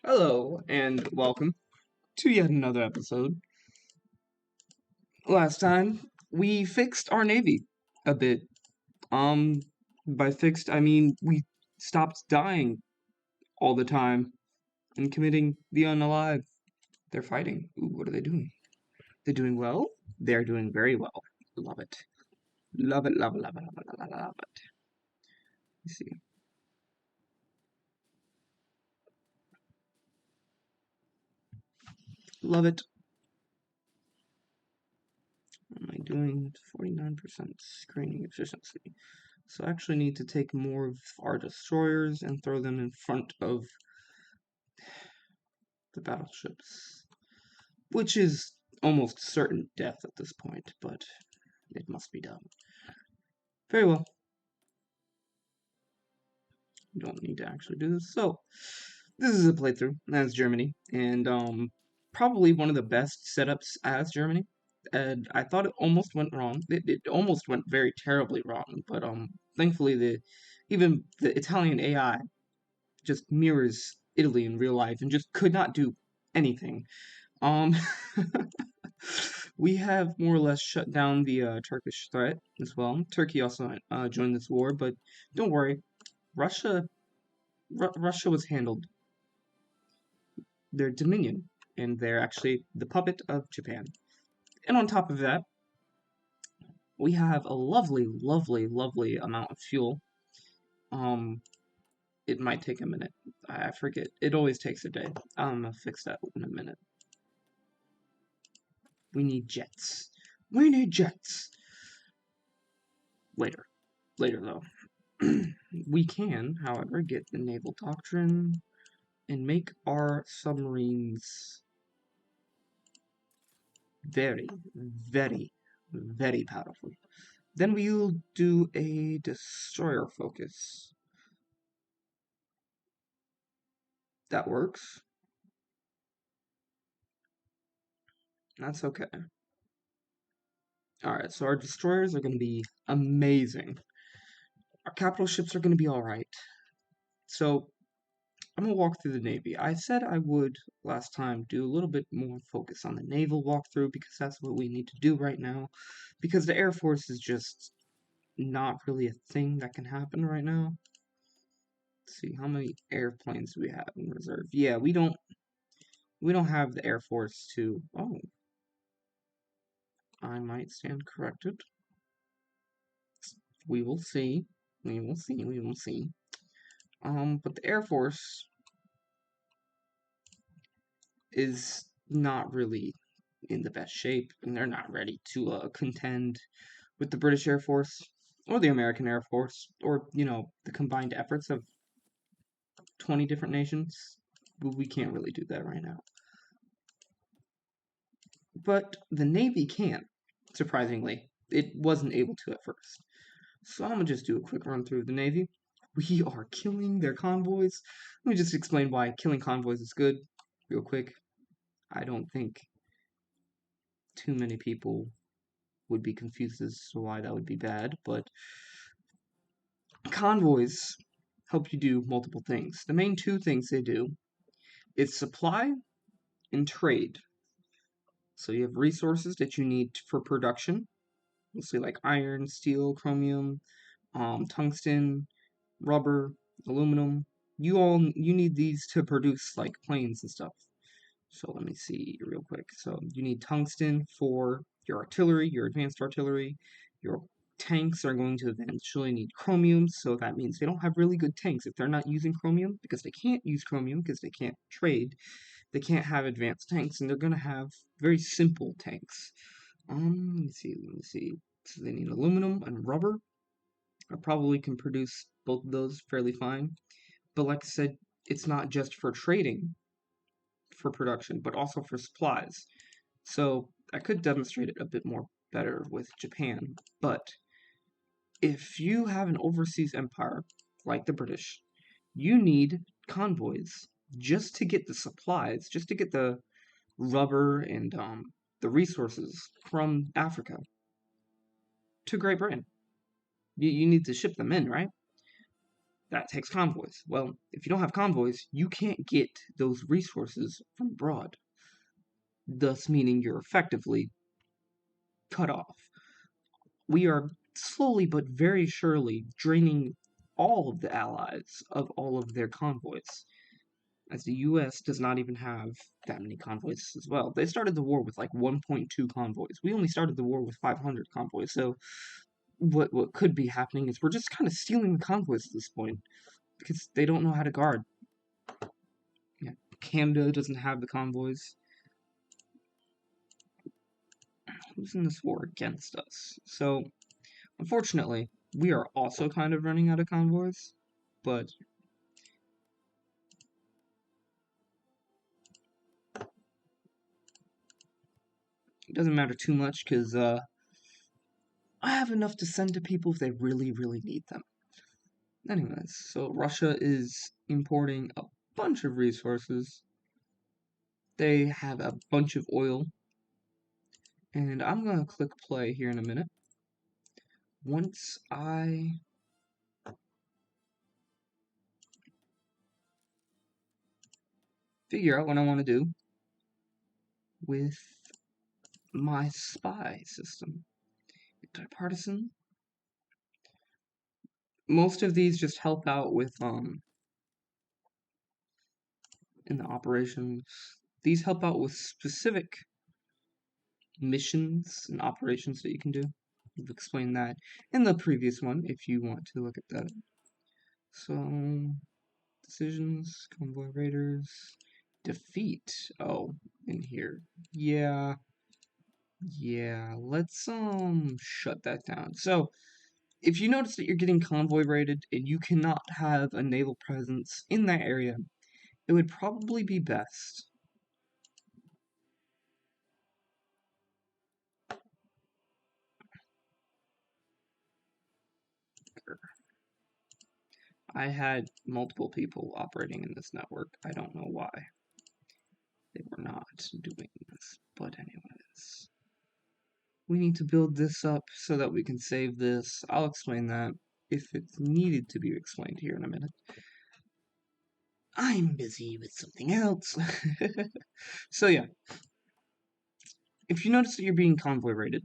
Hello, and welcome to yet another episode. Last time, we fixed our navy a bit. Um, by fixed, I mean we stopped dying all the time and committing the unalive. They're fighting. Ooh, what are they doing? They're doing well? They're doing very well. Love it. Love it, love it, love it, love it, love it, love it. Let's see. Love it. What am I doing? 49% screening efficiency. So I actually need to take more of our destroyers and throw them in front of the battleships, which is almost certain death at this point, but it must be done. Very well. Don't need to actually do this. So, this is a playthrough as Germany, and probably one of the best setups as Germany. And I thought it almost went wrong. It almost went very terribly wrong, but thankfully even the Italian AI just mirrors Italy in real life and just could not do anything. Um, we have more or less shut down the Turkish threat as well. Turkey also joined this war, but don't worry, Russia was handled. They're Dominion, and they're actually the puppet of Japan. And on top of that, we have a lovely, lovely, lovely amount of fuel. Um, it might take a minute. I forget. It always takes a day. I'm gonna fix that in a minute. We need jets. We need jets. Later. Later, though. We can, however, get the naval doctrine and make our submarines very, very, very powerful. Then we'll do a destroyer focus. That works. That's okay. Alright, so our destroyers are going to be amazing. Our capital ships are going to be alright. So, I'm going to walk through the Navy. I said I would, last time, do a little bit more focus on the naval walkthrough because that's what we need to do right now. Because the Air Force is just not really a thing that can happen right now. Let's see, how many airplanes do we have in reserve? Yeah, we don't have the Air Force to... Oh. I might stand corrected. We will see. We will see. We will see. But the Air Force is not really in the best shape, and they're not ready to contend with the British Air Force or the American Air Force or, the combined efforts of 20 different nations. We can't really do that right now. But the Navy can, surprisingly. It wasn't able to at first. So I'm going to just do a quick run through of the Navy. We are killing their convoys. Let me just explain why killing convoys is good, real quick. I don't think too many people would be confused as to why that would be bad, but convoys help you do multiple things. The main two things they do is supply and trade. So you have resources that you need for production, mostly like iron, steel, chromium, tungsten, rubber, aluminum. You need these to produce like planes and stuff. So let me see real quick. So you need tungsten for your artillery, your advanced artillery. Your tanks are going to eventually need chromium, so that means they don't have really good tanks if they're not using chromium, because they can't use chromium because they can't trade. They can't have advanced tanks, and they're going to have very simple tanks. Let me see. So they need aluminum and rubber. I probably can produce both of those fairly fine. But like I said, it's not just for trading for production, but also for supplies. So I could demonstrate it a bit more better with Japan. But if you have an overseas empire like the British, you need convoys just to get the supplies, just to get the rubber and the resources from Africa to Great Britain. You need to ship them in, right? that takes convoys. Well, if you don't have convoys, you can't get those resources from abroad, thus meaning you're effectively cut off. We are slowly but very surely draining all of the allies of all of their convoys, as the US does not even have that many convoys as well. They started the war with like 1.2 convoys. We only started the war with 500 convoys, so what could be happening is we're just kind of stealing the convoys at this point, because they don't know how to guard. Yeah, Canada doesn't have the convoys. Who's in this war against us? So, unfortunately, we are also kind of running out of convoys, but it doesn't matter too much, because I have enough to send to people if they really, really need them. Anyways, so Russia is importing a bunch of resources. They have a bunch of oil. And I'm going to click play here in a minute. Once I figure out what I want to do with my spy system. Anti-partisan. Most of these just help out with in the operations. These help out with specific missions and operations that you can do. We've explained that in the previous one if you want to look at that. So, decisions, convoy raiders, defeat. Oh, in here. Yeah, let's shut that down. So, if you notice that you're getting convoy raided and you cannot have a naval presence in that area, it would probably be best. I had multiple people operating in this network. I don't know why they were not doing this, but anyways. We need to build this up so that we can save this. I'll explain that if it's needed to be explained here in a minute. I'm busy with something else. So yeah, if you notice that you're being convoy raided,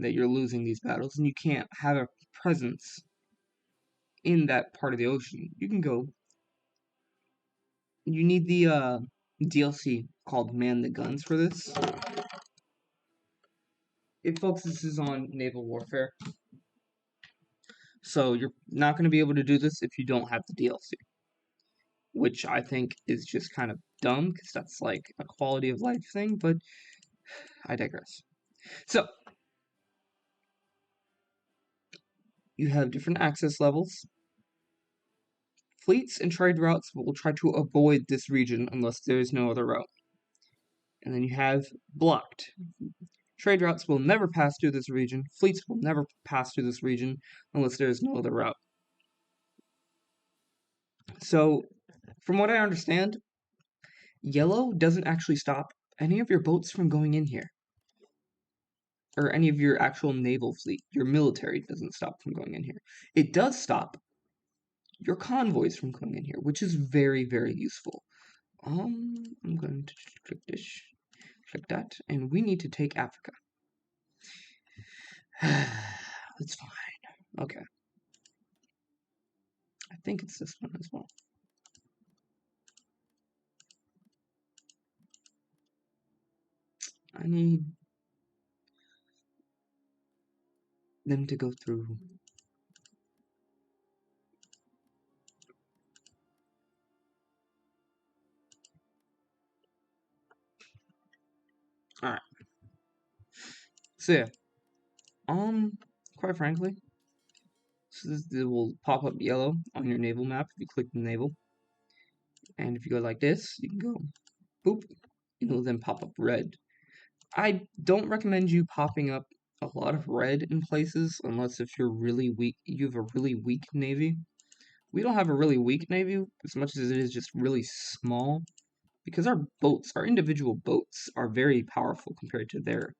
that you're losing these battles, and you can't have a presence in that part of the ocean, you can go. You need the DLC called Man the Guns for this. It focuses on naval warfare. So you're not going to be able to do this if you don't have the DLC. Which I think is just kind of dumb, because that's like a quality of life thing, but I digress. So, you have different access levels. Fleets and trade routes will try to avoid this region unless there is no other route. And then you have blocked. Trade routes will never pass through this region. Fleets will never pass through this region unless there is no other route. So, from what I understand, yellow doesn't actually stop any of your boats from going in here. Or any of your actual naval fleet. Your military doesn't stop from going in here. It does stop your convoys from going in here, which is very, very useful. I'm going to click this, click that, and we need to take Africa. That's fine. Okay. I think it's this one as well. I need them to go through. Alright. So yeah. Quite frankly, so this will pop up yellow on your naval map if you click the naval. And if you go like this, you can go boop, it'll then pop up red. I don't recommend you popping up a lot of red in places unless if you're really weak, you have a really weak navy. We don't have a really weak navy as much as it is just really small, because our boats, our individual boats, are very powerful compared to their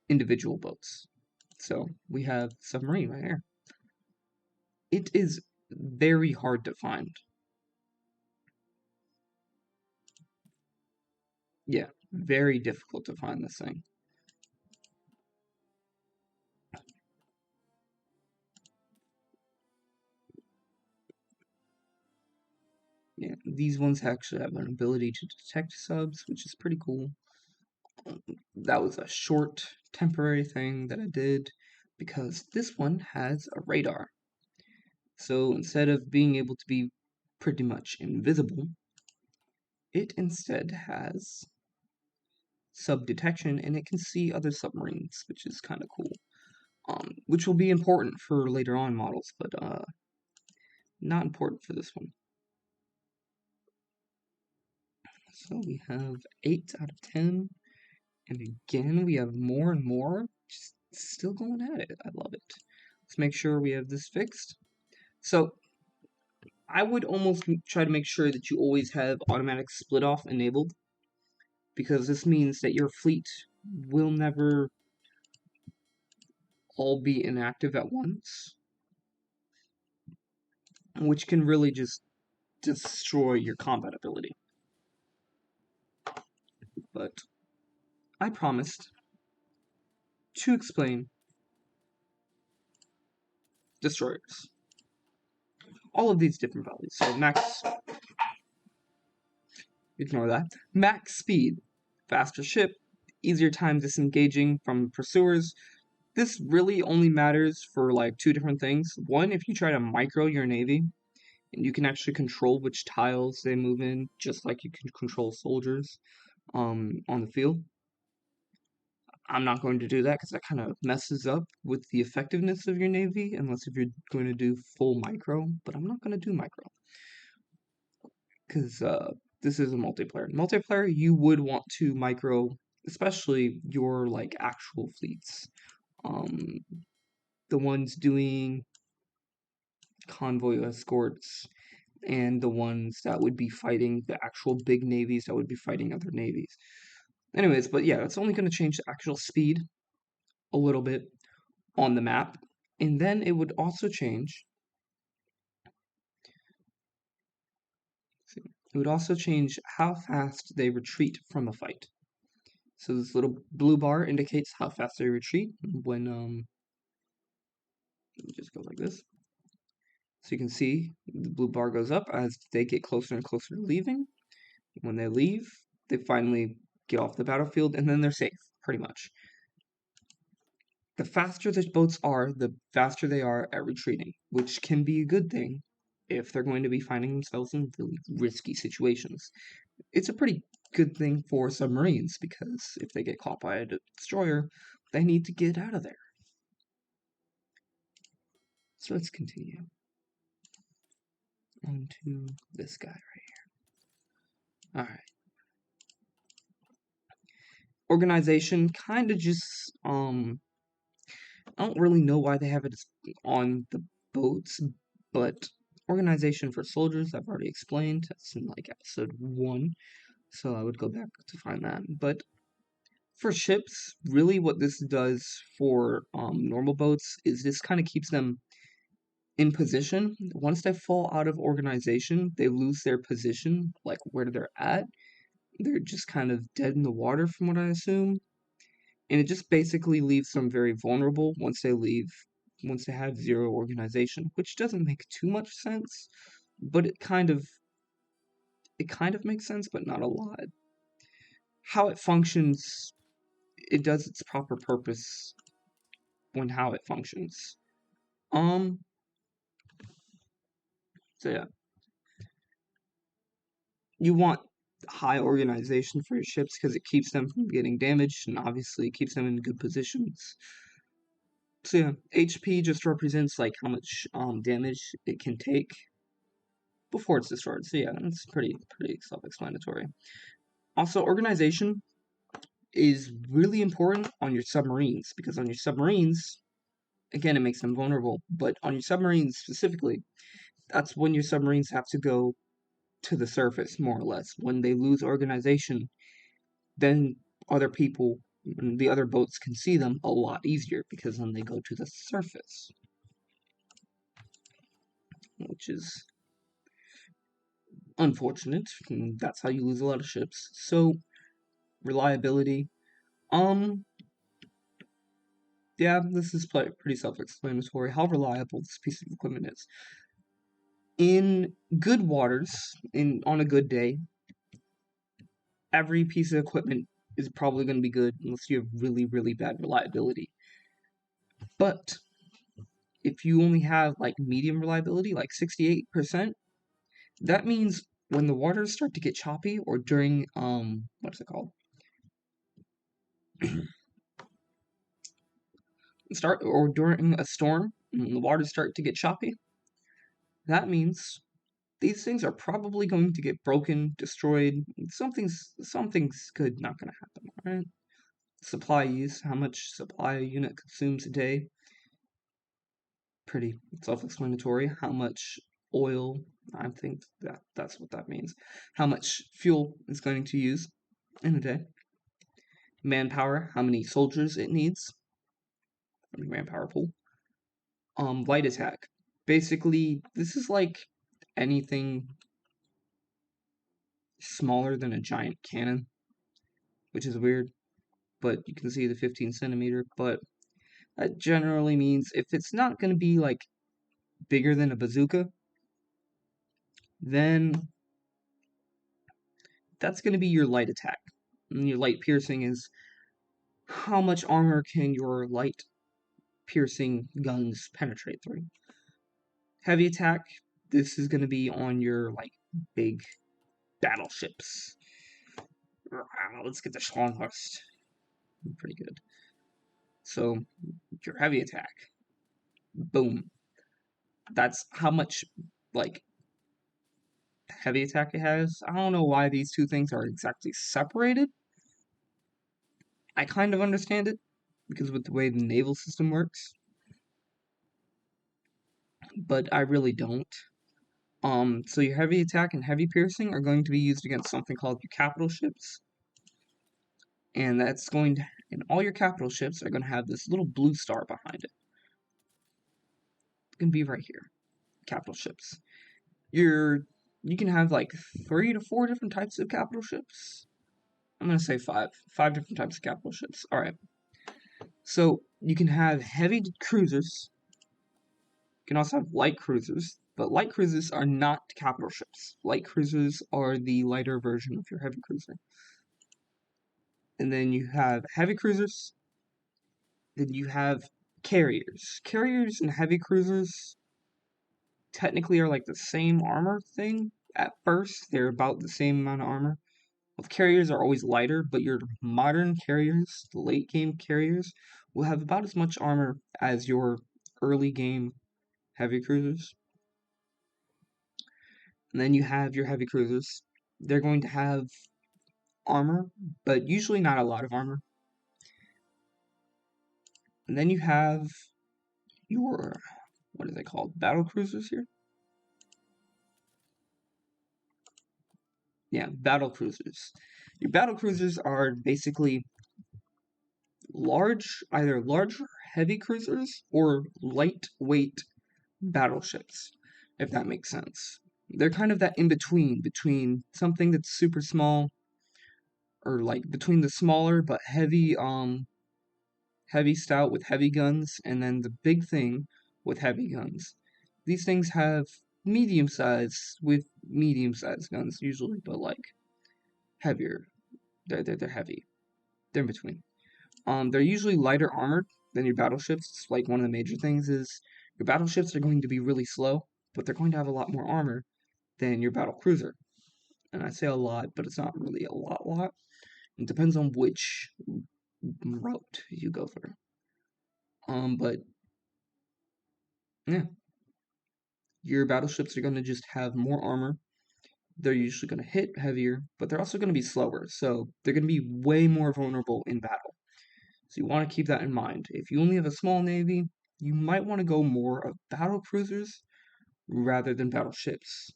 individual boats. So we have submarine right here. It is very hard to find. Yeah, very difficult to find this thing. Yeah, these ones actually have an ability to detect subs, which is pretty cool. That was a short, temporary thing that I did because this one has a radar. So instead of being able to be pretty much invisible, it instead has sub detection and it can see other submarines, which is kind of cool. Which will be important for later on models, but not important for this one. So we have 8 out of 10, and again we have more and more, just still going at it. I love it. Let's make sure we have this fixed. So I would almost try to make sure that you always have automatic split off enabled, because this means that your fleet will never all be inactive at once, which can really just destroy your combat ability. But I promised to explain destroyers. All of these different values. So max, ignore that. Max speed, faster ship, easier time disengaging from pursuers. This really only matters for like 2 different things. One, if you try to micro your navy, and you can actually control which tiles they move in, just like you can control soldiers on the field. I'm not going to do that because that kind of messes up with the effectiveness of your navy, unless if you're going to do full micro. But I'm not going to do micro because this is a multiplayer. Multiplayer, you would want to micro, especially your like actual fleets. Um, the ones doing convoy escorts and the ones that would be fighting the actual big navies that would be fighting other navies. Anyways, but yeah, it's only going to change the actual speed a little bit on the map, and then it would also change. It would also change how fast they retreat from a fight. So this little blue bar indicates how fast they retreat when let me just go like this. So you can see the blue bar goes up as they get closer and closer to leaving. When they leave, they finally get off the battlefield and then they're safe, pretty much. The faster the boats are, the faster they are at retreating, which can be a good thing if they're going to be finding themselves in really risky situations. It's a pretty good thing for submarines because if they get caught by a destroyer, they need to get out of there. So let's continue on to this guy right here. Alright. Organization kind of just I don't really know why they have it on the boats, but organization for soldiers, I've already explained. That's in like episode 1, so I would go back to find that. But for ships, really what this does for normal boats is this kind of keeps them in position. Once they fall out of organization, they lose their position, like where they're at. They're just kind of dead in the water, from what I assume. And it just basically leaves them very vulnerable once they have zero organization, which doesn't make too much sense, but it kind of makes sense, but not a lot. How it functions, it does its proper purpose when how it functions. Um, so yeah, you want high organization for your ships because it keeps them from getting damaged and obviously keeps them in good positions. So yeah, HP just represents like how much damage it can take before it's destroyed. So yeah, it's pretty self-explanatory. Also, organization is really important on your submarines because on your submarines, again, it makes them vulnerable. But on your submarines specifically, that's when your submarines have to go to the surface, more or less. When they lose organization, then other people, the other boats can see them a lot easier because then they go to the surface. which is unfortunate. That's how you lose a lot of ships. So, reliability. Um, yeah, this is pretty self-explanatory how reliable this piece of equipment is. In good waters, on a good day, every piece of equipment is probably going to be good unless you have really, really bad reliability. But if you only have like medium reliability, like 68%, that means when the waters start to get choppy or during what's it called? During a storm, when the waters start to get choppy, that means these things are probably going to get broken, destroyed. Something's good not going to happen. All right. Supply use, how much supply a unit consumes a day. Pretty self-explanatory. How much oil? I think that's what that means. How much fuel is going to use in a day. Manpower, how many soldiers it needs. Manpower pool. Light attack. Basically, this is like anything smaller than a giant cannon, which is weird, but you can see the 15 centimeter, but that generally means if it's not going to be like bigger than a bazooka, then that's going to be your light attack. And your light piercing is how much armor can your light piercing guns penetrate through. Heavy attack, this is going to be on your like big battleships. Let's get the Scharnhorst. Pretty good. So, your heavy attack. Boom. That's how much, like, heavy attack it has. I don't know why these two things are exactly separated. I kind of understand it, because with the way the naval system works. But I really don't. So your heavy attack and heavy piercing are going to be used against something called your capital ships. And and all your capital ships are going to have this little blue star behind it. It's going to be right here. Capital ships. You can have like 3 to 4 different types of capital ships. I'm going to say 5. 5 different types of capital ships. Alright. So, you can have heavy cruisers. You can also have light cruisers. But light cruisers are not capital ships. Light cruisers are the lighter version of your heavy cruiser. And then you have heavy cruisers. Then you have carriers. Carriers and heavy cruisers technically are like the same armor thing. At first, they're about the same amount of armor. Well, carriers are always lighter, but your modern carriers, the late game carriers, will have about as much armor as your early game heavy cruisers. And then you have your heavy cruisers. They're going to have armor, but usually not a lot of armor. And then you have your, what are they called? Battle cruisers here? Yeah, battle cruisers. Your battle cruisers are basically either large heavy cruisers or lightweight battleships, if that makes sense. They're kind of that in between something that's super small or like between the smaller but heavy stout with heavy guns and then the big thing with heavy guns. These things have medium size with medium sized guns usually, but like heavier. They're heavy. They're in between. They're usually lighter armored than your battleships. Like one of the major things is your battleships are going to be really slow, but they're going to have a lot more armor than your battle cruiser. And I say a lot, but it's not really a lot. It depends on which route you go for. But yeah, your battleships are going to just have more armor. They're usually going to hit heavier, but they're also going to be slower, so they're going to be way more vulnerable in battle. So you want to keep that in mind. If you only have a small navy, you might want to go more of battle cruisers rather than battleships.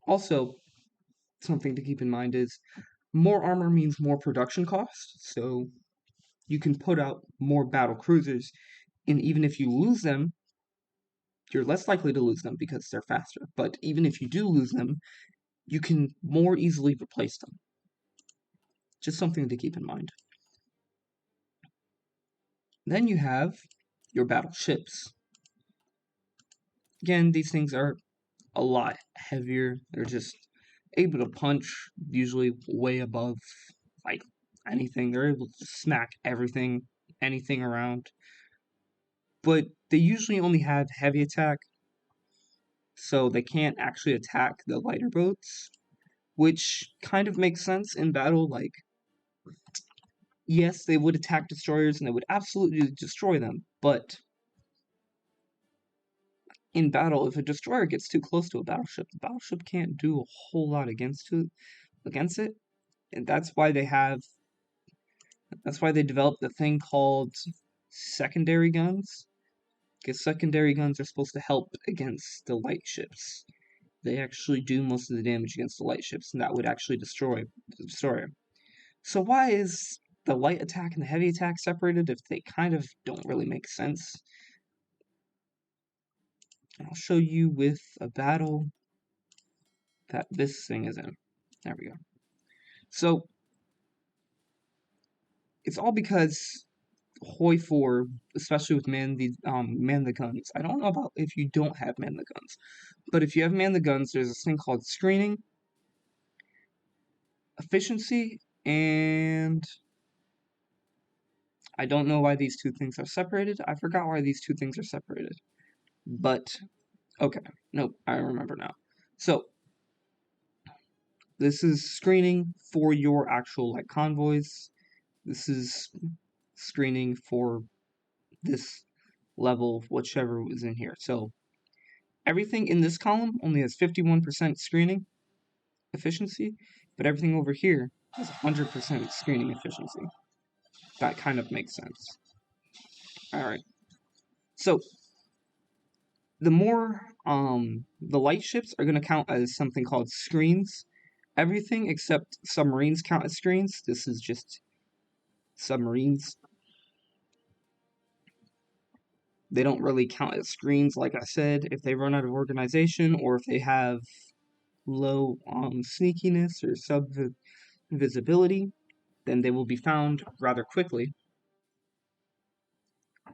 Also, something to keep in mind is more armor means more production cost, so you can put out more battle cruisers, and even if you lose them, you're less likely to lose them because they're faster. But even if you do lose them, you can more easily replace them. Just something to keep in mind. Then you have your battleships. Again, these things are a lot heavier. They're just able to punch, usually way above like anything. They're able to smack everything, anything around. But they usually only have heavy attack, so they can't actually attack the lighter boats, which kind of makes sense in battle. Like, yes, they would attack destroyers and they would absolutely destroy them, but in battle, if a destroyer gets too close to a battleship, the battleship can't do a whole lot against it, and that's why they developed the thing called secondary guns, because secondary guns are supposed to help against the light ships. They actually do most of the damage against the light ships, and that would actually destroy the destroyer. So why is the light attack and the heavy attack separated if they kind of don't really make sense? I'll show you with a battle that this thing is in. There we go. So it's all because Hoi 4, especially with man the guns. I don't know about if you don't have man the guns, but if you have man the guns, there's this thing called screening, efficiency, and I don't know why these two things are separated. I forgot why these two things are separated. But okay, nope, I remember now. So this is screening for your actual like convoys. This is screening for this level, whichever was in here. So everything in this column only has 51% screening efficiency, but everything over here has 100% screening efficiency. That kind of makes sense. Alright, so the light ships are going to count as something called screens. Everything except submarines count as screens. This is just submarines. They don't really count as screens, like I said, if they run out of organization or if they have low sneakiness or sub-visibility, then they will be found rather quickly,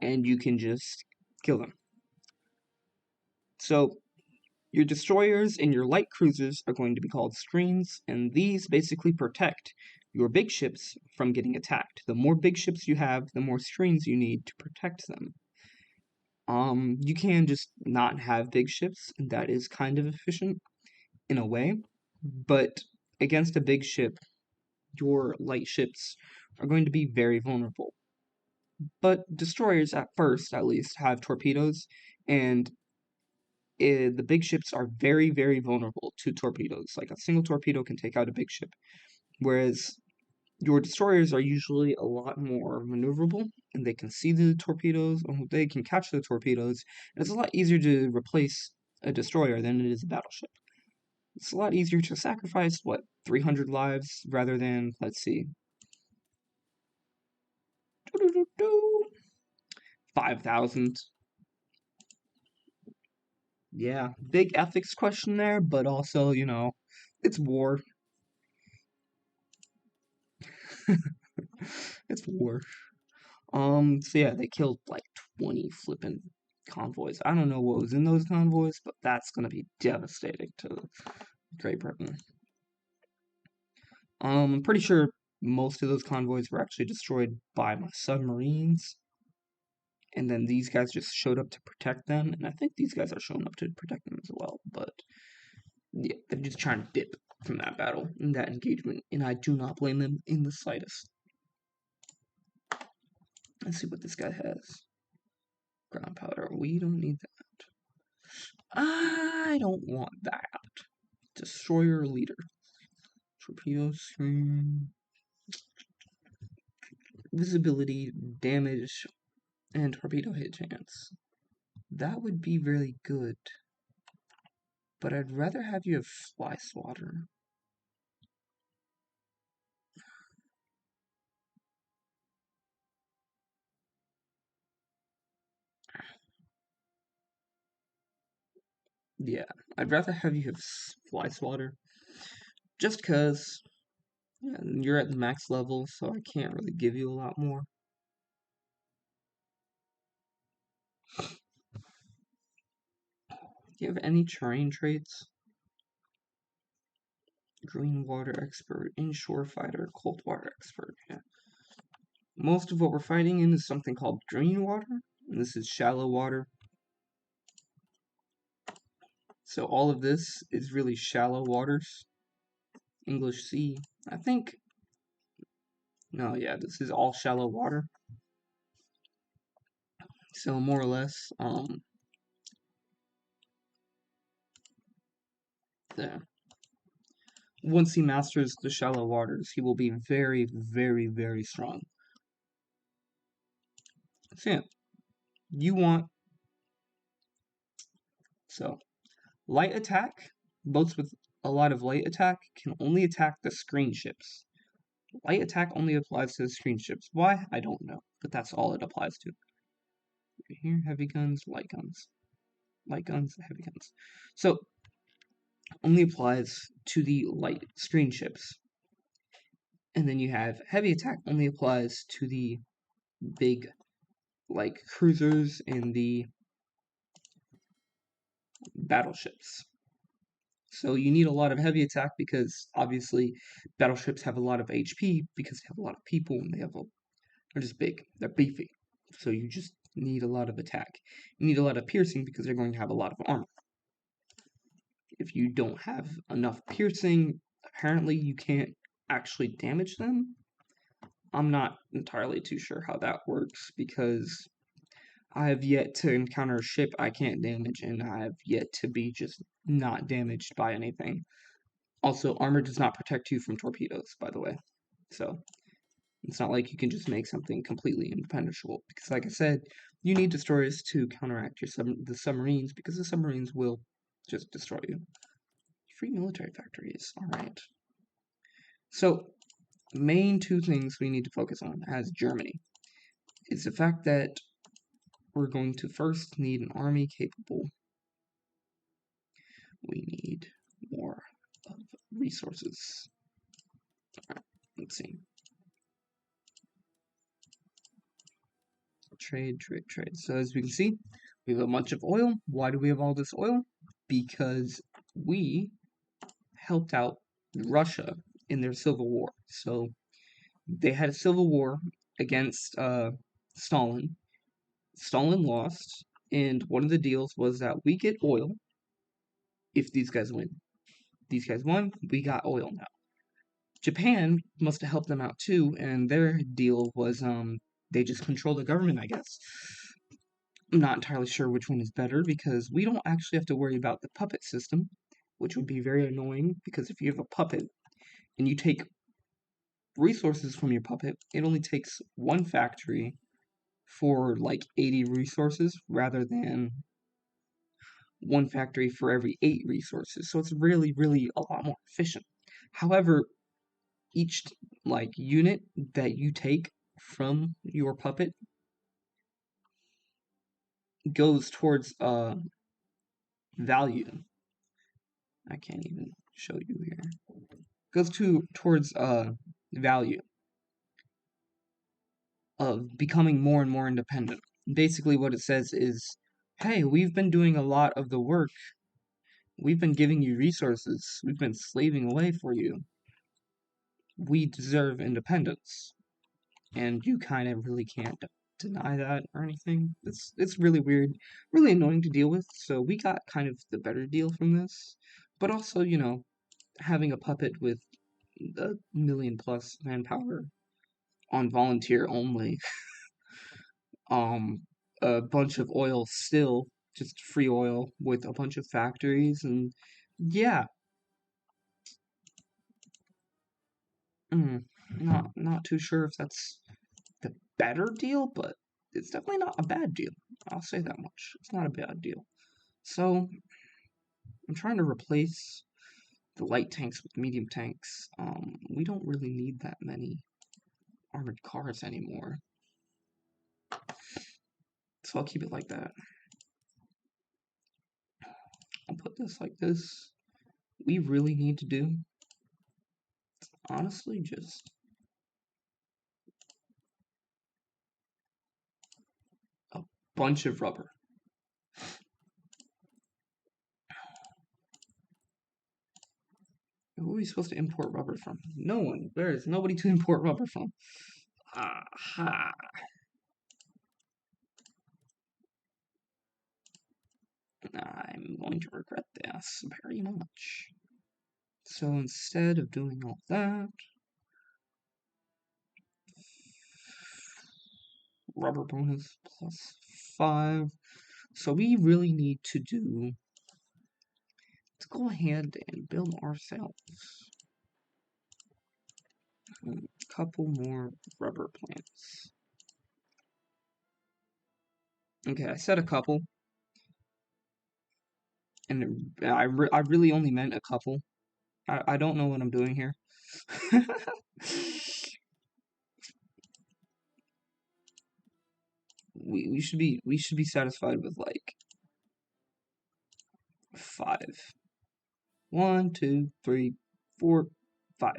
and you can just kill them. So your destroyers and your light cruisers are going to be called screens, and these basically protect your big ships from getting attacked. The more big ships you have, the more screens you need to protect them. You can just not have big ships, and that is kind of efficient in a way, but against a big ship, your light ships are going to be very vulnerable. But destroyers, at first at least, have torpedoes, and the big ships are very, very vulnerable to torpedoes. Like a single torpedo can take out a big ship, whereas your destroyers are usually a lot more maneuverable, and they can see the torpedoes, or they can catch the torpedoes, and it's a lot easier to replace a destroyer than it is a battleship. It's a lot easier to sacrifice, 300 lives, rather than, let's see, 5,000. Yeah, big ethics question there, but also, it's war. It's war. So yeah, they killed like 20 flippin' convoys. I don't know what was in those convoys, but that's gonna be devastating to Great Britain. I'm pretty sure most of those convoys were actually destroyed by my submarines. And then these guys just showed up to protect them, and I think these guys are showing up to protect them as well, but yeah, they're just trying to dip from that battle and that engagement, and I do not blame them in the slightest. Let's see what this guy has. Ground powder. We don't need that. I don't want that. Destroyer leader. Torpedo screen. Visibility, damage, and torpedo hit chance. That would be really good. But I'd rather have you have fly swatter. Yeah, I'd rather have you have fly swatter, just cause yeah, you're at the max level, so I can't really give you a lot more. Do you have any terrain traits? Green water expert, inshore fighter, cold water expert. Yeah. Most of what we're fighting in is something called green water, and this is shallow water. So all of this is really shallow waters. English Sea. I think, no, yeah, this is all shallow water. So more or less, yeah. Once he masters the shallow waters, he will be very, very, very strong. So yeah, you want, so light attack, boats with a lot of light attack can only attack the screen ships. Light attack only applies to the screen ships. Why? I don't know, but that's all it applies to. Here, heavy guns, light guns. Light guns, heavy guns. So, only applies to the light screen ships. And then you have heavy attack only applies to the big, like, cruisers and the battleships. So you need a lot of heavy attack because obviously battleships have a lot of HP because they have a lot of people and they're just big. They're beefy. So you just need a lot of attack. You need a lot of piercing because they're going to have a lot of armor. If you don't have enough piercing, apparently you can't actually damage them. I'm not entirely too sure how that works because I have yet to encounter a ship I can't damage, and I have yet to be just not damaged by anything. Also, armor does not protect you from torpedoes, by the way. So, it's not like you can just make something completely impenetrable. Because, like I said, you need destroyers to counteract the submarines, because the submarines will just destroy you. Free military factories, alright. So, main two things we need to focus on as Germany is the fact that we're going to first need an army capable. We need more of resources. Alright, let's see. Trade. So as we can see, we have a bunch of oil. Why do we have all this oil? Because we helped out Russia in their civil war. So they had a civil war against Stalin. Stalin lost, and one of the deals was that we get oil if these guys win. These guys won, we got oil now. Japan must have helped them out too, and their deal was they just control the government, I guess. I'm not entirely sure which one is better because we don't actually have to worry about the puppet system, which would be very annoying because if you have a puppet and you take resources from your puppet, it only takes one factory for like 80 resources rather than one factory for every 8 resources. So it's really, really a lot more efficient. However, each like unit that you take from your puppet goes towards value. I can't even show you here. Goes towards value of becoming more and more independent. Basically what it says is, hey, we've been doing a lot of the work. We've been giving you resources. We've been slaving away for you. We deserve independence. And you kind of really can't deny that or anything. It's really weird, really annoying to deal with. So we got kind of the better deal from this. But also, you know, having a puppet with a million plus manpower on volunteer only, um, a bunch of oil still, just free oil with a bunch of factories, and yeah, mm, not too sure if that's the better deal, but it's definitely not a bad deal. I'll say that much. It's not a bad deal. So I'm trying to replace the light tanks with medium tanks. We don't really need that many armored cars anymore. So I'll keep it like that. I'll put this like this. We really need to do, honestly, just a bunch of rubber. Who are we supposed to import rubber from? No one. There is nobody to import rubber from. Aha. I'm going to regret this very much. So instead of doing all that, rubber bonus plus 5. So we really need to do, let's go ahead and build ourselves a couple more rubber plants. Okay, I said a couple, and I really only meant a couple. I don't know what I'm doing here. we should be satisfied with like 5. 1, 2, 3, 4, 5.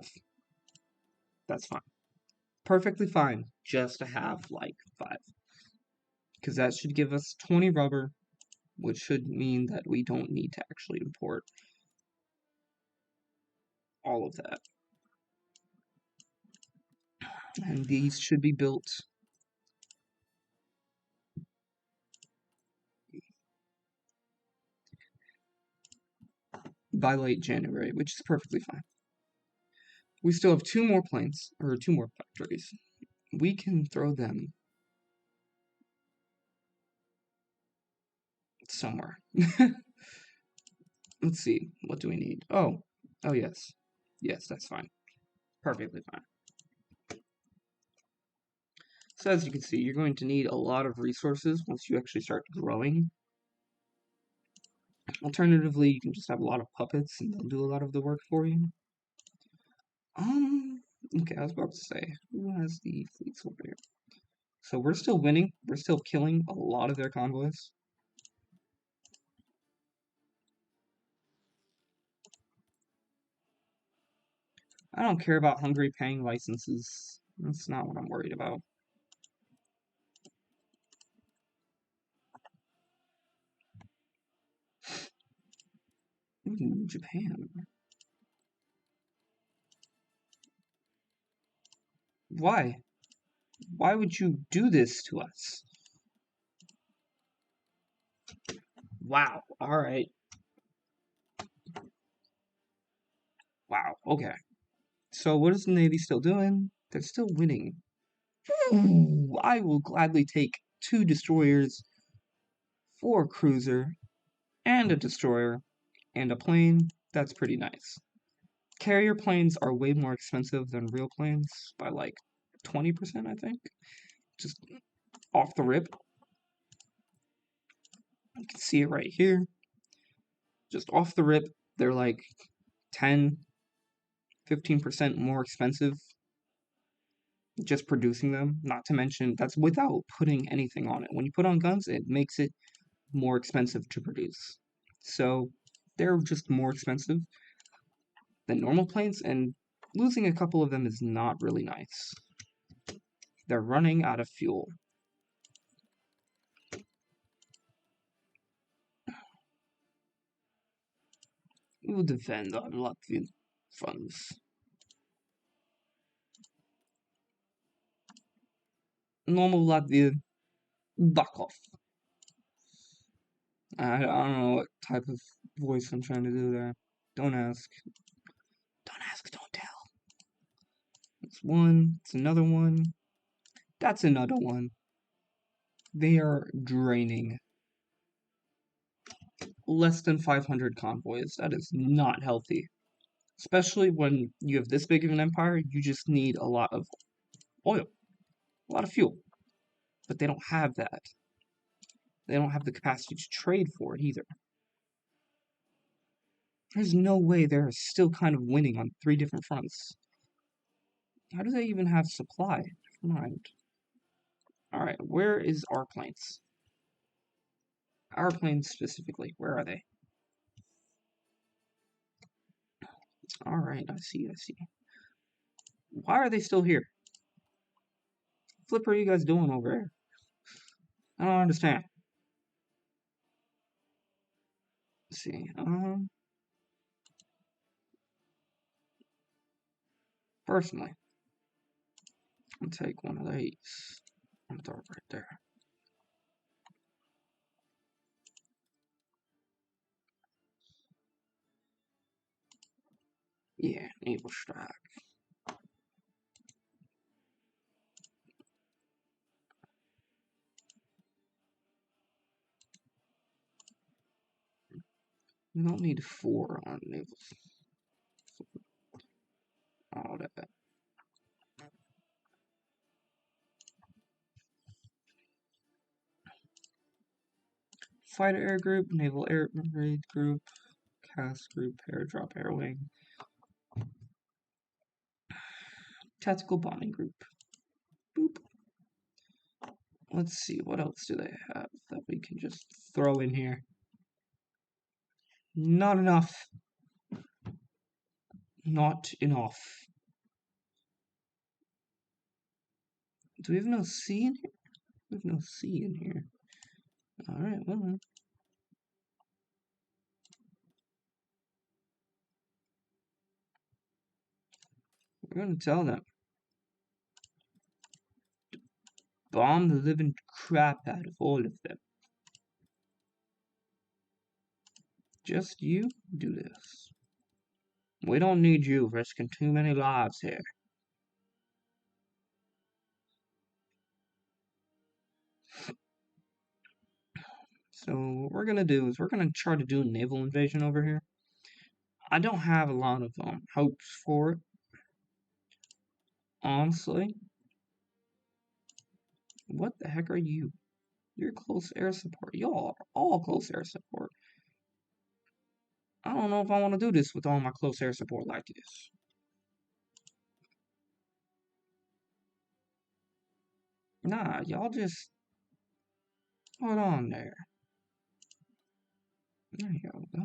That's fine. Perfectly fine just to have like 5. Because that should give us 20 rubber, which should mean that we don't need to actually import all of that. And these should be built by late January, which is perfectly fine. We still have 2 more planes, or 2 more factories. We can throw them somewhere. Let's see, what do we need? Oh, yes. Yes, that's fine. Perfectly fine. So as you can see, you're going to need a lot of resources once you actually start growing. Alternatively, you can just have a lot of puppets and they'll do a lot of the work for you. Okay, I was about to say, who has the fleets over here? So we're still winning. We're still killing a lot of their convoys. I don't care about Hungary paying licenses. That's not what I'm worried about. Ooh, Japan. Why? Why would you do this to us? Wow, alright. Wow, okay. So what is the Navy still doing? They're still winning. Ooh, I will gladly take 2 destroyers, 4 cruiser, and a destroyer, and a plane. That's pretty nice. Carrier planes are way more expensive than real planes by like 20%, I think. Just off the rip. You can see it right here. Just off the rip, they're like 10, 15% more expensive just producing them. Not to mention, that's without putting anything on it. When you put on guns, it makes it more expensive to produce. So they're just more expensive than normal planes, and losing a couple of them is not really nice. They're running out of fuel. We will defend our Latvian funds. Normal Latvian, back off. I don't know what type of voice I'm trying to do there. Don't ask. Don't ask, don't tell. It's one, it's another one. That's another one. They are draining. Less than 500 convoys. That is not healthy. Especially when you have this big of an empire, you just need a lot of oil, a lot of fuel. But they don't have that. They don't have the capacity to trade for it either. There's no way they're still kind of winning on 3 different fronts. How do they even have supply? Never mind. Alright, where is our planes? Our planes specifically, where are they? Alright, I see. Why are they still here? Flip are you guys doing over there? I don't understand. Let's see. Personally, I'll take one of these. I'm gonna throw it right there. Yeah, naval strike. We don't need 4 on naval. All that. Fighter air group, naval air raid group, cast group, airdrop air wing, tactical bombing group. Boop. Let's see, what else do they have that we can just throw in here? Not enough. Not enough. Do we have no C in here? We have no C in here. Alright, well then. We're gonna tell them. Bomb the living crap out of all of them. Just you do this. We don't need you risking too many lives here. So what we're gonna do is we're gonna try to do a naval invasion over here. I don't have a lot of hopes for it, honestly. What the heck are you? You're close air support. Y'all are all close air support. I don't know if I want to do this with all my close air support like this. Nah, y'all just hold on there. There you go.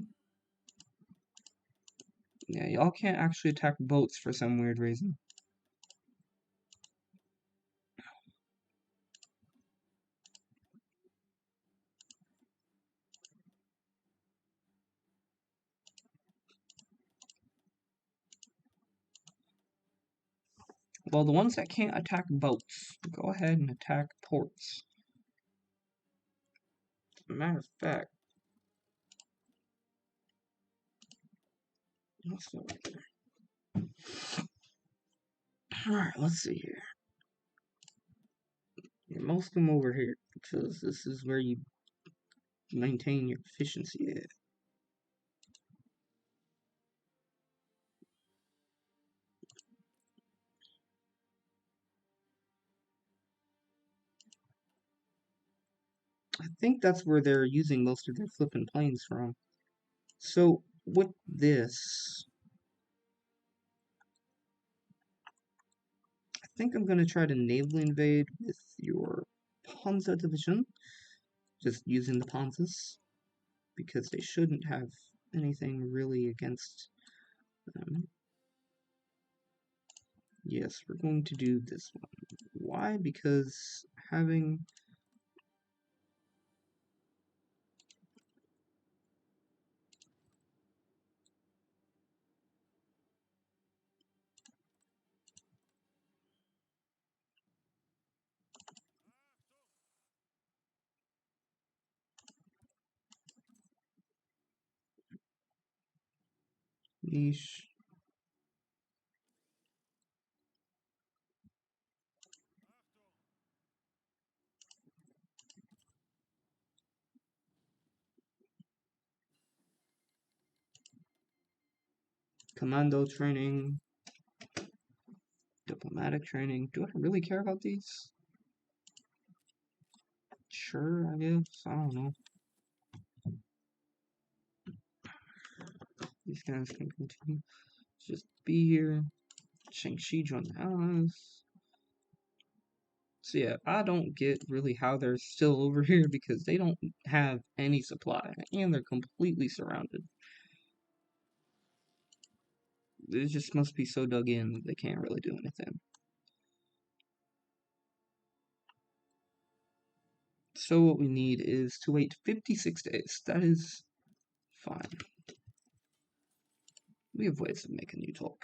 Yeah, y'all can't actually attack boats for some weird reason. Well, the ones that can't attack boats, go ahead and attack ports. Matter of fact, alright, let's see here. Yeah, most of them over here, because this is where you maintain your efficiency at. I think that's where they're using most of their flipping planes from. So, with this, I think I'm going to try to naval invade with your Panzer division. Just using the Panzers, because they shouldn't have anything really against them. Yes, we're going to do this one. Why? Because having niche. Commando training, diplomatic training. Do I really care about these? Sure, I guess. I don't know. These guys can continue. Just be here. Shang-Chi joined the Allies. So yeah, I don't get really how they're still over here because they don't have any supply and they're completely surrounded. It just must be so dug in that they can't really do anything. So what we need is to wait 56 days. That is fine. We have ways of making you talk.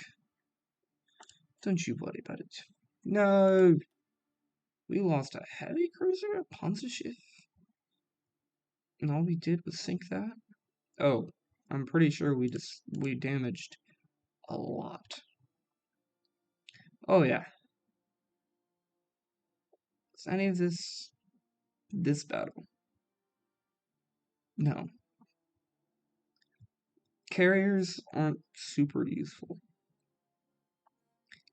Don't you worry about it. No! We lost a heavy cruiser, a Panzerschiff, and all we did was sink that? Oh, I'm pretty sure we damaged a lot. Oh yeah. Is any of this battle? No. Carriers aren't super useful.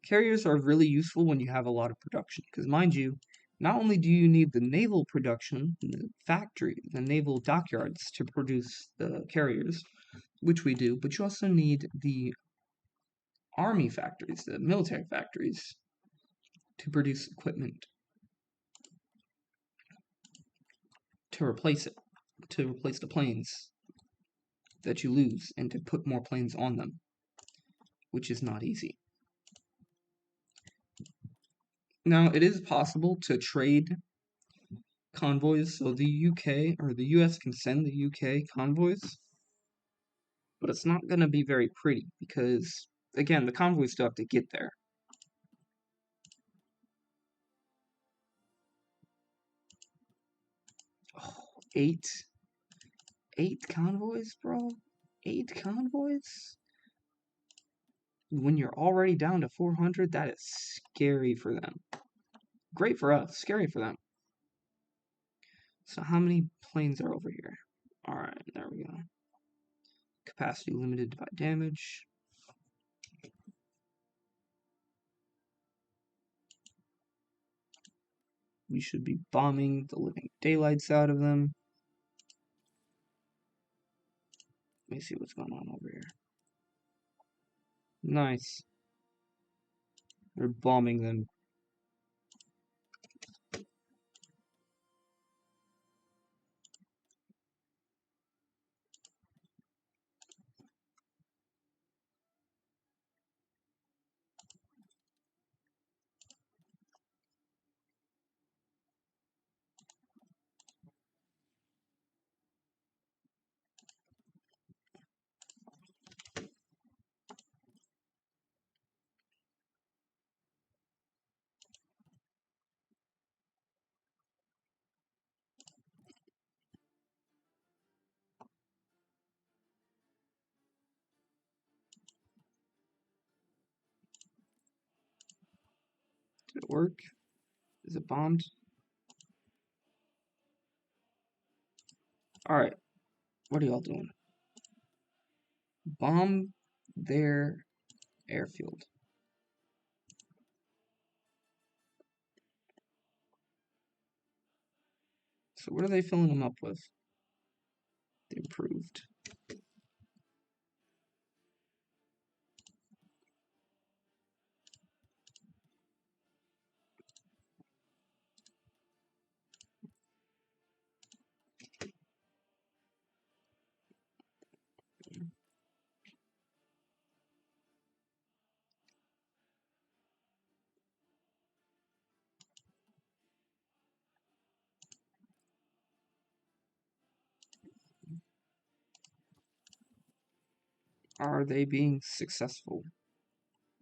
Carriers are really useful when you have a lot of production, because mind you, not only do you need the naval production, the factory, the naval dockyards to produce the carriers, which we do, but you also need the army factories, the military factories, to produce equipment to replace it, to replace the planes that you lose, and to put more planes on them, which is not easy. Now, it is possible to trade convoys, so the UK or the US can send the UK convoys, but it's not going to be very pretty because, again, the convoys still have to get there. Oh, eight convoys, bro? 8 convoys? When you're already down to 400, that is scary for them. Great for us, scary for them. So how many planes are over here? Alright, there we go. Capacity limited by damage. We should be bombing the living daylights out of them. Let me see what's going on over here. Nice. They're bombing them. Did it work? Is it bombed? Alright. What are y'all doing? Bomb their airfield. So what are they filling them up with? The improved. Are they being successful?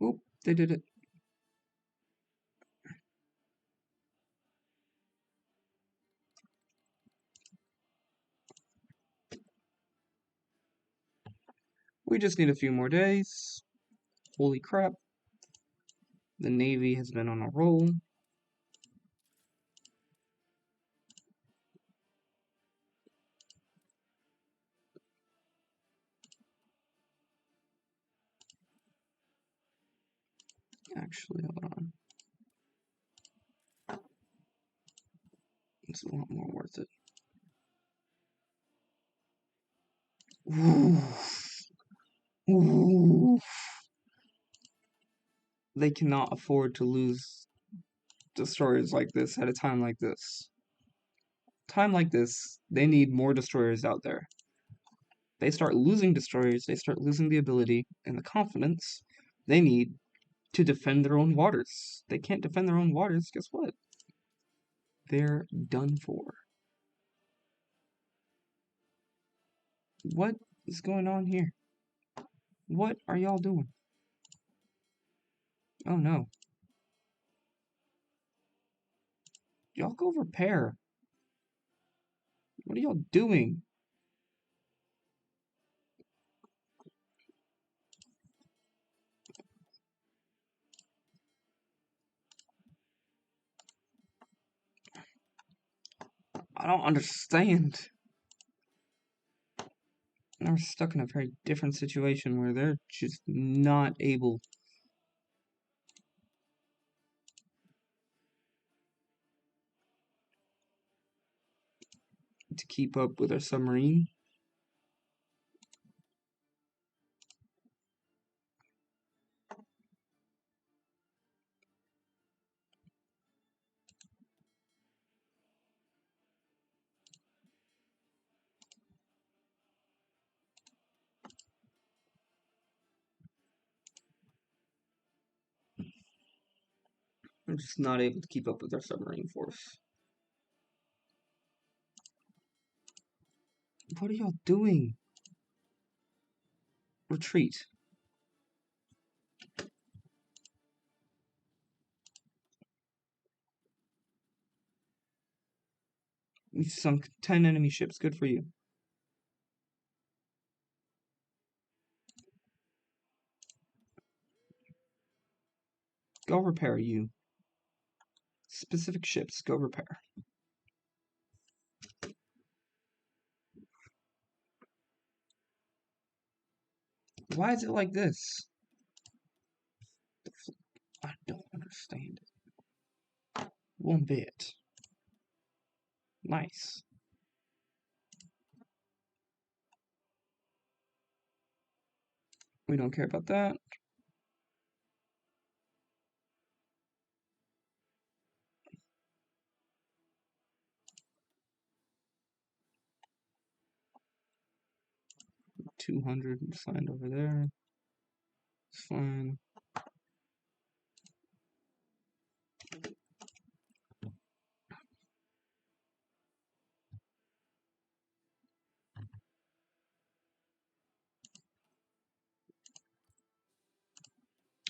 Oop, they did it. We just need a few more days. Holy crap. The Navy has been on a roll. Actually, hold on. It's a lot more worth it. Ooh. Ooh. They cannot afford to lose destroyers like this at a time like this. Time like this, they need more destroyers out there. They start losing destroyers, they start losing the ability and the confidence They need to defend their own waters. They can't defend their own waters, guess what? They're done for. What is going on here? What are y'all doing? Oh no. Y'all go repair. What are y'all doing? I don't understand. They're stuck in a very different situation where they're just not able to keep up with our submarine. They're just not able to keep up with our submarine force. What are y'all doing? Retreat. We sunk 10 enemy ships. Good for you. Go repair, you. Specific ships. Go repair. Why is it like this? I don't understand it. One bit. Nice. We don't care about that. $200 signed over there. It's fine.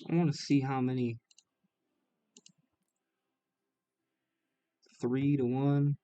I want to see how many. 3-1.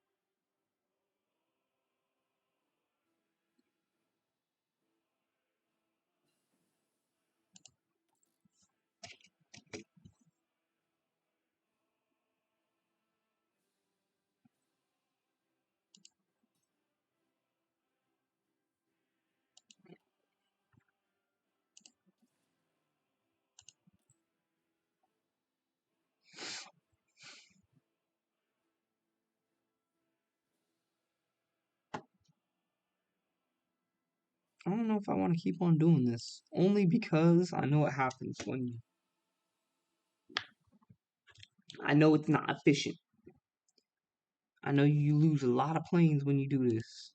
I don't know if I want to keep on doing this. Only because I know what happens when. I know it's not efficient. I know you lose a lot of planes when you do this.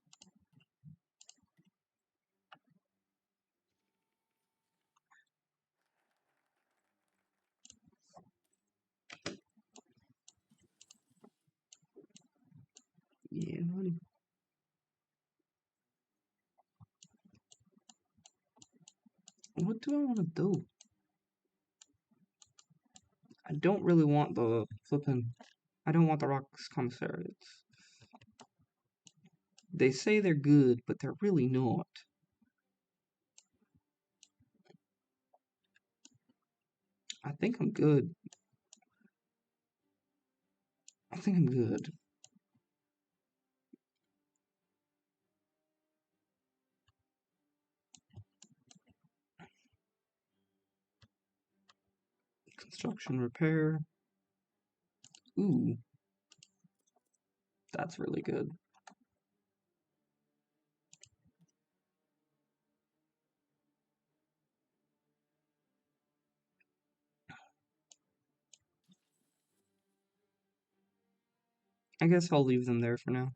Yeah, honey. What do I want to do? I don't really want the flipping. I don't want the rocks commissariats. They say they're good, but they're really not. I think I'm good. I think I'm good. Construction repair. Ooh, that's really good. I guess I'll leave them there for now.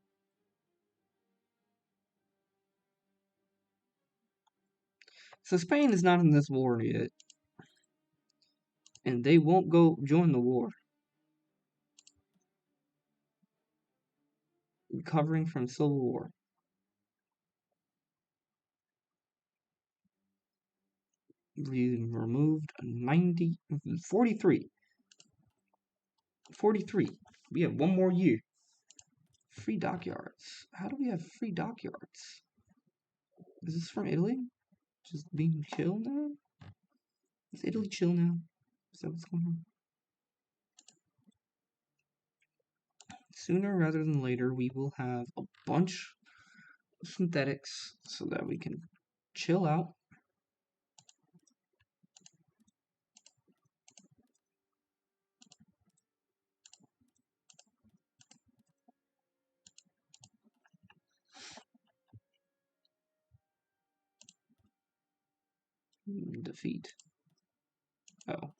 So Spain is not in this war yet. And they won't go join the war. Recovering from Civil War. We removed 43. 43. We have one more year. Free dockyards. How do we have free dockyards? Is this from Italy? Just being chill now? Is Italy chill now? Is that what's going on? Sooner rather than later, we will have a bunch of synthetics so that we can chill out. Defeat. Oh.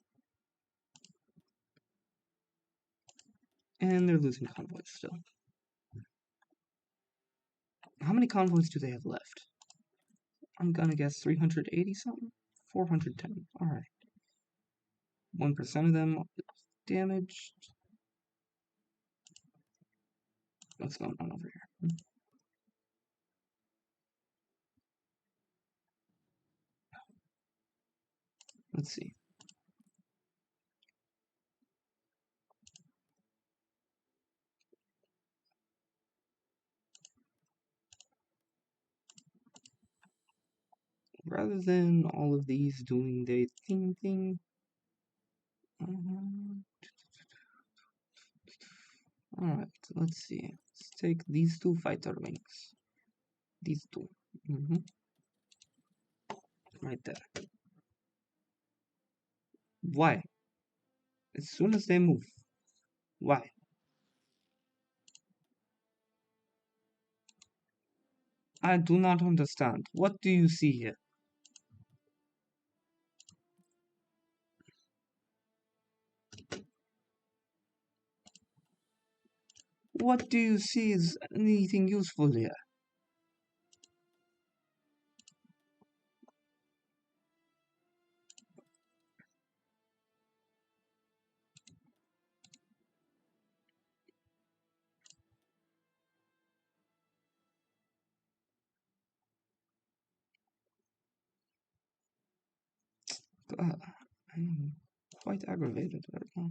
And they're losing convoys still. How many convoys do they have left? I'm gonna guess 380 something? 410. Alright. 1% of them damaged. What's going on over here? Let's see. Rather than all of these doing their thing, alright, let's see. Let's take these two fighter wings. These two. Right there. Why? As soon as they move. Why? I do not understand. What do you see here? What do you see is anything useful here? God, I am quite aggravated right now.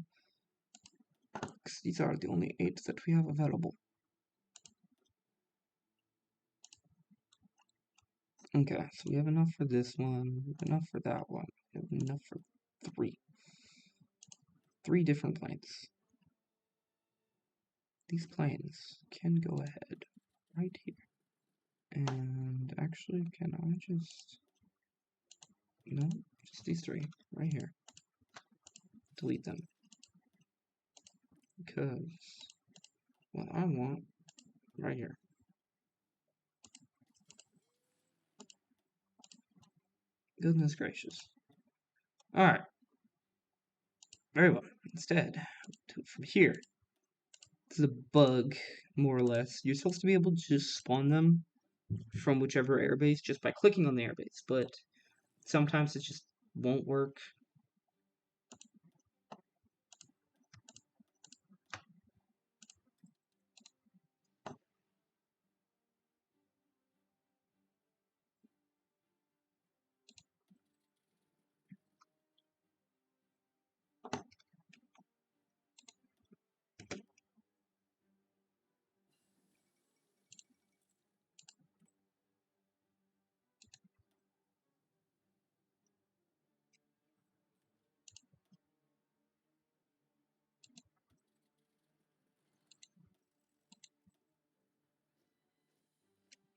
Because these are the only 8 that we have available. Okay, so we have enough for this one, enough for that one, we have enough for 3. 3 different planes. These planes can go ahead right here. And actually, can I just... No, just these 3 right here. Delete them. Because what I want right here. Goodness gracious. Alright. Very well. Instead, from here, this is a bug, more or less. You're supposed to be able to just spawn them from whichever airbase just by clicking on the airbase, but sometimes it just won't work.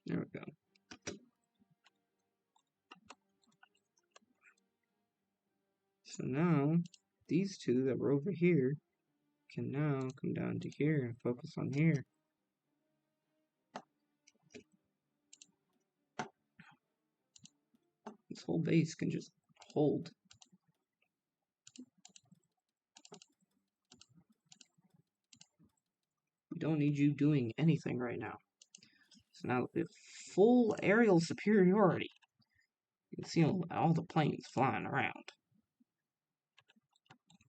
There we go. So now, these 2 that were over here can now come down to here and focus on here. This whole base can just hold. We don't need you doing anything right now. So now we have full aerial superiority. You can see all the planes flying around.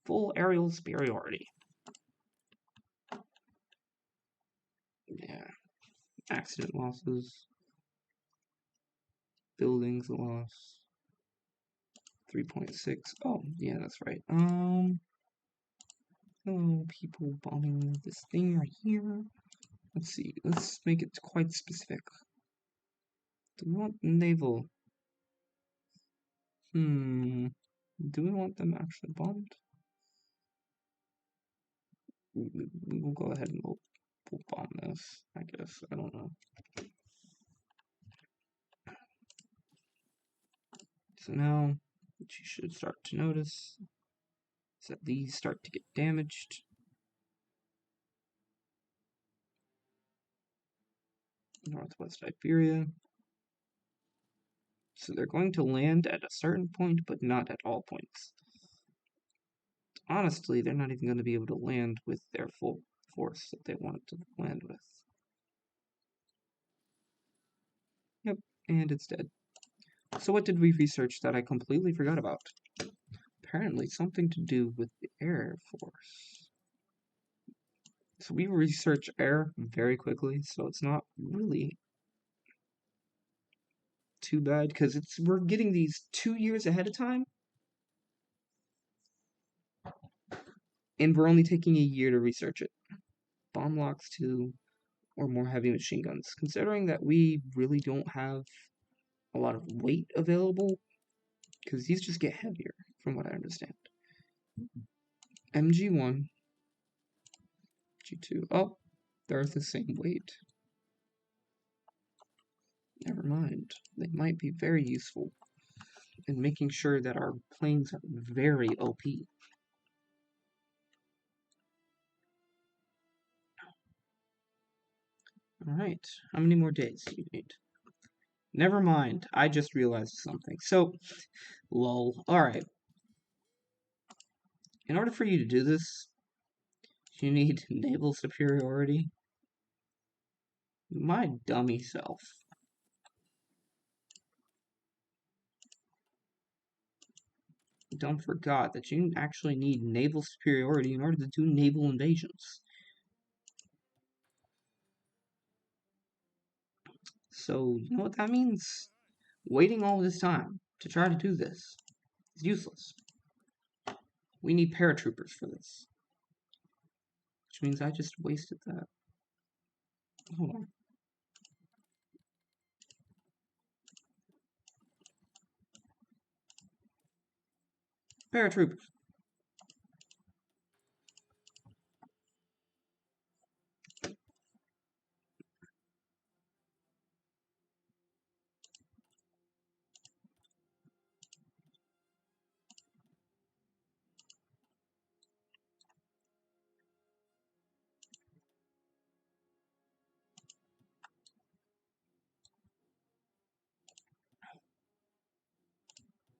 full aerial superiority. Yeah. Accident losses. Buildings lost. 3.6. Oh, yeah, that's right. Hello, people bombing this thing right here. Let's see. Let's make it quite specific. Do we want naval? Do we want them actually bombed? We will go ahead and we'll bomb this, I guess. I don't know. So now, what you should start to notice is that these start to get damaged. Northwest Iberia. So they're going to land at a certain point, but not at all points. Honestly, they're not even going to be able to land with their full force that they wanted to land with. Yep, and it's dead. So what did we research that I completely forgot about? Apparently something to do with the Air Force. So we research air very quickly, so it's not really too bad because we're getting these 2 years ahead of time, and we're only taking a year to research it. Bomb locks 2 or more heavy machine guns. Considering that we really don't have a lot of weight available, because these just get heavier, from what I understand. MG1, G2. Oh, they're the same weight. Never mind. They might be very useful in making sure that our planes are very OP. Alright, how many more days do you need? Never mind, I just realized something. So, lol. Alright. In order for you to do this, you need naval superiority. My dummy self. Don't forget that you actually need naval superiority in order to do naval invasions. So, you know what that means? Waiting all this time to try to do this is useless. We need paratroopers for this. Which means I just wasted that. Hold on. Paratroopers.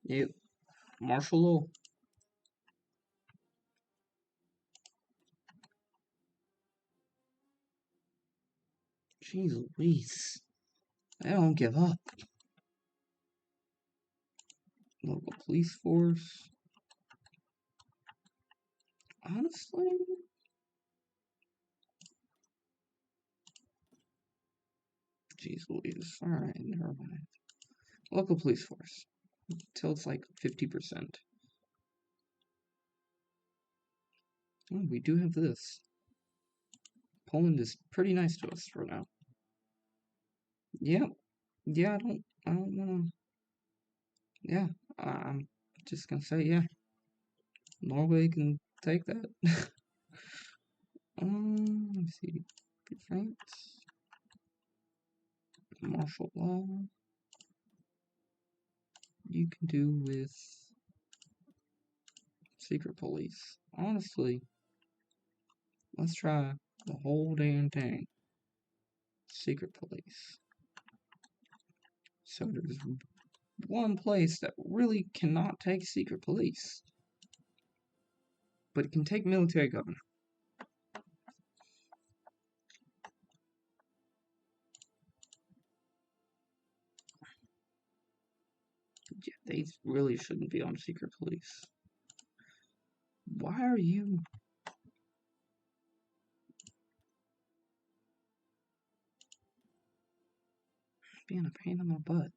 Yep. Martial law. Jeez Louise. I don't give up. Local police force. Honestly? Jeez Louise. Alright, never mind. Local police force. Until it's like 50%. Oh, we do have this. Poland is pretty nice to us for now. Yeah. Yeah, I don't wanna. Yeah, I'm just gonna say, yeah. Norway can take that. Let me see. France. Martial law. You can do with secret police. Honestly, let's try the whole damn thing. Secret police. So there's one place that really cannot take secret police, but it can take military governor. Yeah, they really shouldn't be on secret police. Why are you being a pain in my butt?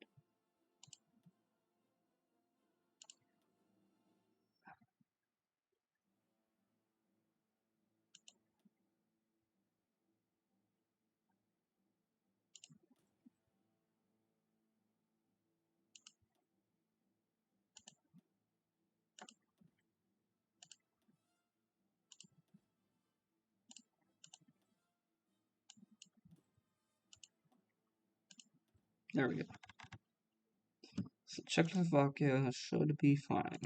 There we go. So Czechoslovakia should be fine.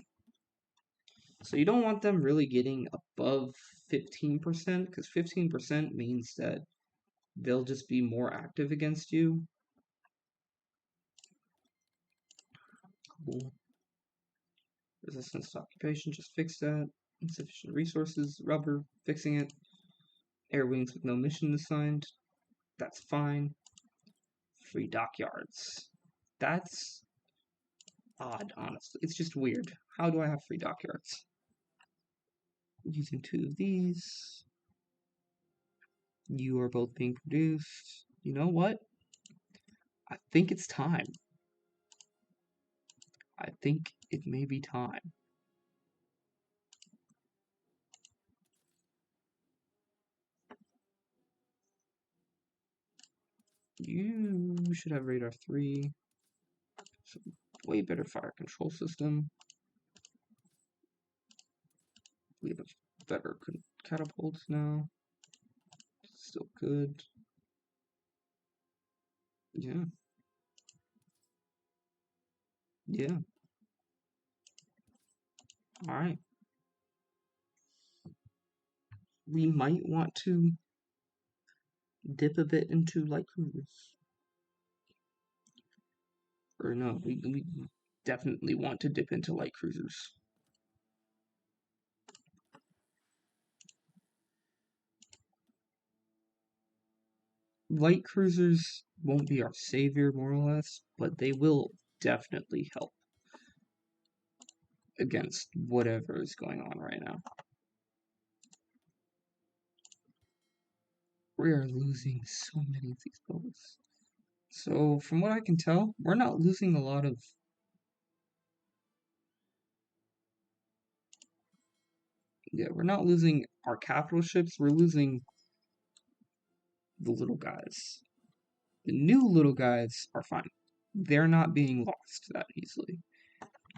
So you don't want them really getting above 15%, because 15% means that they'll just be more active against you. Cool. Resistance to occupation, just fix that. Insufficient resources, rubber, fixing it. Air wings with no mission assigned, that's fine. Free dockyards. That's odd, honestly. It's just weird. How do I have free dockyards? Using 2 of these. You are both being produced. You know what? I think it's time. I think it may be time. You should have radar 3. So way better fire control system. We have better catapults now. Still good. Yeah. Yeah. Alright. We might want to dip a bit into light cruisers. Or no, we definitely want to dip into light cruisers. Light cruisers won't be our savior, more or less, but they will definitely help against whatever is going on right now. We are losing so many of these boats. So, from what I can tell, we're not losing a lot of... Yeah, we're not losing our capital ships, we're losing the little guys. The new little guys are fine. They're not being lost that easily.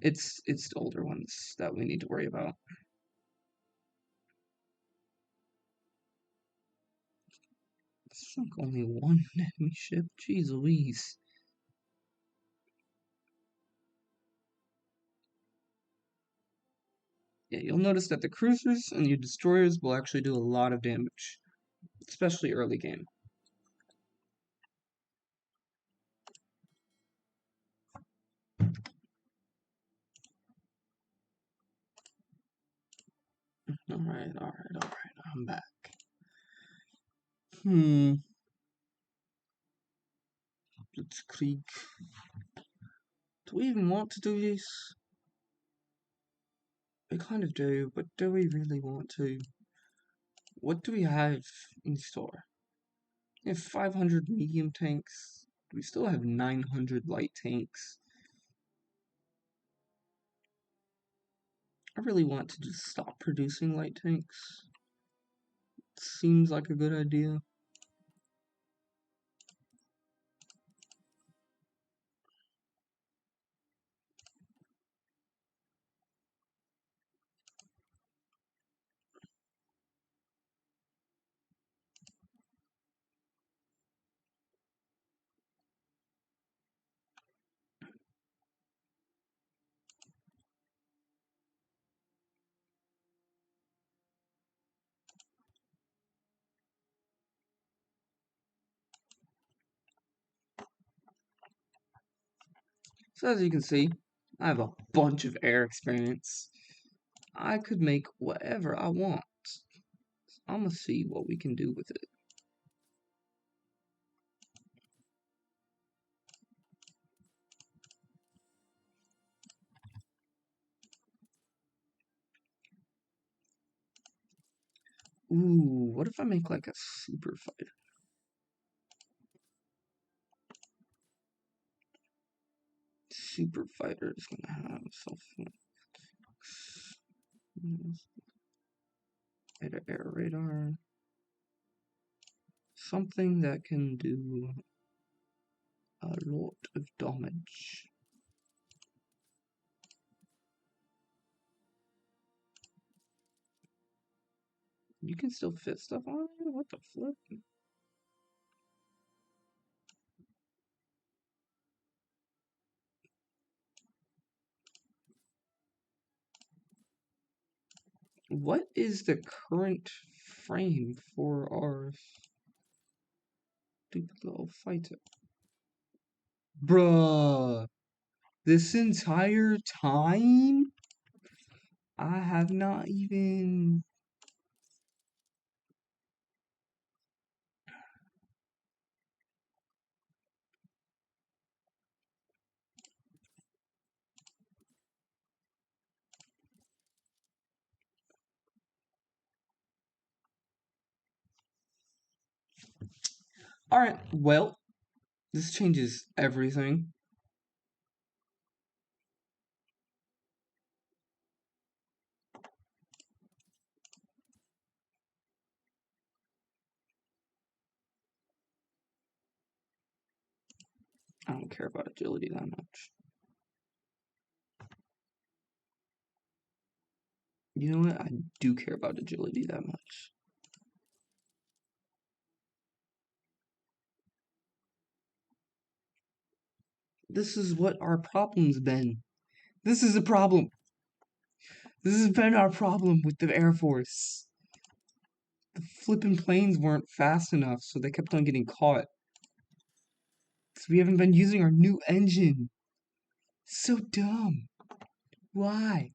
It's the older ones that we need to worry about. Sunk only one enemy ship? Jeez Louise. Yeah, you'll notice that the cruisers and your destroyers will actually do a lot of damage, especially early game. Alright, I'm back. Blitzkrieg. Do we even want to do this? We kind of do, but do we really want to? What do we have in store? We have 500 medium tanks. We still have 900 light tanks. I really want to just stop producing light tanks. Seems like a good idea. So as you can see, I have a bunch of air experience. I could make whatever I want. I'm gonna see what we can do with it. Ooh, what if I make like a super fighter? Super fighter is gonna have self air radar. Something that can do a lot of damage. You can still fit stuff on it? What the flip? What is the current frame for our stupid little fighter? Bruh, this entire time? I have not even... Alright, well, this changes everything. I don't care about agility that much. You know what? I do care about agility that much. This is what our problem's been. This is a problem. This has been our problem with the Air Force. The flippin' planes weren't fast enough, so they kept on getting caught. So we haven't been using our new engine. So dumb. Why?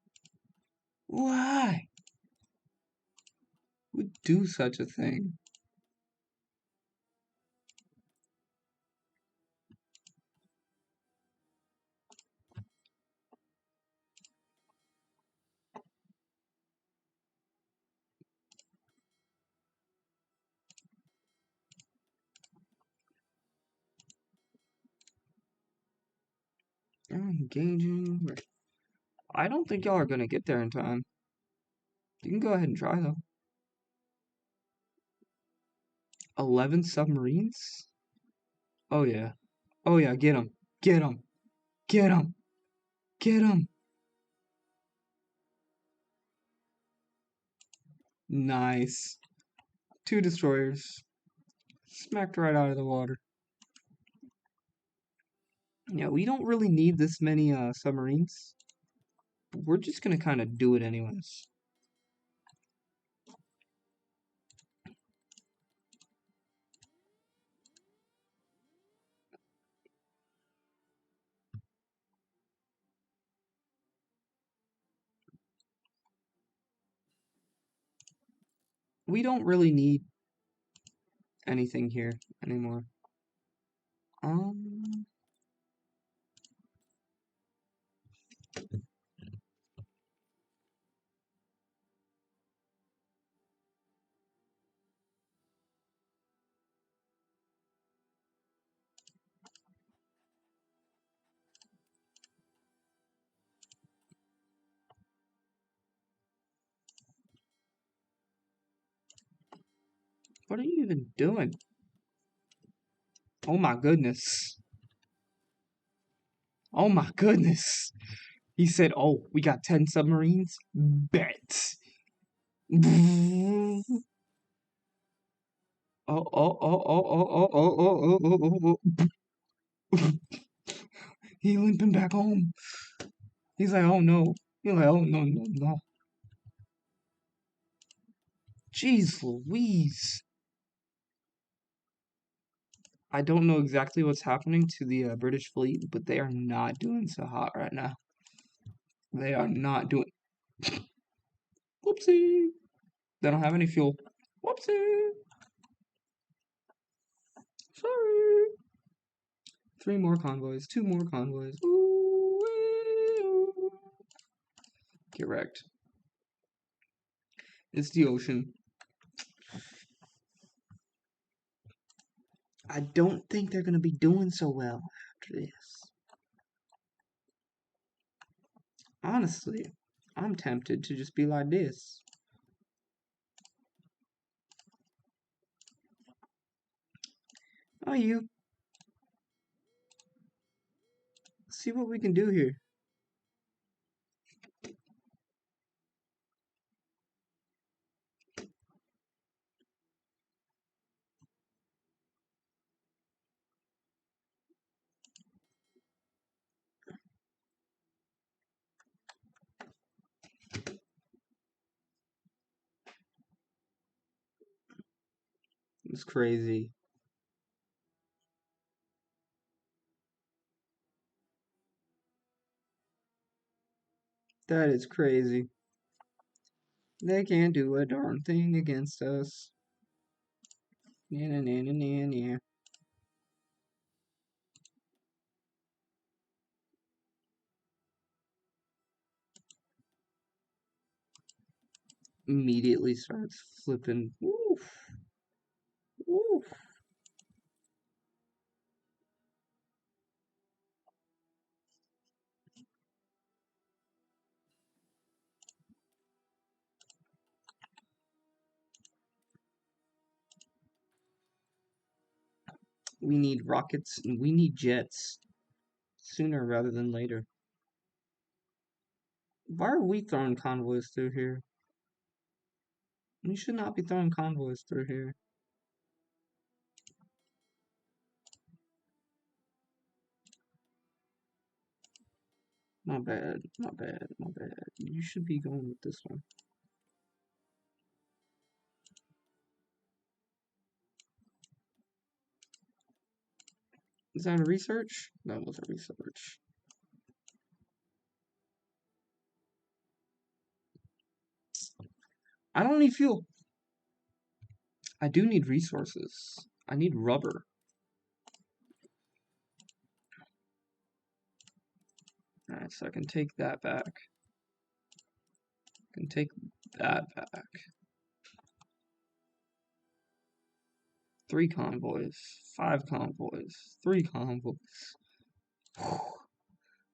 Why would do such a thing? Engaging. I don't think y'all are gonna get there in time. You can go ahead and try though. 11 submarines? Oh yeah. Oh yeah, get them. Get them. Get them. Get them. Nice. 2 destroyers. Smacked right out of the water. Yeah, we don't really need this many submarines. But we're just gonna kind of do it anyways. We don't really need anything here anymore. What are you even doing? Oh my goodness. Oh my goodness. He said, "Oh, we got 10 submarines? Bet." Oh, oh, oh, oh, oh, oh, oh, oh, oh, oh, oh. He limping back home. He's like, "Oh no." He's like, "Oh no, no, no." Jeez Louise. I don't know exactly what's happening to the British fleet, but they are not doing so hot right now. They are not doing... Whoopsie. They don't have any fuel. Whoopsie. Sorry. 3 more convoys. 2 more convoys. Ooh, get wrecked. It's the ocean. I don't think they're going to be doing so well after this. Honestly, I'm tempted to just be like this. Oh, you. See what we can do here. It's crazy. That is crazy. They can't do a darn thing against us. Yeah, yeah, yeah, yeah. Immediately starts flipping. Woof, woof. We need rockets and we need jets sooner rather than later. Why are we throwing convoys through here? We should not be throwing convoys through here. Not bad, not bad, not bad. You should be going with this one. Is that a research? That was a research. I don't need fuel. I do need resources. I need rubber. Alright, so I can take that back. I can take that back. 3 convoys. 5 convoys. 3 convoys.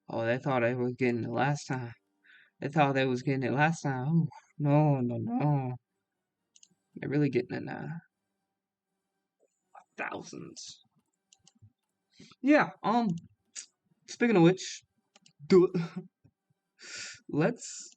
Oh, they thought I was getting it last time. They thought they was getting it last time. Oh, no, no, no. They're really getting it now. Thousands. Yeah, speaking of which, do it. Let's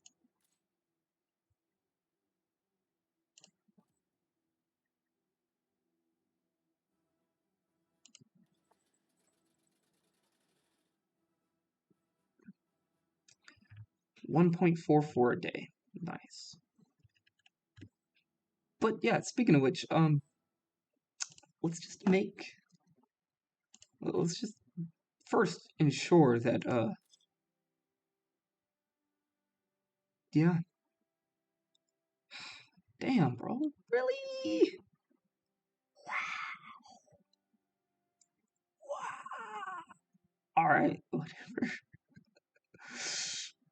1.44 a day. Nice. But yeah, speaking of which, let's just make let's just first ensure that yeah. Damn, bro. Really? All right. Whatever.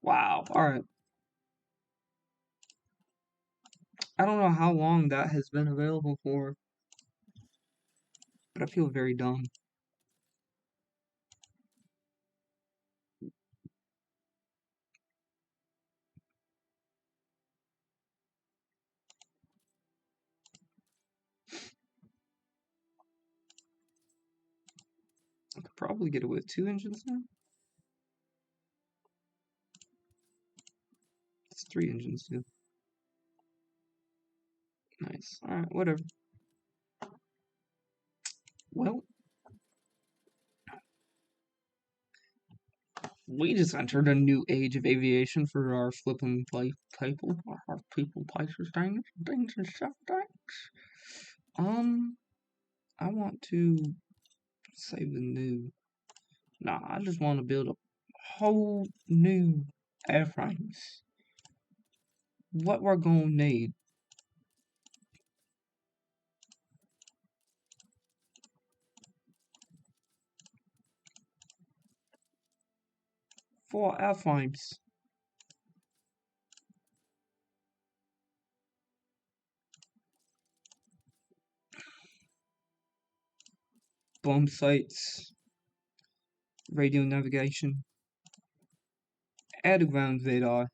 Wow. All right. I don't know how long that has been available for, but I feel very dumb. I could probably get it with 2 engines now. It's 3 engines too. Nice. All right. Whatever. Well, we just entered a new age of aviation for our flipping people, our people, places, things and stuff. I want to save the new. Nah, I just want to build a whole new airframes. What we're gonna need. For airframes. bomb sites, radio navigation, air to ground radar,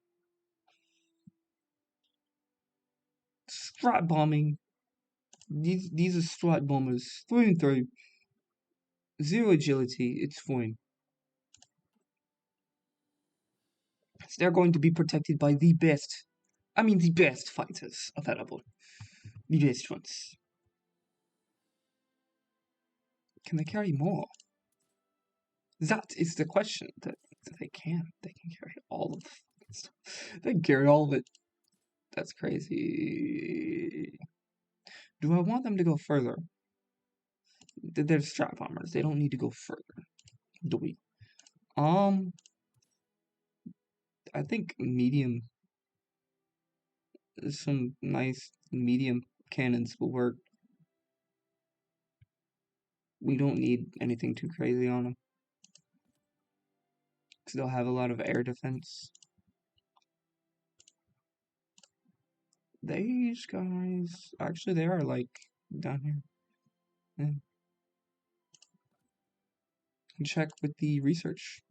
strat bombing. These are strat bombers through and through. Zero agility. It's fine. So they're going to be protected by the best. I mean, the best fighters available. The best ones. Can they carry more? That is the question. That they can. They can carry all of it. They can carry all of it. That's crazy. Do I want them to go further? They're strap bombers. They don't need to go further. Do we? I think medium. Some nice medium cannons will work. We don't need anything too crazy on them. Because they'll have a lot of air defense. These guys, actually, they are like down here. Yeah. Check with the research.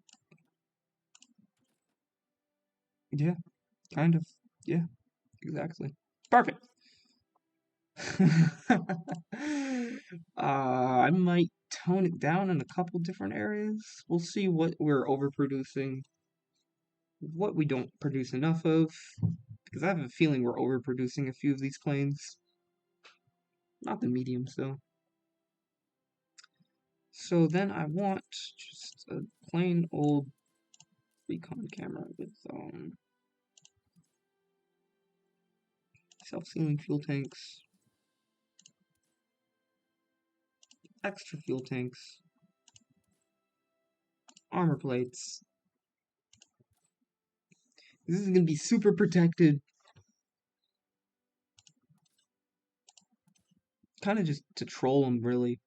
Yeah, kind of. Yeah, exactly. Perfect. I might tone it down in a couple different areas. We'll see what we're overproducing, what we don't produce enough of, because I have a feeling we're overproducing a few of these planes. Not the mediums, though. So then I want just a plain old recon camera with self-sealing fuel tanks, extra fuel tanks, armor plates. This is gonna be super protected. Kind of just to troll them, really.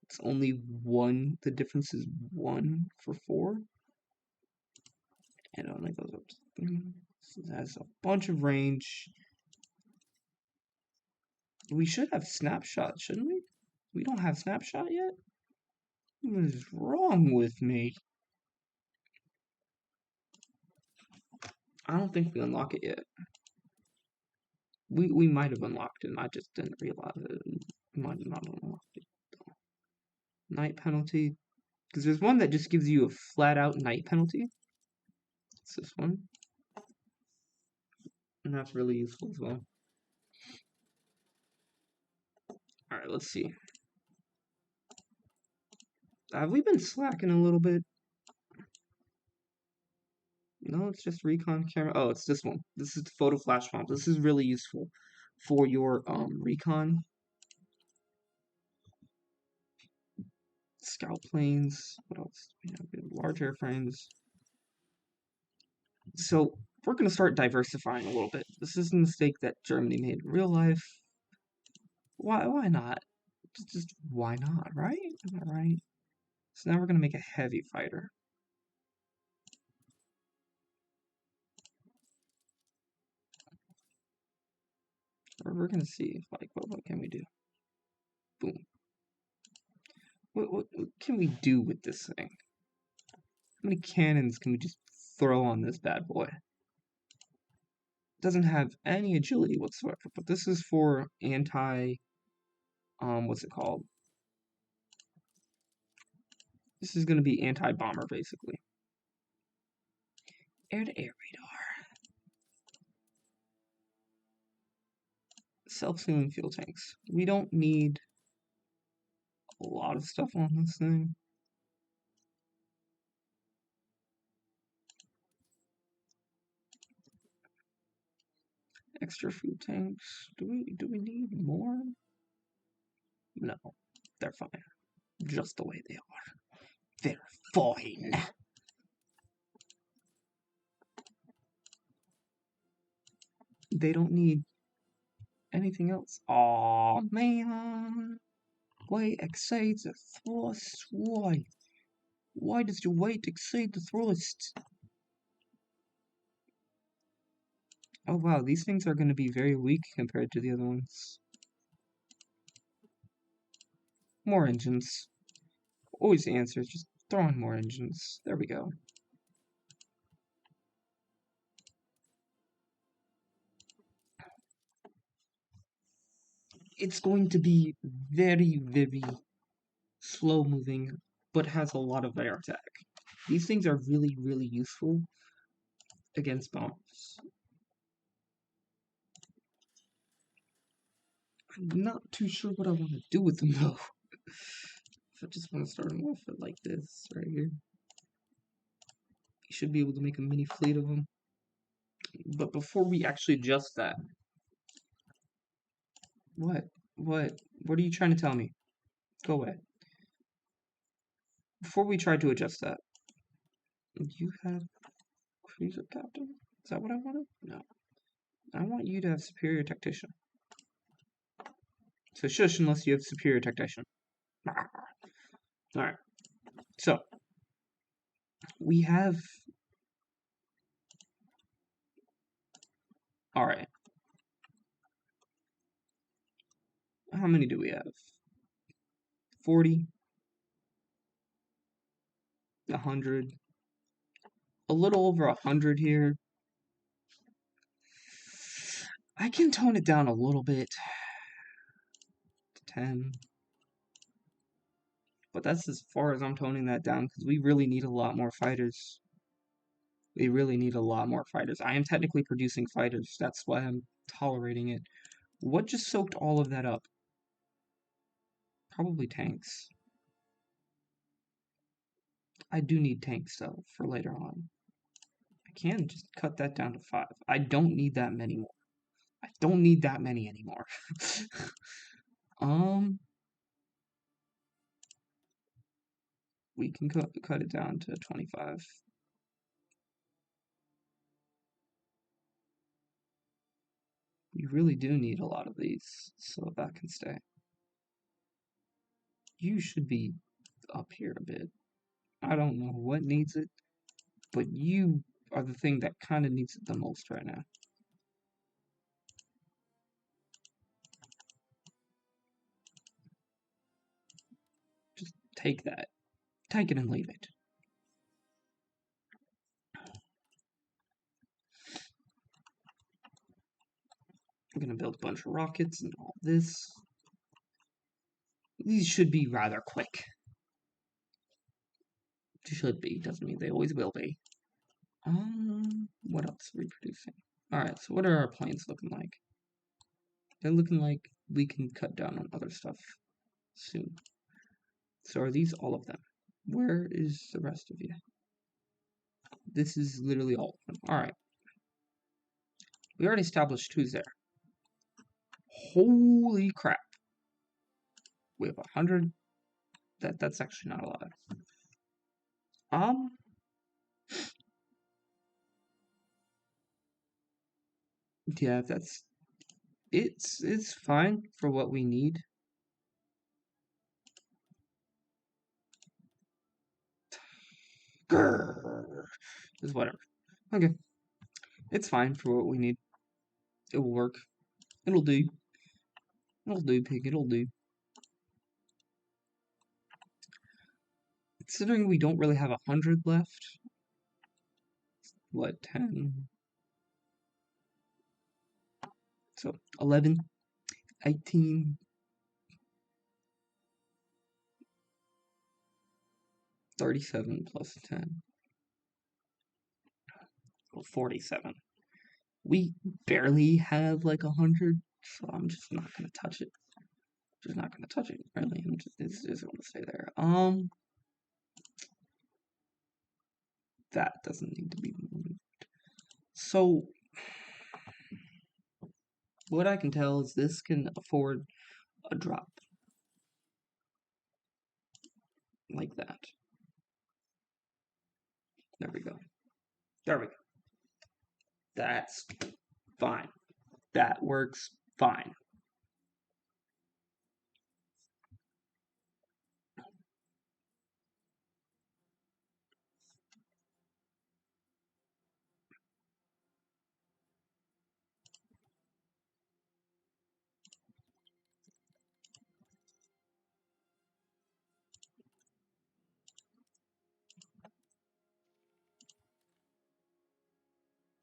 It's only one. The difference is 1 for 4. And it only goes up to 3. So it has a bunch of range. We should have snapshot, shouldn't we? We don't have snapshot yet? What is wrong with me? I don't think we unlock it yet. We might have unlocked it, and I just didn't realize it. We might have not unlocked it. Night penalty. Because there's one that just gives you a flat-out night penalty. It's this one. And that's really useful as well. Alright, let's see. Have we been slacking a little bit? No, it's just recon camera. Oh, it's this one. This is the photo flash bomb. This is really useful for your recon. Scout planes. What else? We have large airframes. So we're gonna start diversifying a little bit. This is a mistake that Germany made in real life. Why not? Just why not, right? Am I right? So now we're gonna make a heavy fighter. Or we're gonna see, like, what can we do? Boom. What can we do with this thing? How many cannons can we just throw on this bad boy? It doesn't have any agility whatsoever, but this is for anti, what's it called? This is gonna be anti-bomber, basically. Air-to-air radar. Self-sealing fuel tanks. We don't need a lot of stuff on this thing. Extra fuel tanks. Do we need more? No, they're fine. Just the way they are. They're fine. They don't need anything else. Aw, man. Weight exceeds the thrust. Why? Why does your weight exceed the thrust? Oh wow, these things are going to be very weak compared to the other ones. More engines. Always the answer is just throw in more engines. There we go. It's going to be very, very slow moving, but has a lot of air attack. These things are really, really useful against bombs. I'm not too sure what I want to do with them though. If I just want to start them off with like this right here, you should be able to make a mini fleet of them. But before we actually adjust that, what? What are you trying to tell me? Go away. Before we try to adjust that, you have cruiser captain? Is that what I wanted? No. I want you to have superior tactician. So shush unless you have superior tactician. Alright. So, we have... Alright. How many do we have? 40? 100? A little over 100 here. I can tone it down a little bit. 10. But that's as far as I'm toning that down, because we really need a lot more fighters. We really need a lot more fighters. I am technically producing fighters. That's why I'm tolerating it. What just soaked all of that up? Probably tanks. I do need tanks, though, for later on. I can just cut that down to 5. I don't need that many more. I don't need that many anymore. We can cut it down to 25. You really do need a lot of these, so that can stay. You should be up here a bit. I don't know what needs it, but you are the thing that kind of needs it the most right now. Just take that. Take it and leave it. I'm gonna build a bunch of rockets and all this. These should be rather quick. Should be, doesn't mean they always will be. What else are we producing? Alright, so what are our planes looking like? They're looking like we can cut down on other stuff soon. So are these all of them? Where is the rest of you? This is literally all of them. Alright. We already established who's there. Holy crap. We have 100. That's actually not a lot. Yeah, it's fine for what we need. Grrr. Just whatever. Okay. It's fine for what we need. It will work. It'll do. It'll do, pig. It'll do. Considering we don't really have 100 left. What, 10? So, 11, 18, 37 plus 10. Well, 47. We barely have like 100, so I'm just not gonna touch it. Just not gonna touch it, really. It's just gonna stay there. That doesn't need to be moved. So, what I can tell is this can afford a drop. Like that. There we go. There we go. That's fine. That works fine.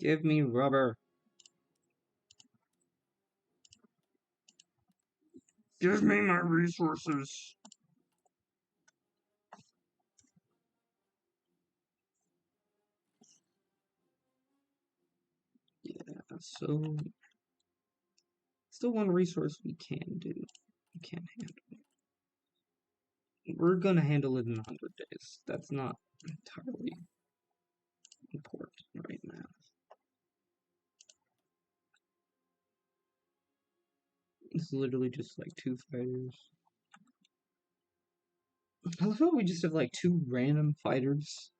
Give me rubber. Give me my resources. Yeah, so still one resource we can do. We can handle it. We're gonna handle it in 100 days. That's not entirely important right now. It's literally just like 2 fighters. I love how we just have like 2 random fighters.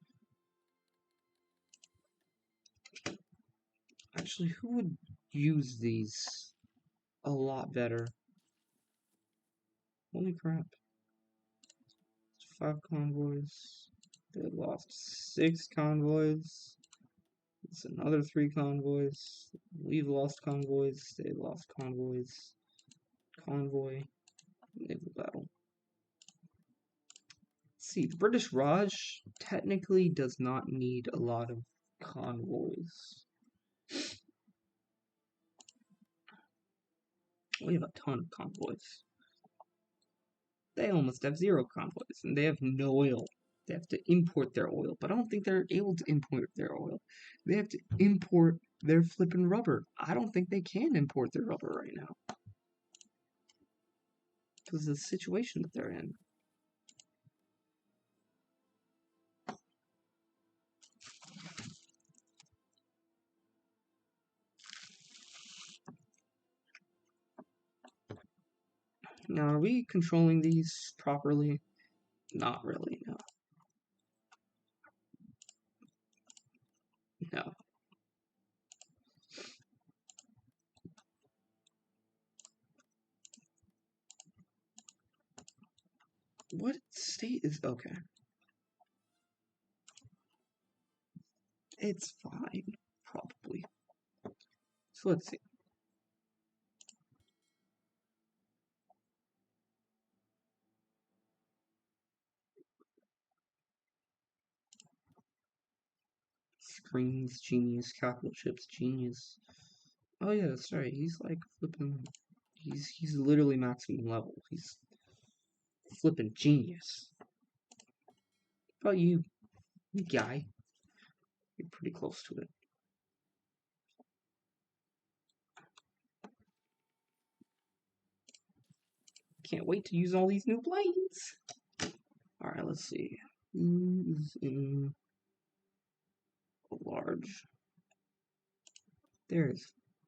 Actually, who would use these a lot better? Holy crap. 5 convoys. They lost 6 convoys. It's another 3 convoys. We've lost convoys. They lost convoys. Convoy. Naval battle. Let's see, the British Raj technically does not need a lot of convoys. We have a ton of convoys. They almost have 0 convoys, and they have no oil. They have to import their oil, but I don't think they're able to import their oil. They have to import their flippin' rubber. I don't think they can import their rubber right now. Because of the situation that they're in. Now, are we controlling these properly? Not really, no. No. What state is... Okay. It's fine, probably. So let's see. Screens, genius. Capital ships, genius. Oh yeah, that's right. He's like flipping... He's literally maximum level. He's flipping genius. How about you, guy? You're pretty close to it. Can't wait to use all these new planes. Alright, let's see. Who's in a large... There's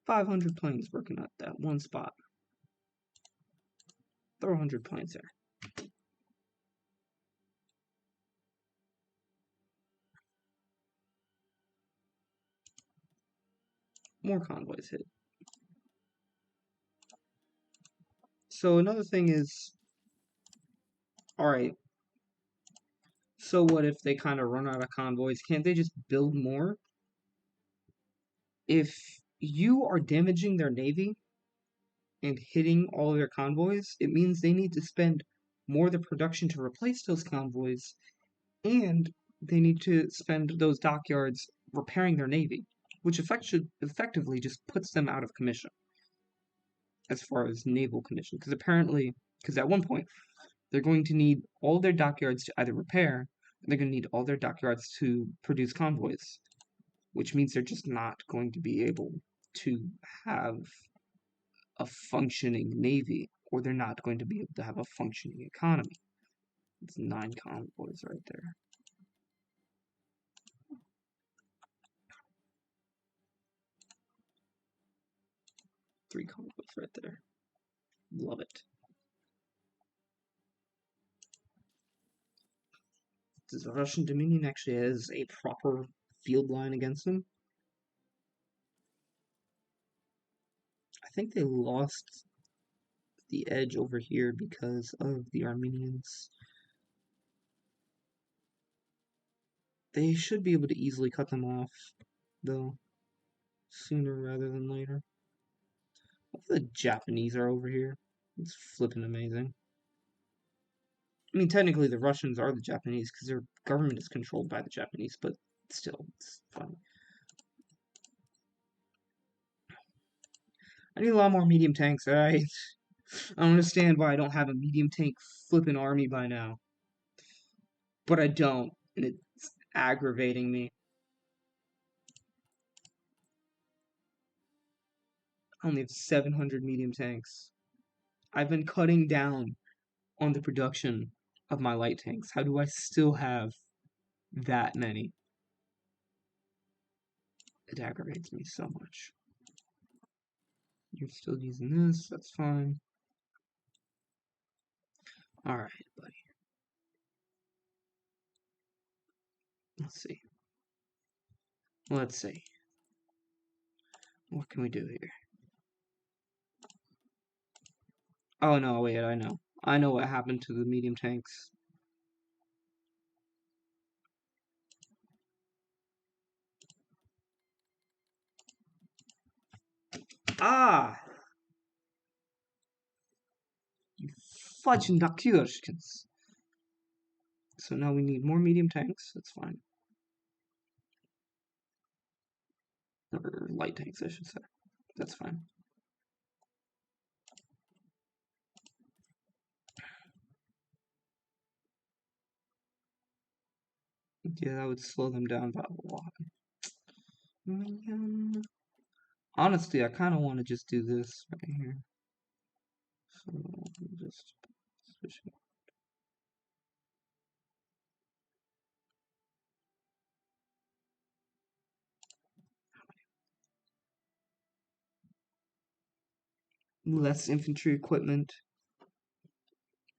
500 planes working at that one spot. Throw 100 planes there. More convoys hit. So another thing is... Alright. So what if they kind of run out of convoys? Can't they just build more? If you are damaging their navy and hitting all of their convoys, it means they need to spend more of the production to replace those convoys, and they need to spend those dockyards repairing their navy, which effectively just puts them out of commission as far as naval commission. Because at one point, they're going to need all their dockyards to either repair, and they're going to need all their dockyards to produce convoys, which means they're just not going to be able to have a functioning navy, or they're not going to be able to have a functioning economy. It's 9 convoys right there. Three convoys right there. Love it. Does the Russian Dominion actually has a proper field line against them? I think they lost the edge over here because of the Armenians. They should be able to easily cut them off, though, sooner rather than later. The Japanese are over here. It's flipping amazing. I mean, technically, the Russians are the Japanese because their government is controlled by the Japanese, but still, it's fun. I need a lot more medium tanks, alright? I don't understand why I don't have a medium tank flipping army by now. But I don't, and it's aggravating me. I only have 700 medium tanks. I've been cutting down on the production of my light tanks. How do I still have that many? It aggravates me so much. You're still using this, that's fine. Alright, buddy. Let's see. Let's see. What can we do here? Oh no, wait, I know. I know what happened to the medium tanks. Ah! You fudging Dakurskins. So now we need more medium tanks, that's fine. Or light tanks, I should say. That's fine. Yeah, that would slow them down by a lot. Honestly, I kind of want to just do this right here. So, just switch it. Less infantry equipment.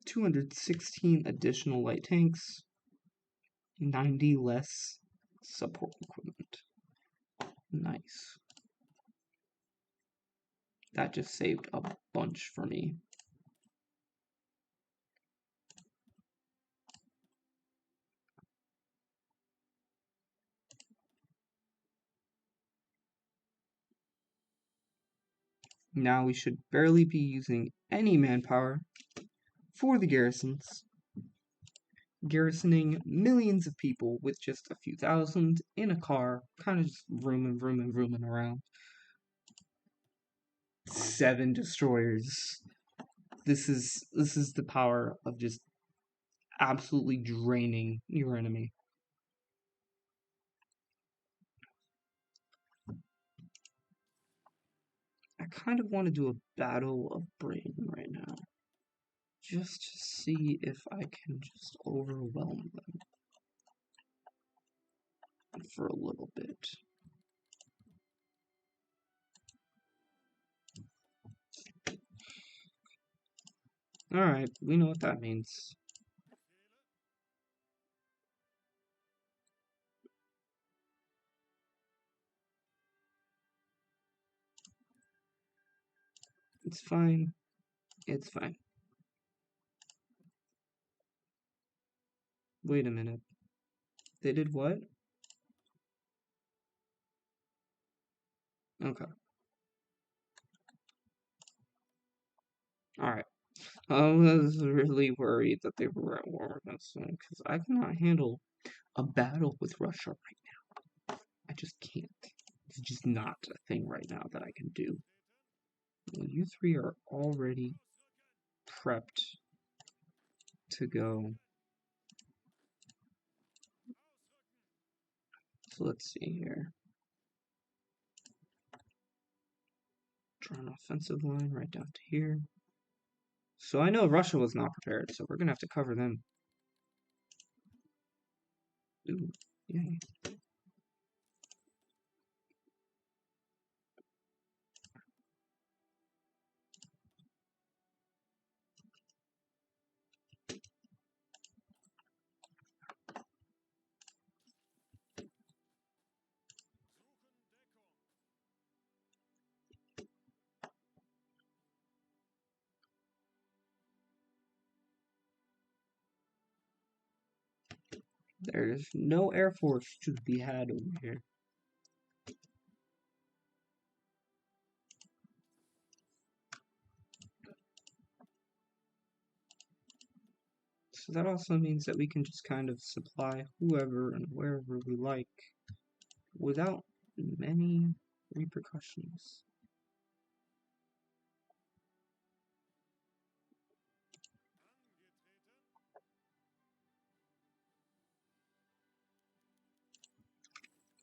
216 additional light tanks. 90 less support equipment. Nice. That just saved a bunch for me. Now we should barely be using any manpower for the garrisons. Garrisoning millions of people with just a few thousand in a car, kind of just rooming around. 7 destroyers. This is the power of just absolutely draining your enemy. I kind of want to do a battle of Britain right now. Just to see if I can just overwhelm them for a little bit. Alright, we know what that means. It's fine. It's fine. Wait a minute. They did what? Okay. Alright. I was really worried that they were at war with us, because I cannot handle a battle with Russia right now. I just can't. It's just not a thing right now that I can do. Well, you three are already prepped to go. So let's see here. Draw an offensive line right down to here. So I know Russia was not prepared, so we're gonna have to cover them. Ooh, yay. There's no Air Force to be had over here. So that also means that we can just kind of supply whoever and wherever we like without many repercussions.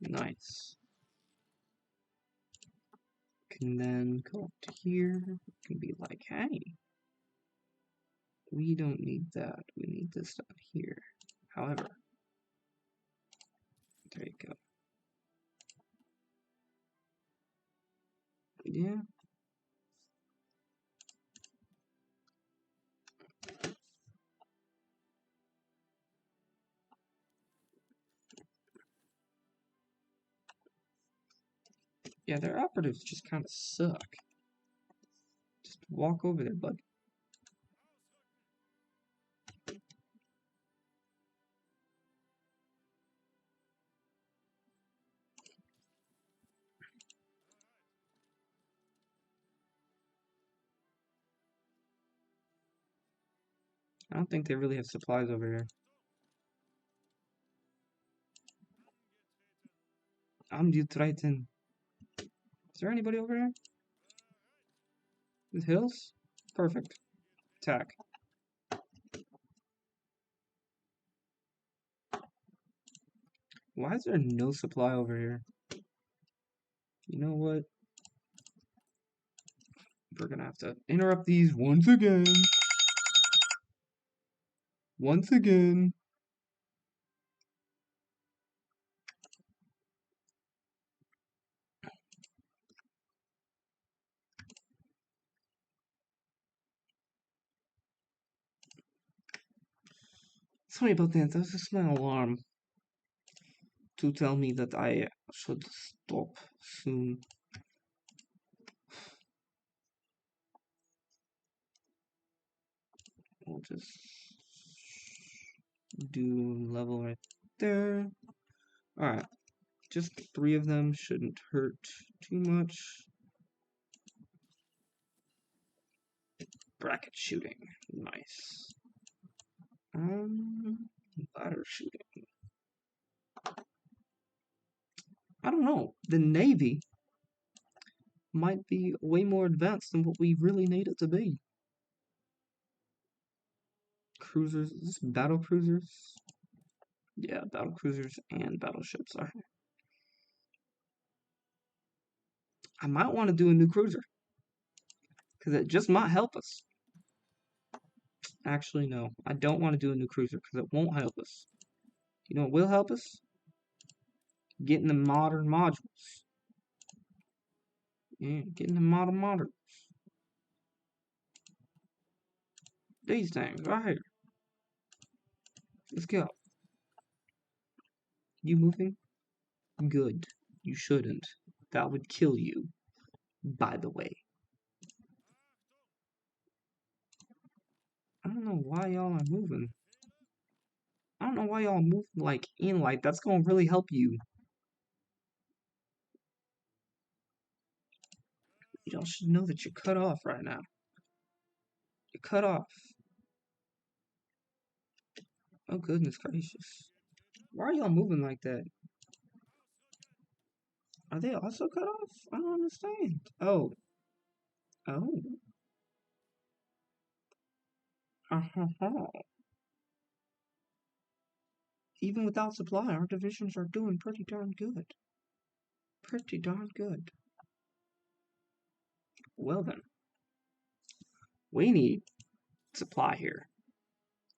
Nice. Can then go up to here. Can be like, hey, we don't need that. We need this down here. However, there you go. Yeah. Yeah, their operatives just kind of suck. Just walk over there, bud. I don't think they really have supplies over here. I'm UTTM. Is there anybody over here? The hills? Perfect. Attack. Why is there no supply over here? You know what? We're gonna have to interrupt these once again. Once again. Sorry about that. That was just my alarm to tell me that I should stop soon. We'll just do level right there. Alright. Just 3 of them shouldn't hurt too much. Bracket shooting. Nice. Ladder shooting. I don't know. The Navy might be way more advanced than what we really need it to be. Cruisers. Is this battle cruisers? Yeah, battle cruisers and battleships are. I might want to do a new cruiser. Because it just might help us. Actually, no. I don't want to do a new cruiser because it won't help us. You know what will help us? Getting the modern modules. Yeah, getting the modern modules. These things right here. Let's go. You moving? Good. You shouldn't. That would kill you. By the way. I don't know why y'all are moving. I don't know why y'all moving like in like that's gonna really help you. Y'all should know that you're cut off right now. You're cut off. Oh goodness gracious. Why are y'all moving like that? Are they also cut off? I don't understand. Oh. Oh. Even without supply, our divisions are doing pretty darn good. Pretty darn good. Well then. We need supply here.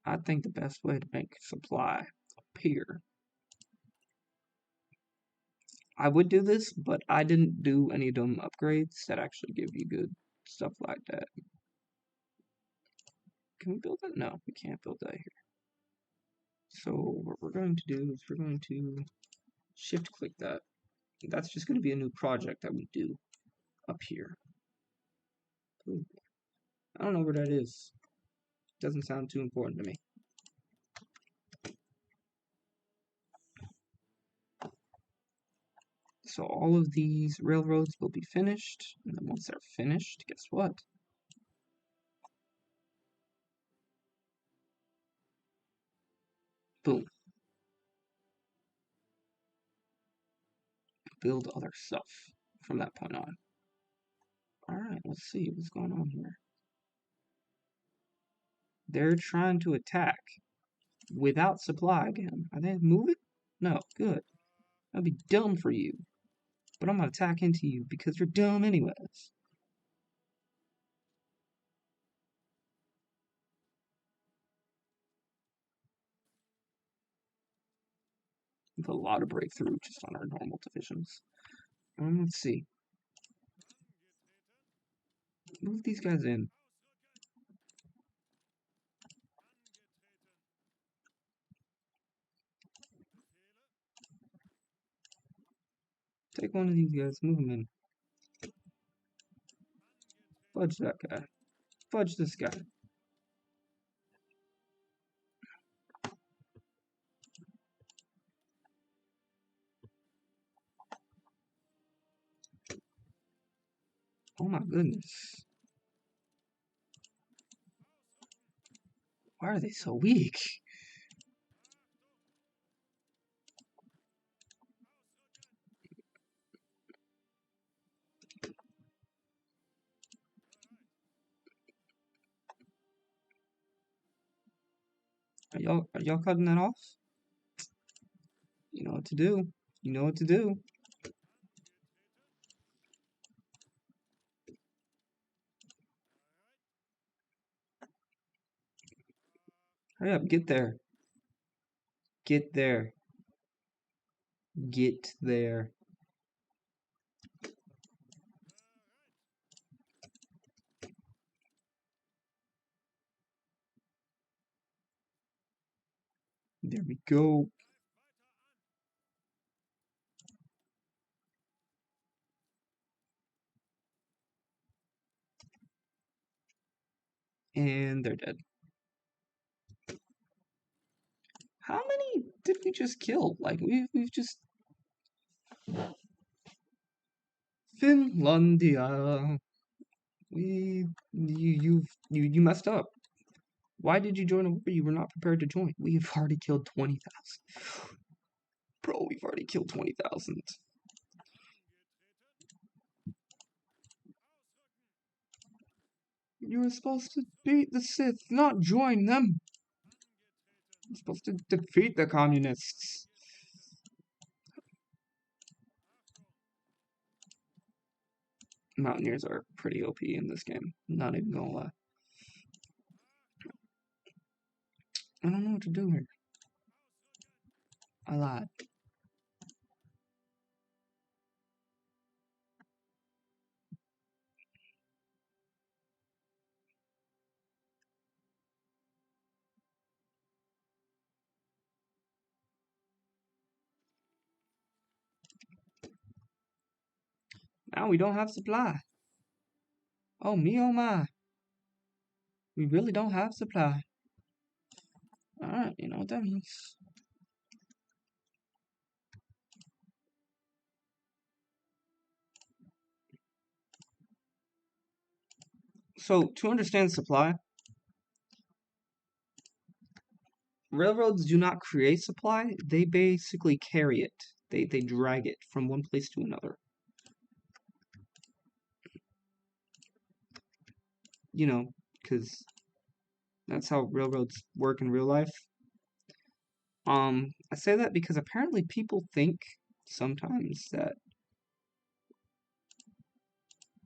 I think the best way to make supply up here. I would do this, but I didn't do any of them upgrades that actually give you good stuff like that. Can we build that? No, we can't build that here. So what we're going to do is we're going to shift click that. That's just going to be a new project that we do up here. Ooh. I don't know where that is. Doesn't sound too important to me. So all of these railroads will be finished, and then once they're finished, guess what? Boom. Build other stuff from that point on. Alright, let's see what's going on here. They're trying to attack without supply again. Are they moving? No, good. That'd be dumb for you. But I'm gonna attack into you because you're dumb anyways. We have a lot of breakthrough just on our normal divisions. Let's see. Move these guys in. Take one of these guys, move them in. Fudge that guy. Fudge this guy. Oh my goodness. Why are they so weak? Are y'all cutting that off? You know what to do. You know what to do. Hurry up, get there. Get there. Get there. There we go. And they're dead. How many did we just kill? Like we've just Finlandia. You messed up. Why did you join a war you were not prepared to join? We've already killed 20,000. Bro, we've already killed 20,000. You were supposed to beat the Sith, not join them. You're supposed to defeat the communists. Mountaineers are pretty OP in this game. Not even gonna lie. I don't know what to do here. I lied. Now we don't have supply. Oh me, oh my. We really don't have supply. Alright, you know what that means. So, to understand supply, railroads do not create supply, they basically carry it. They drag it from one place to another. You know, because that's how railroads work in real life. I say that because apparently people think sometimes that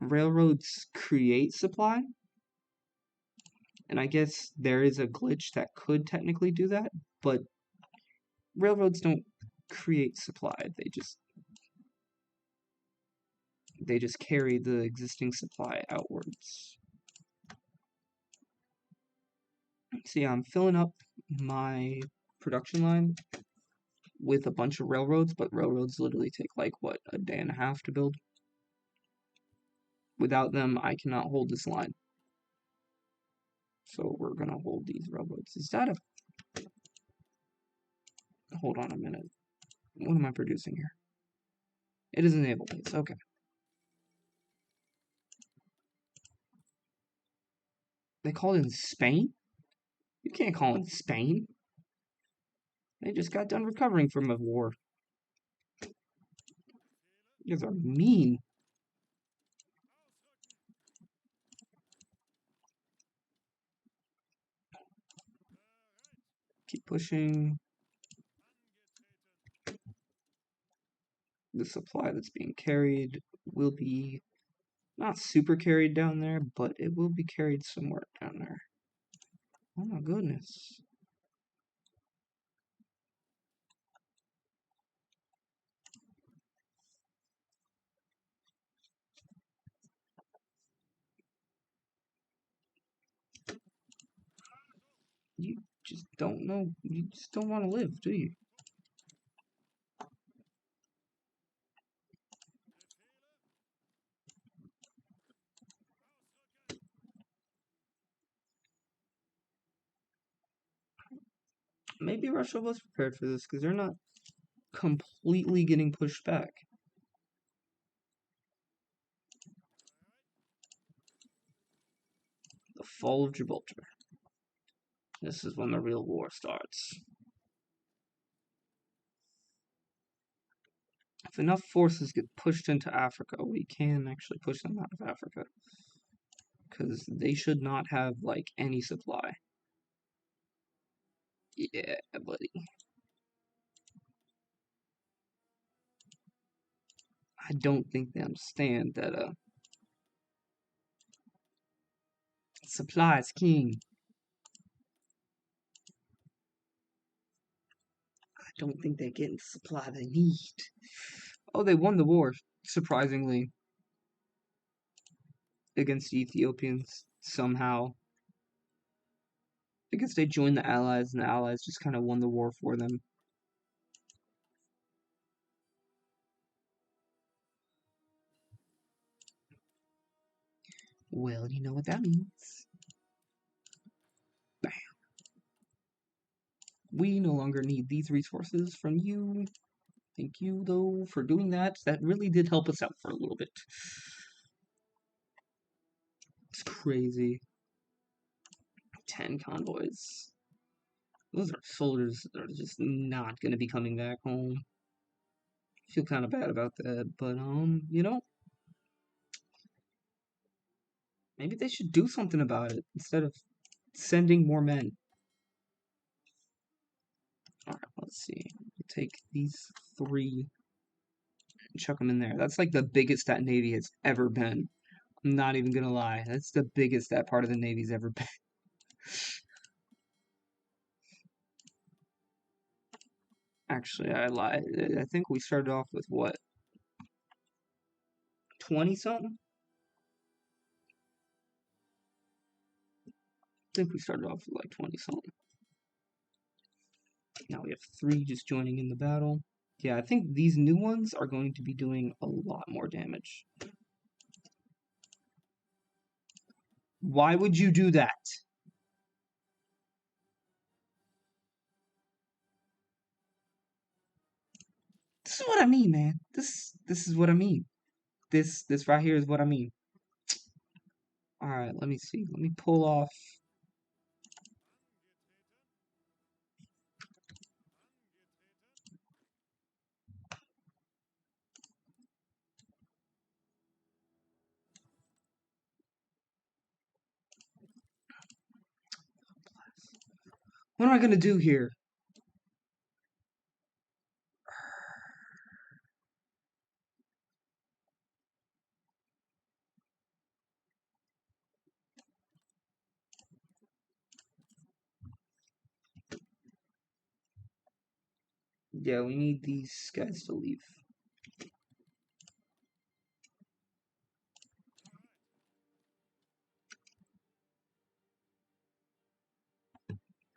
railroads create supply, and I guess there is a glitch that could technically do that, but railroads don't create supply. They just carry the existing supply outwards. See, I'm filling up my production line with a bunch of railroads, but railroads literally take like what, a day and a half to build? Without them, I cannot hold this line. So we're gonna hold these railroads. Is that a... Hold on a minute. What am I producing here? It is a naval base, okay. They call it in Spain? You can't call it Spain. They just got done recovering from a war. You guys are mean. Keep pushing. the supply that's being carried will be not super carried down there, but it will be carried somewhere down there. Oh my goodness. You just don't know. You just don't want to live, do you? Maybe Russia was prepared for this because they're not completely getting pushed back. The fall of Gibraltar. This is when the real war starts. If enough forces get pushed into Africa, we can actually push them out of Africa. Because they should not have, like, any supply. Yeah, buddy. I don't think they understand that, supply is king. I don't think they're getting the supply they need. Oh, they won the war, surprisingly, against the Ethiopians, somehow. Because they joined the Allies, and the Allies just kind of won the war for them. Well, you know what that means. Bam. We no longer need these resources from you. Thank you, though, for doing that. That really did help us out for a little bit. It's crazy. 10 convoys. Those are soldiers that are just not going to be coming back home. I feel kind of bad about that, but, you know, maybe they should do something about it instead of sending more men. Alright, let's see. We'll take these 3 and chuck them in there. That's like the biggest that Navy has ever been. I'm not even gonna lie. That's the biggest that part of the Navy's ever been. Actually, I lied. I think we started off with what? 20 something? I think we started off with like 20 something. Now we have 3 just joining in the battle. Yeah, I think these new ones are going to be doing a lot more damage. Why would you do that? This is what I mean, man. This is what I mean. This right here is what I mean. Alright, let me see. Let me pull off. What am I gonna do here? Yeah, we need these guys to leave.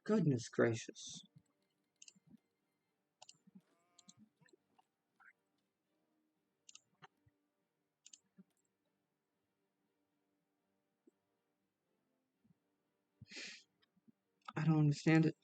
Goodness gracious. I don't understand it.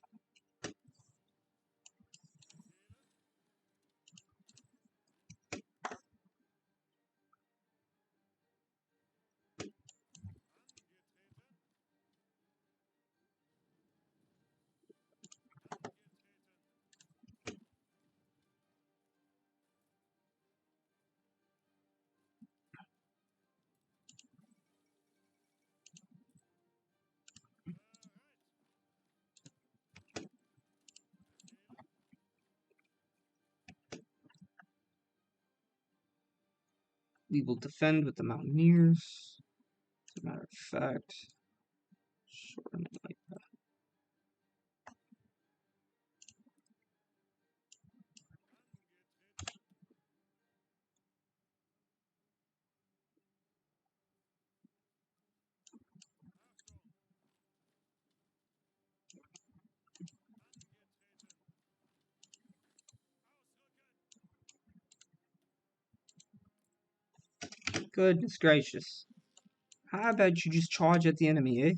We will defend with the Mountaineers. As a matter of fact, shorten it like that. Goodness gracious. How about you just charge at the enemy, eh?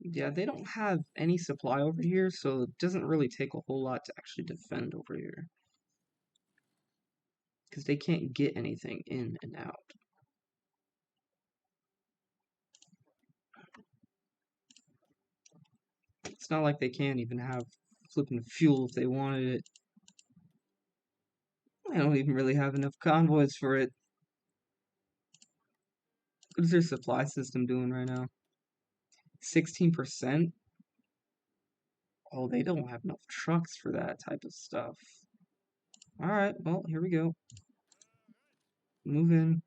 Yeah, they don't have any supply over here, so it doesn't really take a whole lot to actually defend over here. Because they can't get anything in and out. It's not like they can't even have flipping fuel if they wanted it. I don't even really have enough convoys for it. What is their supply system doing right now? 16%? Oh, they don't have enough trucks for that type of stuff. Alright, well, here we go. Move in.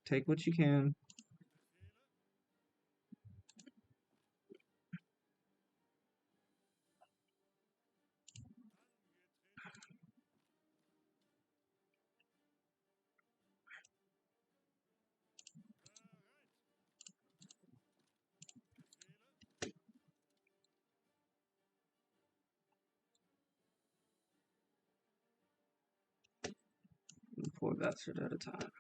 Take what you can. Four bastards at a time.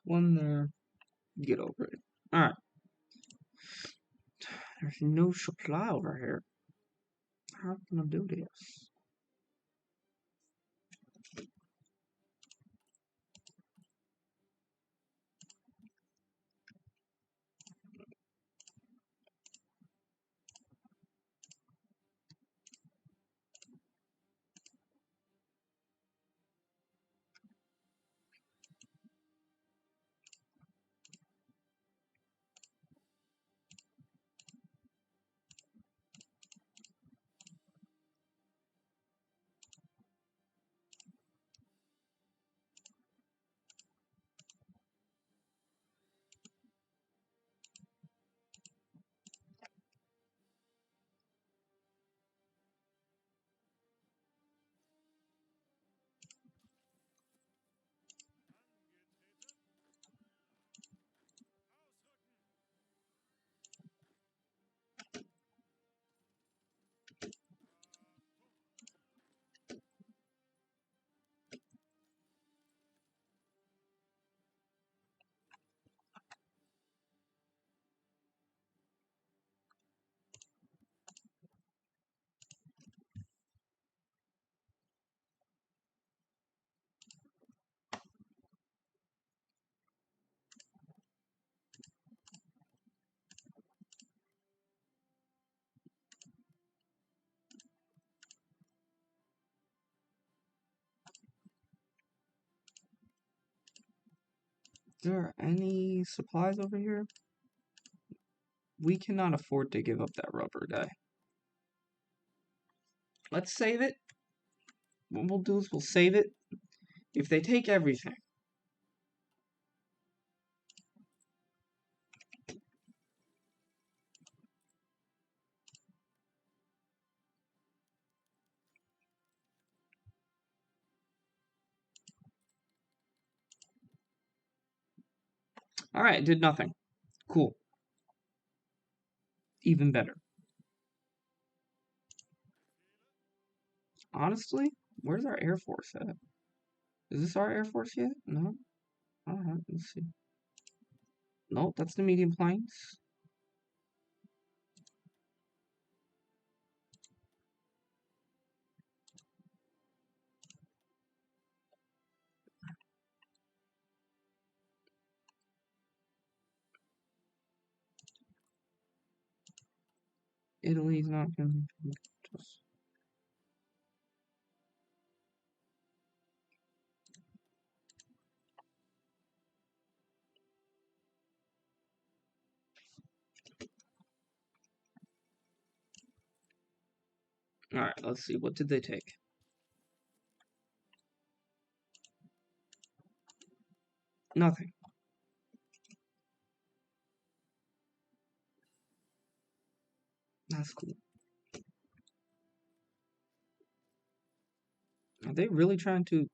One there. Get over it. Alright. There's no supply over here. How can I do this? there any supplies over here? We cannot afford to give up that rubber guy. Let's save it. What we'll do is we'll save it. If they take everything, alright, did nothing. Cool. Even better. Honestly, where's our Air Force at? Is this our Air Force yet? No? Alright, let's see. Nope, that's the medium planes. Italy's not gonna just... Alright, let's see. What did they take? Nothing. That's cool. Are they really trying to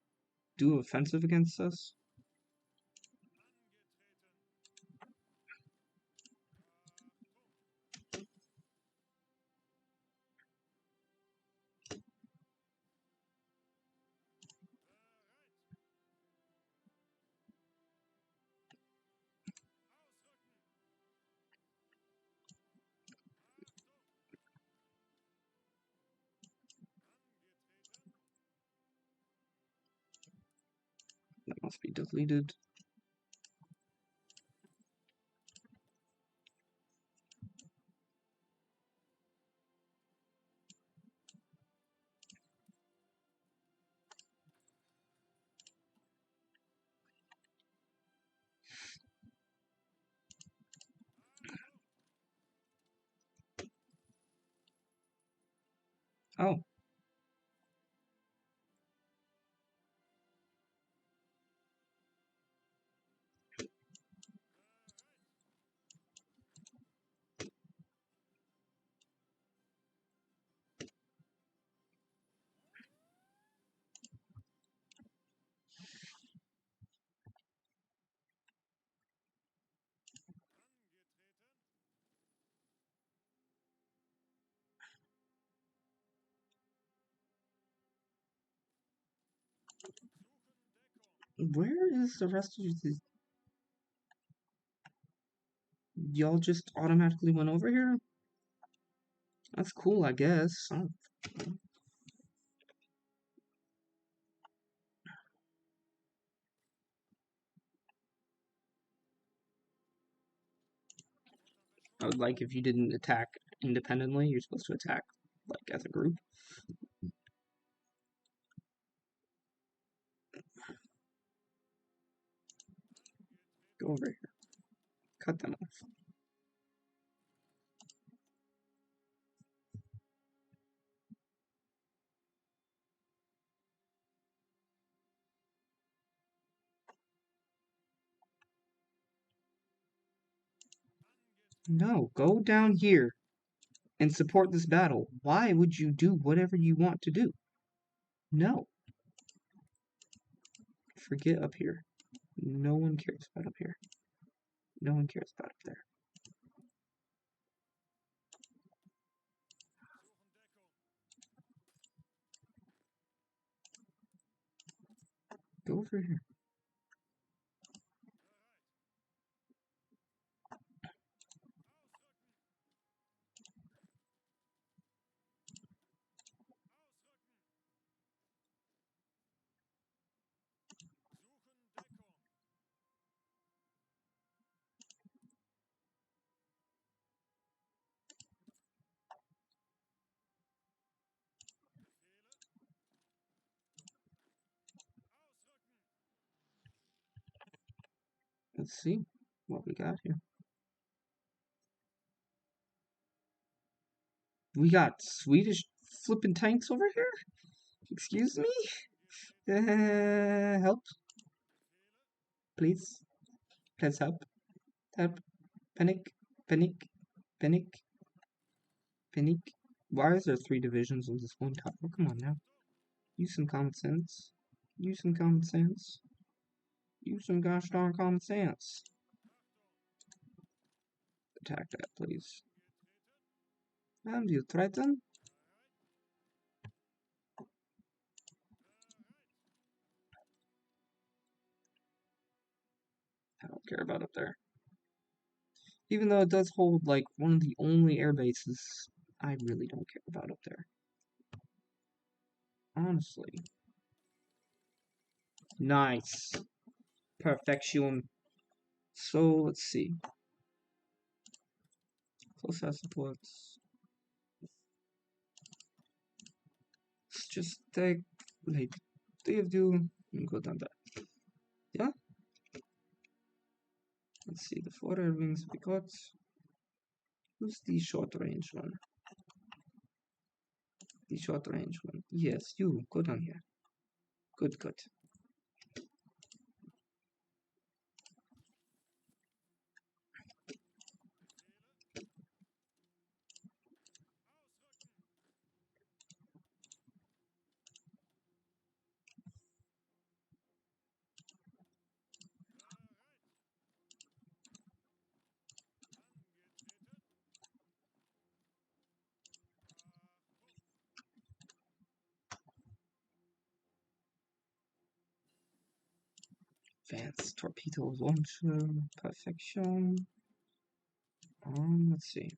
do offensive against us? That must be deleted. Oh. Where is the rest of the... Y'all just automatically went over here? That's cool, I guess. I would like if you didn't attack independently, you're supposed to attack, like, as a group. Go over here. Cut them off. No, go down here and support this battle. Why would you do whatever you want to do? No. Forget up here. No one cares about up here. No one cares about up there. Go over here. Let's see what we got here. We got Swedish flipping tanks over here? Excuse me? Help. Please. Please help. Help. Panic. Panic. Panic. Panic. Why is there 3 divisions on this one tower? Come on now. Use some common sense. Use some common sense. Use some gosh darn common sense. Attack that, please. And you threaten? I don't care about up there. Even though it does hold, like, one of the only air bases, I really don't care about up there. Honestly. Nice. Perfection. So, let's see. Close out supports. Let's just take, like, they do and go down there. Yeah? Let's see, the 4 air wings we got. Who's the short range one? The short range one. Yes, you, go down here. Good, good. Advanced torpedo launcher, perfection. Let's see.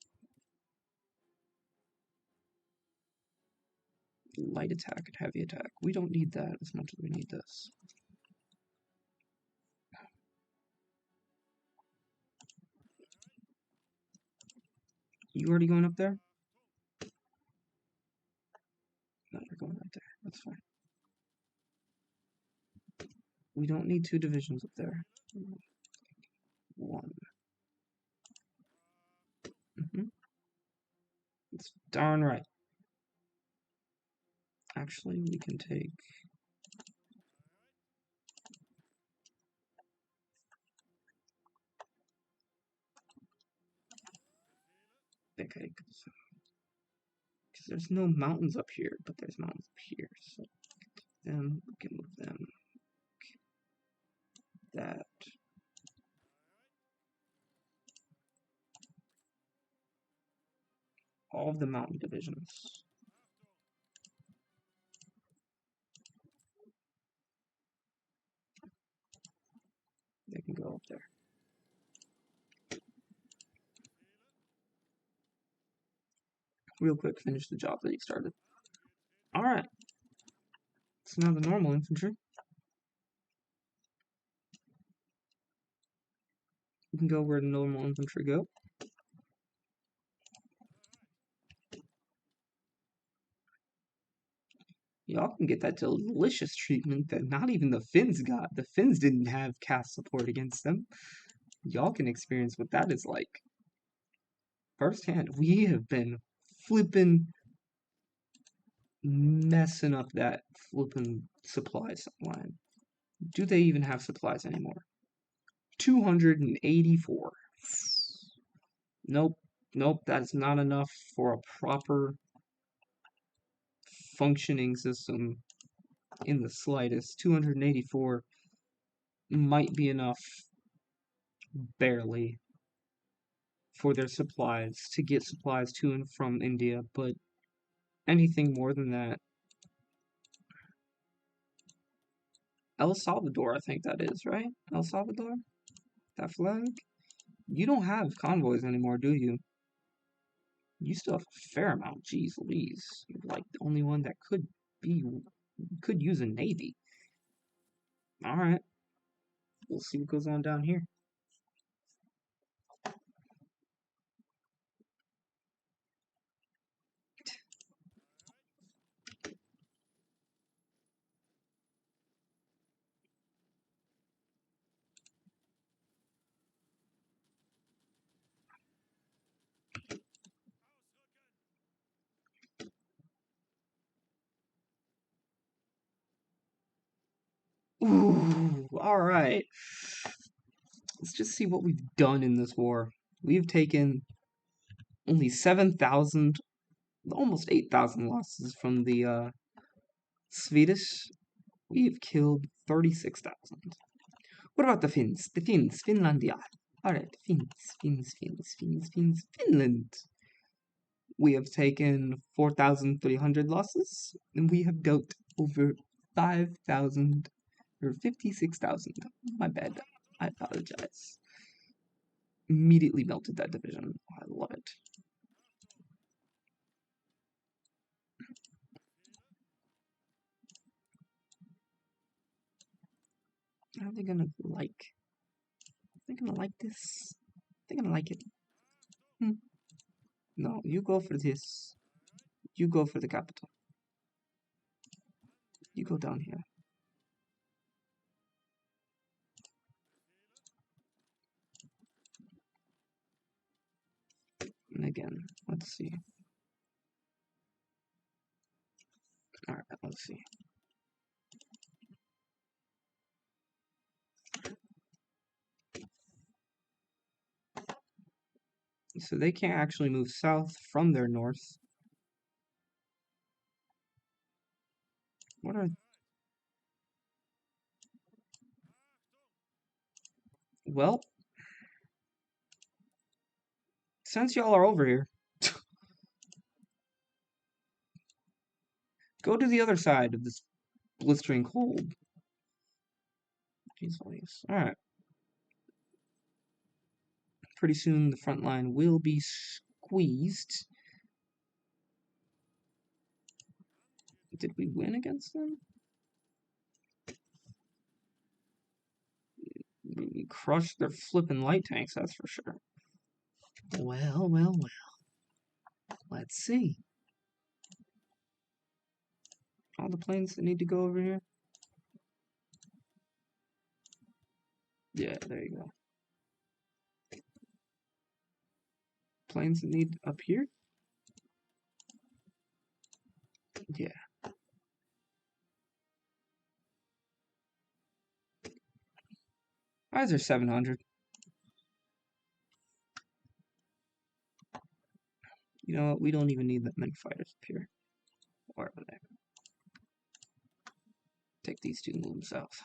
Light attack and heavy attack. We don't need that as much as we need this. You already going up there? No, you're going right there. That's fine. We don't need 2 divisions up there. 1. It's darn right. Actually, we can take... Okay, because there's no mountains up here, but there's mountains up here, so then we can move them. That. All of the mountain divisions. They can go up there. Real quick, finish the job that you started. Alright. So now the normal infantry. You can go where the normal infantry go. Y'all can get that delicious treatment that not even the Finns got. The Finns didn't have cast support against them. Y'all can experience what that is like. Firsthand, we have been flipping messing up that flipping supplies line. Do they even have supplies anymore? 284. Nope. Nope, that is not enough for a proper functioning system in the slightest. 284 might be enough, barely, for their supplies, to get supplies to and from India, but anything more than that... El Salvador, I think that is, right? El Salvador? That flag? You don't have convoys anymore, do you? You still have a fair amount. Jeez Louise. You're like the only one that could use a navy. Alright. We'll see what goes on down here. Ooh, alright. Let's just see what we've done in this war. We've taken only 7,000, almost 8,000 losses from the Swedish. We've killed 36,000. What about the Finns? The Finns, Finlandia. Alright, Finns, Finland. We have taken 4,300 losses, and we have dealt over 5,000 or 56,000. My bad. I apologize. Immediately melted that division. I love it. Are they gonna like? Are they gonna like this? They're gonna like it. No, you go for this. You go for the capital. You go down here. And again, let's see. Alright, let's see. So they can't actually move south from their north. What are... Well, since y'all are over here, go to the other side of this blistering cold. Jeez, alright. Pretty soon the front line will be squeezed. Did we win against them? We crushed their flippin' light tanks, that's for sure. Well. Let's see. All the planes that need to go over here? Yeah, there you go. Planes that need up here? Yeah. Why is there 700? You know what? We don't even need that many fighters up here. Where are they? Take these two, move them south.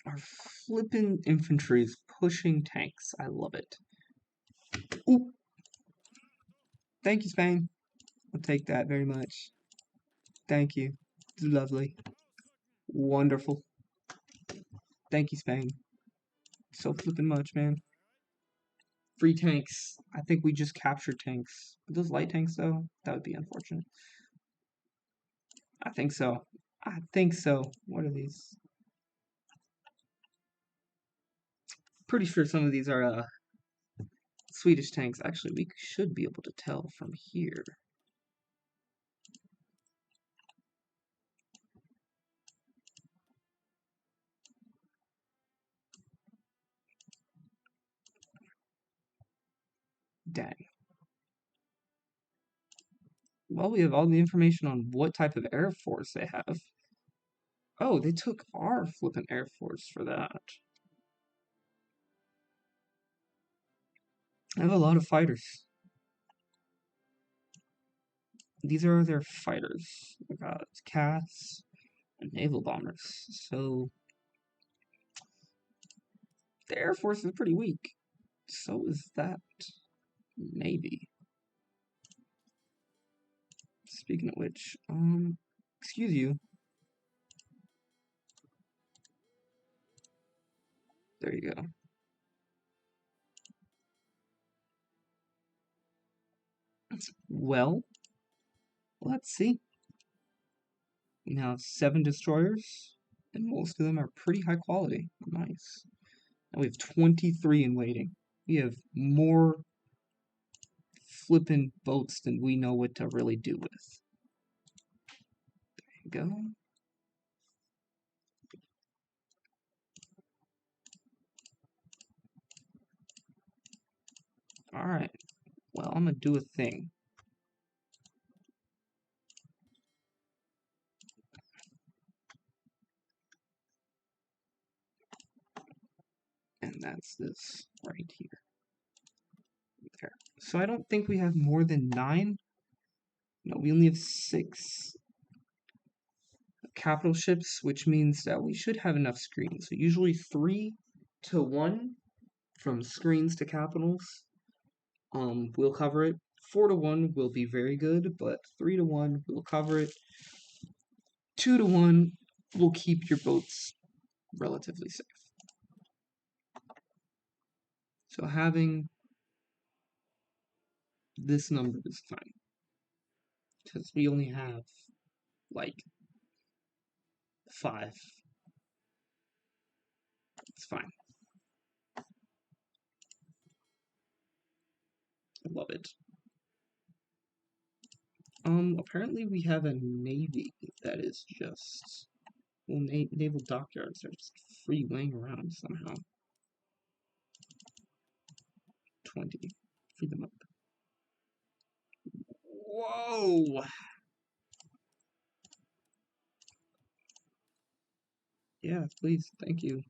Our flippin' infantry is pushing tanks. I love it. Ooh. Thank you, Spain. I'll take that very much. Thank you. It's lovely. Wonderful. Thank you, Spain. So flippin' much, man. Free tanks. I think we just captured tanks. Are those light tanks, though? That would be unfortunate. I think so. I think so. What are these? Pretty sure some of these are Swedish tanks. Actually, we should be able to tell from here. Dang. Well, we have all the information on what type of air force they have. Oh, they took our flippin' air force for that. I have a lot of fighters. These are their fighters. I got cats and naval bombers. So the air force is pretty weak. So is that Navy. Speaking of which, excuse you. There you go. Well, let's see. We now have 7 destroyers, and most of them are pretty high quality. Nice. And we have 23 in waiting. We have more flippin' boats than we know what to really do with. Go. Alright. Well, I'm gonna do a thing. And that's this right here. There. So I don't think we have more than 9. No, we only have 6 capital ships, which means that we should have enough screens. So usually 3 to 1 from screens to capitals. We'll cover it. 4 to 1 will be very good, but 3 to 1 will cover it. 2 to 1 will keep your boats relatively safe. So having this number is fine. Because we only have like 5. It's fine. I love it. Apparently we have a navy that is just, well, naval dockyards are just free laying around somehow. 20. Free them up. Whoa! Yeah, please, thank you.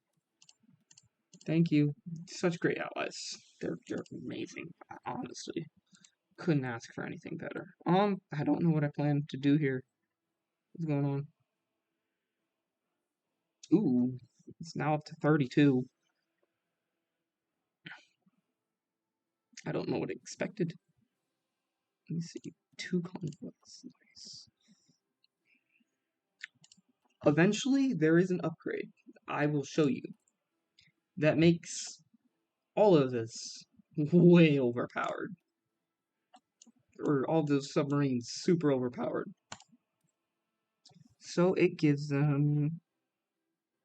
Thank you. Such great allies. They're amazing, honestly. Couldn't ask for anything better. I don't know what I plan to do here. What's going on? Ooh, it's now up to 32. I don't know what I expected. Let me see. 2 convoys. Nice. Eventually, there is an upgrade. I will show you. That makes all of this way overpowered. Or all those submarines super overpowered. So it gives them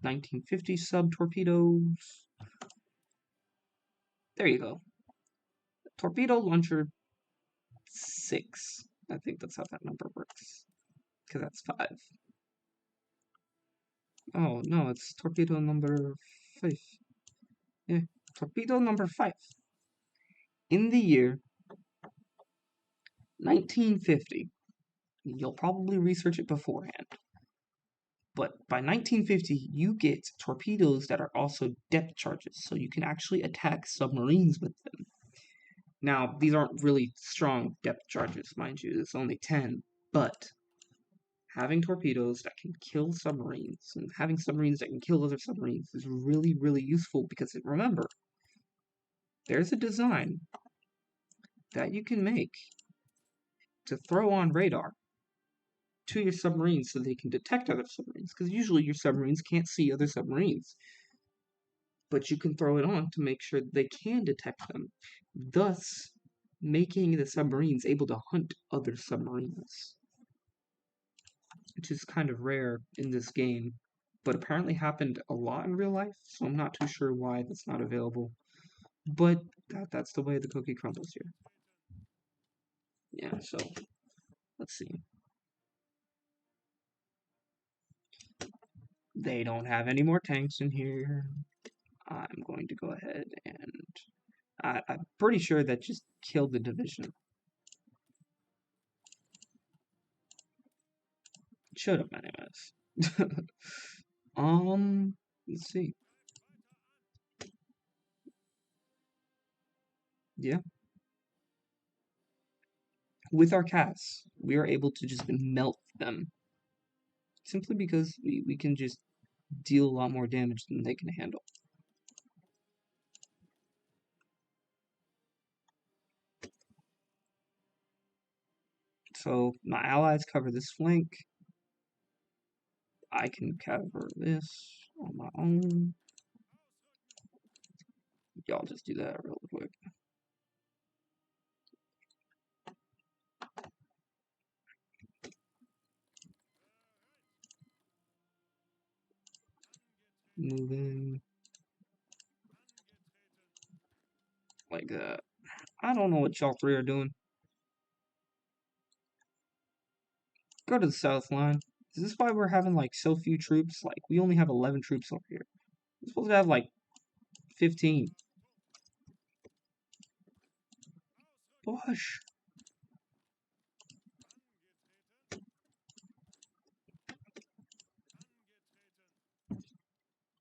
1950 sub-torpedoes. There you go. Torpedo launcher 6. I think that's how that number works. Because that's 5. Oh, no, it's torpedo number 5. Yeah, torpedo number 5. In the year 1950, you'll probably research it beforehand, but by 1950, you get torpedoes that are also depth charges, so you can actually attack submarines with them. Now, these aren't really strong depth charges, mind you, it's only 10, but having torpedoes that can kill submarines and having submarines that can kill other submarines is really, really useful because, remember, there's a design that you can make to throw on radar to your submarines so they can detect other submarines, because usually your submarines can't see other submarines. But you can throw it on to make sure they can detect them, thus making the submarines able to hunt other submarines, which is kind of rare in this game, but apparently happened a lot in real life, so I'm not too sure why that's not available. But that's the way the cookie crumbles here. Yeah, so let's see. They don't have any more tanks in here. I'm going to go ahead and I'm pretty sure that just killed the division. Should have, anyways. Let's see. Yeah. With our cats, we are able to just melt them. Simply because we can just deal a lot more damage than they can handle. So my allies cover this flank. I can cover this on my own. Y'all just do that real quick. Move in. Like that. I don't know what y'all 3 are doing. Go to the south line. Is this why we're having like so few troops? Like we only have 11 troops over here. We're supposed to have like 15. Push.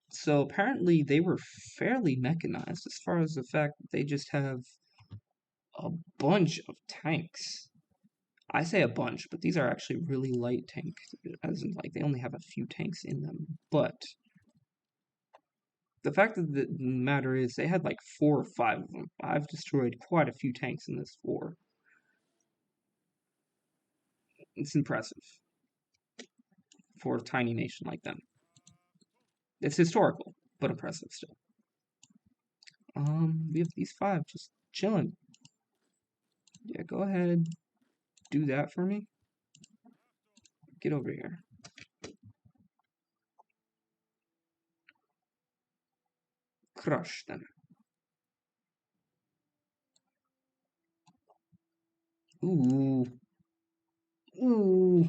So apparently they were fairly mechanized as far as the fact that they just have a bunch of tanks. I say a bunch, but these are actually really light tanks, as in like they only have a few tanks in them. But the fact of the matter is they had like 4 or 5 of them. I've destroyed quite a few tanks in this war. It's impressive for a tiny nation like them. It's historical, but impressive still. We have these 5 just chilling. Yeah, go ahead. Do that for me. Get over here. Crush them. Ooh. Ooh.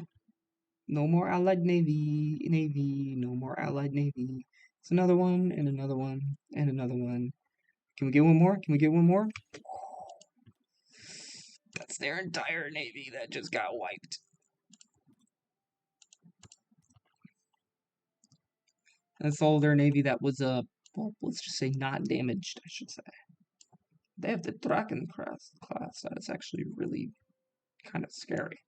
No more Allied Navy. No more Allied Navy. It's another one, and another one, and another one. Can we get one more? Can we get one more? That's their entire navy that just got wiped. That's all their navy that was, well, let's just say not damaged, I should say. They have the Draken class. That is actually really kind of scary.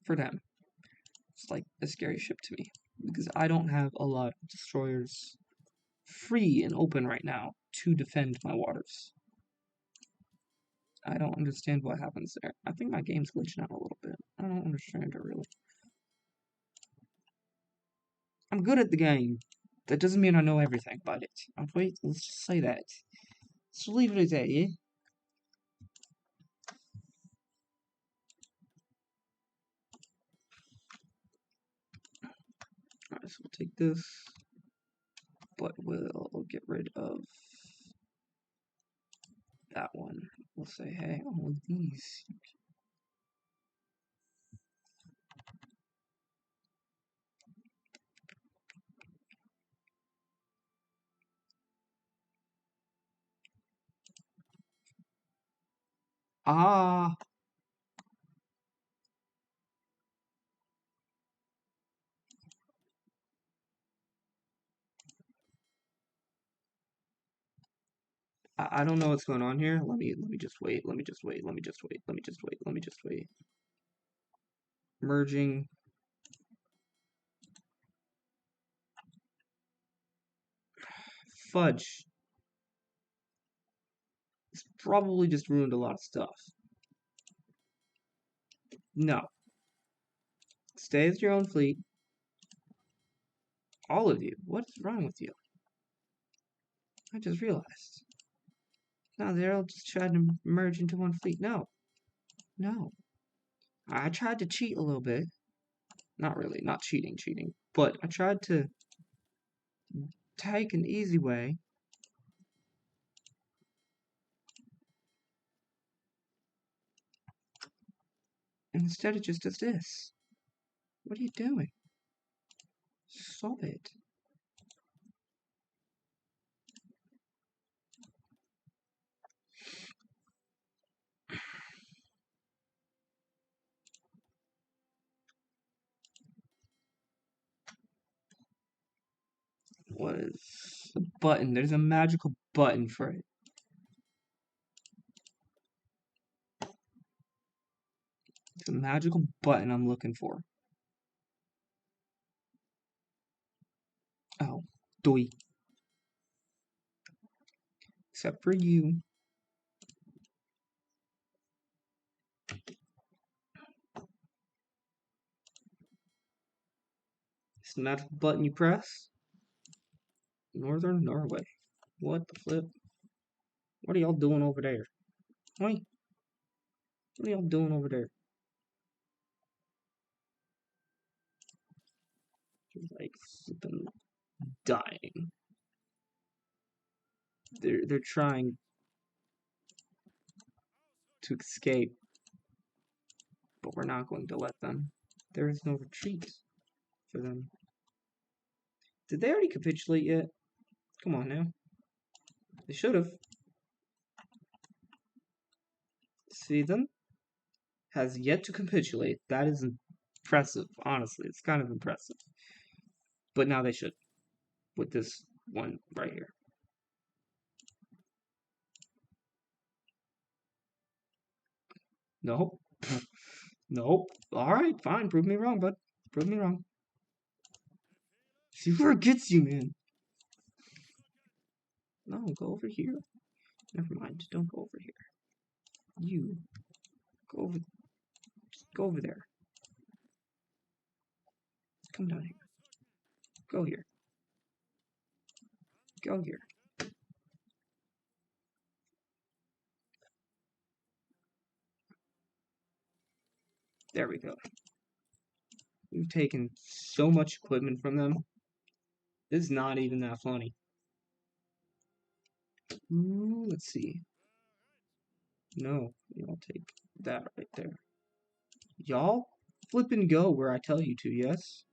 For them. It's like a scary ship to me. Because I don't have a lot of destroyers free and open right now to defend my waters. I don't understand what happens there. I think my game's glitching out a little bit. I don't understand it really. I'm good at the game. That doesn't mean I know everything about it. Wait, let's just say that. Let's leave it at that, yeah? Alright, so we'll take this. But we'll get rid of that one. We'll say, hey, all of these. Ah! I don't know what's going on here. Let me just wait. Let me just wait. Let me just wait. Let me just wait. Let me just wait. Merging. Fudge. It's probably just ruined a lot of stuff. No. Stay with your own fleet. All of you. What is wrong with you? I just realized. No, they're all just trying to merge into one fleet. No. No. I tried to cheat a little bit. Not really. Not cheating. But I tried to take an easy way. And instead it just does this. What are you doing? Stop it. What is the button? There's a magical button for it. It's a magical button I'm looking for. Oh, doy. Except for you. It's the magical button you press. Northern Norway. What the flip? What are y'all doing over there? What are y'all doing over there? Like flipping dying. They're trying to escape, but we're not going to let them. There is no retreat for them. Did they already capitulate yet? Come on now. They should have. Sweden has yet to capitulate. That is impressive, honestly. It's kind of impressive. But now they should. With this one right here. Nope. Nope. Alright, fine. Prove me wrong, bud. Prove me wrong. See where it gets you, man. No, go over here. Never mind. Don't go over here. You. Go over there. Come down here. Go here. Go here. There we go. We've taken so much equipment from them. It's not even that funny. Ooh, let's see. No, y'all take that right there. Y'all flip and go where I tell you to, yes?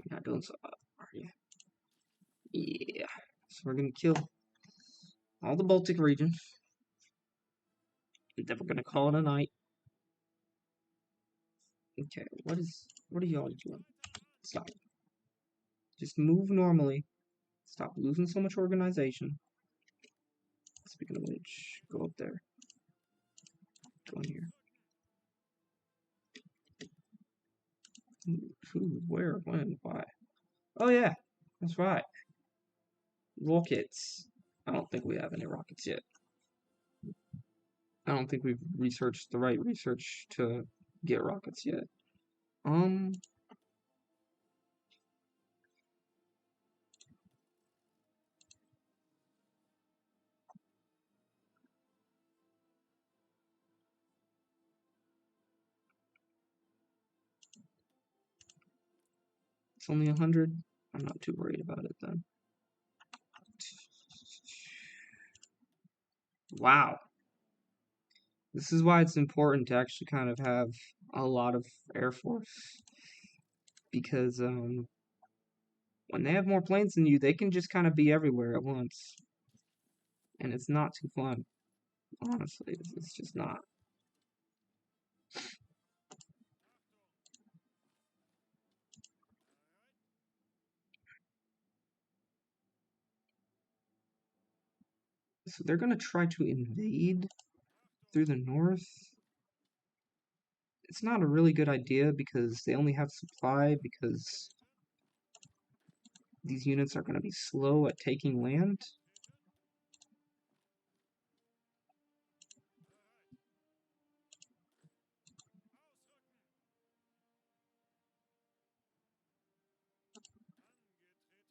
You're not doing so hot, are you? Yeah. So we're gonna kill all the Baltic region. And then we're gonna call it a night. Okay, what are y'all doing? Stop. Just move normally. Stop losing so much organization. Speaking of which, go up there. Go in here. Who, where, when, why? Oh yeah, that's right. Rockets. I don't think we have any rockets yet. I don't think we've researched the right research to get rockets yet. It's only 100. I'm not too worried about it then. Wow. This is why it's important to actually kind of have a lot of Air Force. Because when they have more planes than you, they can just kind of be everywhere at once. And it's not too fun. Honestly, it's just not. So they're going to try to invade through the north. It's not a really good idea because they only have supply because these units are going to be slow at taking land.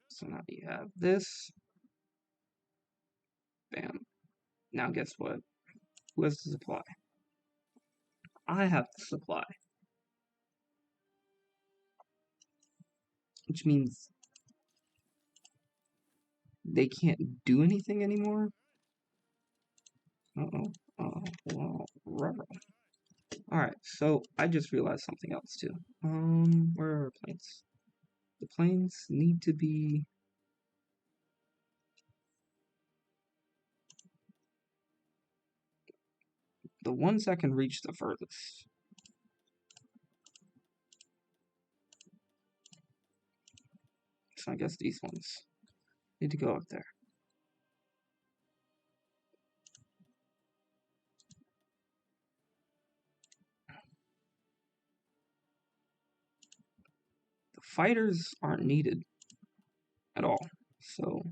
So now you have this. Bam. Now guess what? Who has the supply? I have the supply. Which means they can't do anything anymore. Uh-oh. Alright, so I just realized something else too. Where are our planes? The planes need to be... the ones that can reach the furthest. So I guess these ones need to go up there. fighters aren't needed at all. So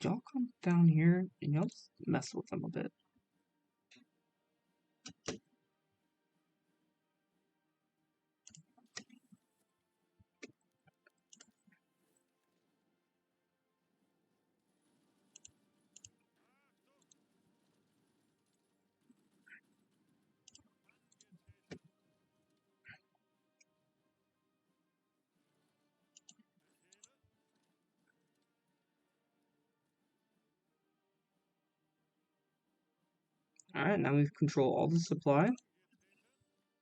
y'all come down here and y'all just mess with them a bit. Alright, now we control all the supply.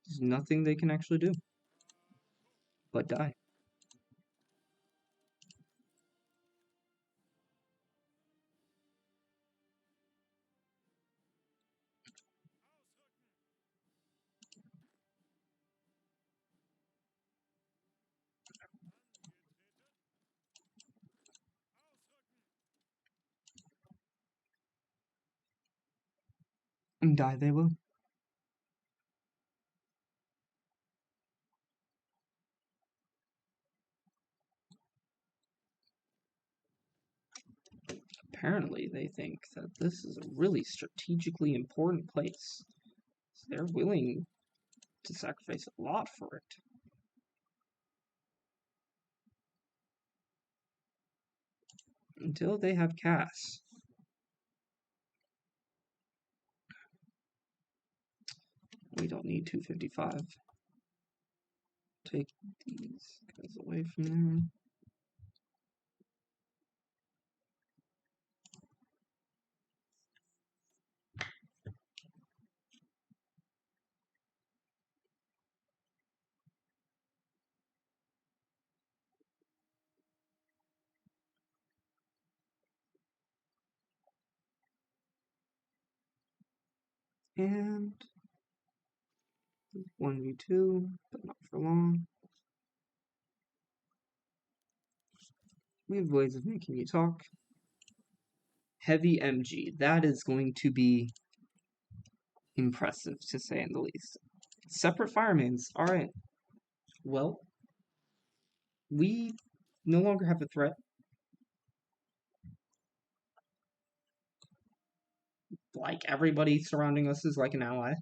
There's nothing they can actually do but die. And die they will. Apparently, they think that this is a really strategically important place. So they're willing to sacrifice a lot for it. Until they have Cass. We don't need 255. Take these guys away from there. And 1v2, but not for long. We have ways of making you talk. Heavy MG. That is going to be impressive, to say in the least. Separate firemans. Alright. Well, we no longer have a threat. Like, everybody surrounding us is like an ally.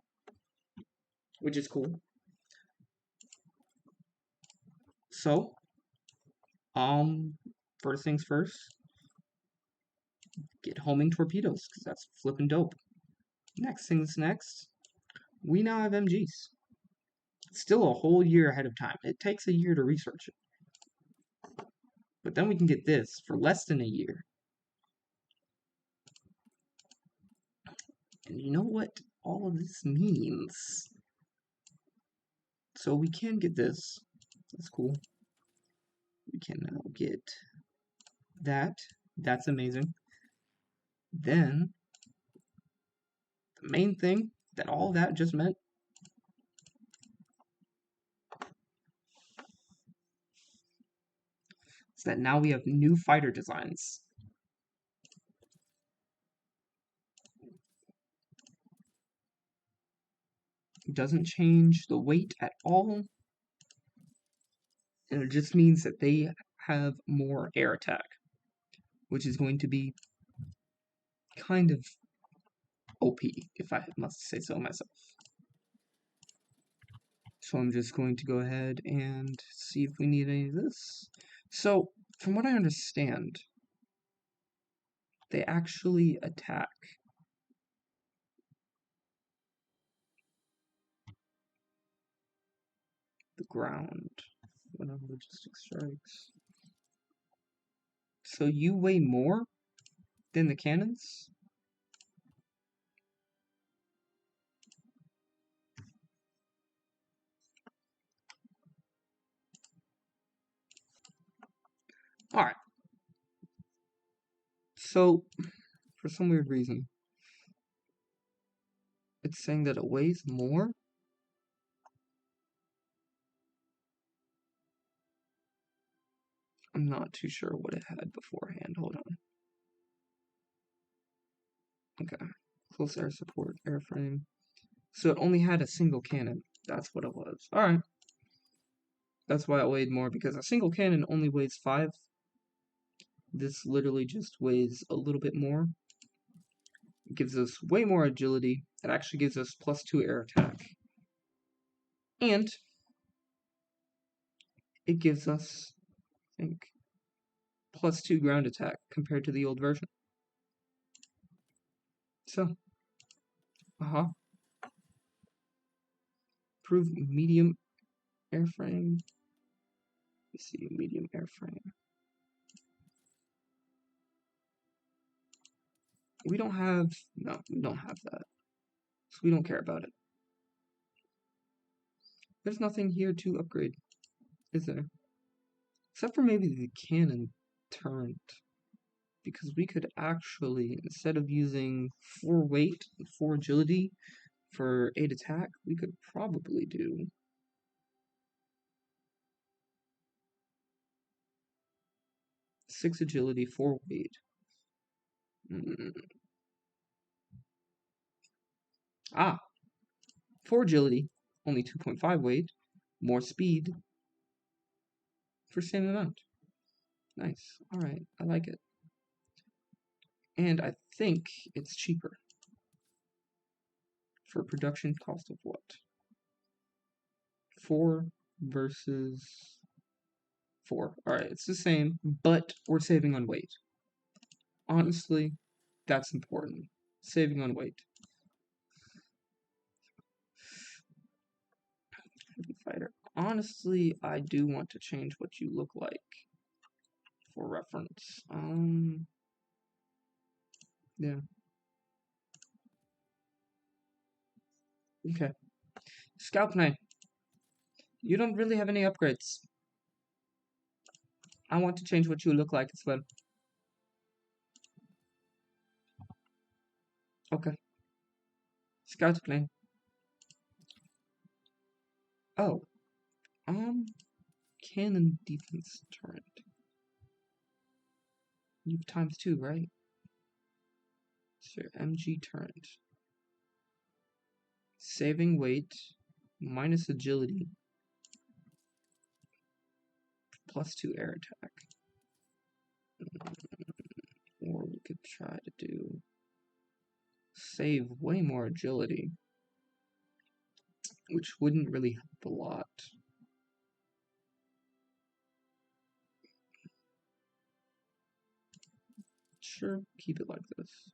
Which is cool. So, first things first. Get homing torpedoes, because that's flippin' dope. Next things next. We now have MGs. Still a whole year ahead of time. It takes a year to research it. But then we can get this for less than a year. And you know what all of this means? So we can get this. That's cool. We can now get that. That's amazing. Then, the main thing that all that just meant is that now we have new fighter designs. It doesn't change the weight at all. And it just means that they have more air attack, which is going to be kind of OP, if I must say so myself. So I'm just going to go ahead and see if we need any of this. So, from what I understand, they actually attack the ground when a logistic strikes. So you weigh more than the cannons? Alright. So, for some weird reason, it's saying that it weighs more? I'm not too sure what it had beforehand. Hold on. Okay. Close air support, airframe. So it only had a single cannon. That's what it was. Alright. That's why it weighed more, because a single cannon only weighs 5. This literally just weighs a little bit more. It gives us way more agility. It actually gives us +2 air attack. And it gives us, I think, +2 ground attack compared to the old version. So, Improve medium airframe. Let's see, medium airframe. We don't have that. So we don't care about it. There's nothing here to upgrade, is there? Except for maybe the cannon turret. Because we could actually, instead of using 4 weight and 4 agility for 8 attack, we could probably do 6 agility, 4 weight. 4 agility, only 2.5 weight, more speed for same amount. Nice. Alright, I like it. And I think it's cheaper. For production cost of what? 4 versus 4. Alright, it's the same, but we're saving on weight. Honestly, that's important. Saving on weight. Heavy fighter. Honestly, I do want to change what you look like for reference. Yeah. Okay. Scout Knight. You don't really have any upgrades. I want to change what you look like as well. Okay. Scout plane. Oh. Cannon defense turret. You have ×2, right? Sure, MG turret. Saving weight, minus agility, +2 air attack. Or we could try to do save way more agility, which wouldn't really help a lot. Sure, keep it like this.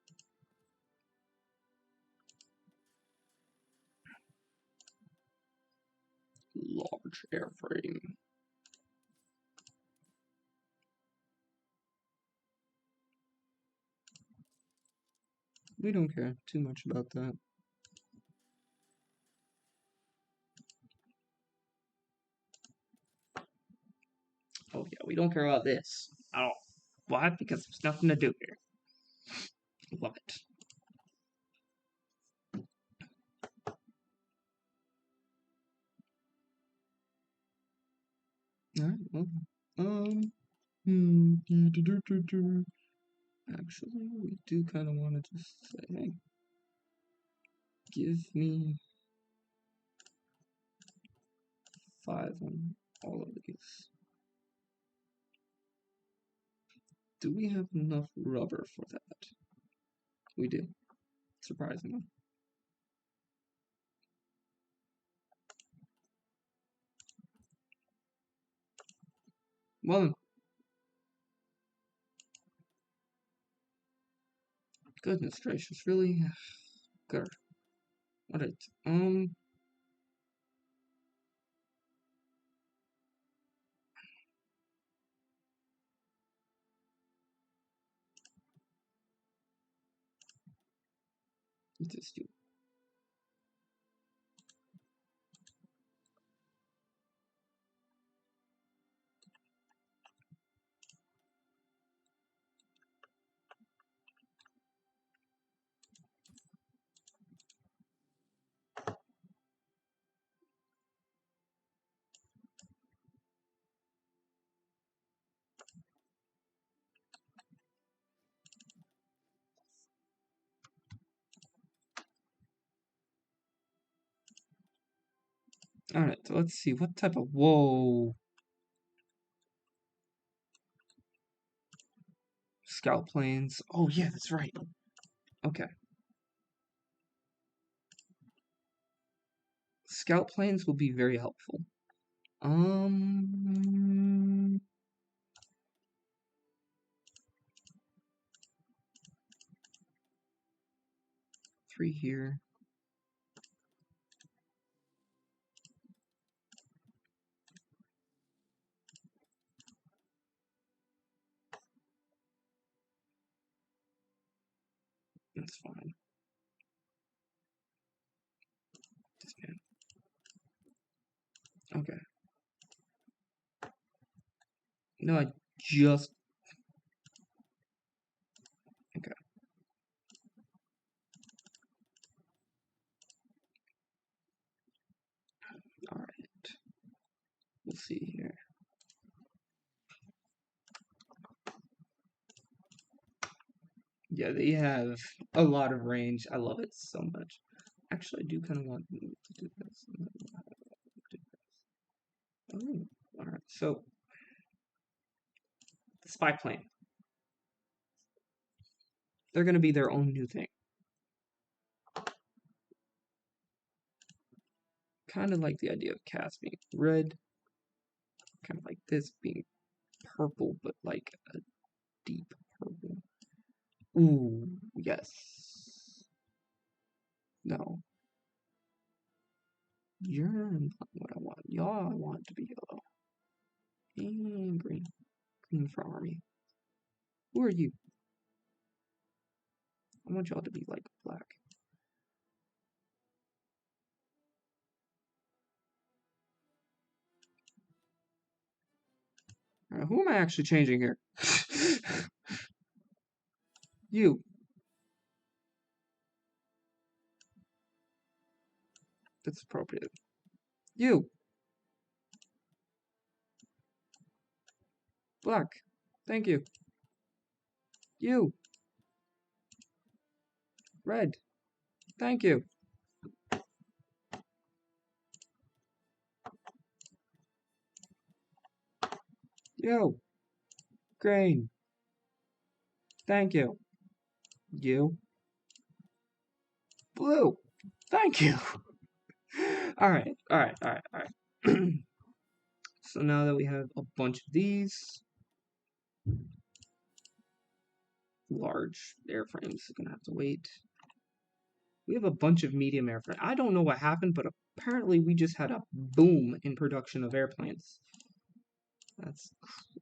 Large airframe. We don't care too much about that. Oh yeah, we don't care about this at all. Why? Because there's nothing to do here. Love it. Alright, well, actually, we do kind of want to just say, hey, give me 5 on all of these. Do we have enough rubber for that? We do, surprisingly. Well, goodness gracious, really? Good. Alright, let's just do. Alright, so let's see, what type of, whoa. Scout planes. Oh yeah, that's right. Okay. Scout planes will be very helpful. 3 here. That's fine. Okay. No, I just... Okay. Alright. We'll see here. Yeah, they have a lot of range. I love it so much. Actually, I do kind of want to do this. Oh, alright. So, the spy plane. They're going to be their own new thing. Kind of like the idea of Cass being red. Kind of like this being purple, but like a deep purple. Ooh, yes. No. You're not what I want. Y'all want to be yellow. And green. Green for army. Who are you? I want y'all to be like black. Who am I actually changing here? You. That's appropriate. You. Black. Thank you. You. Red. Thank you. You. Green. Thank you. You. Blue. Thank you. Alright, alright, alright, alright. So now that we have a bunch of these large airframes, gonna have to wait. We have a bunch of medium airframes. I don't know what happened, but apparently we just had a boom in production of airplanes. That's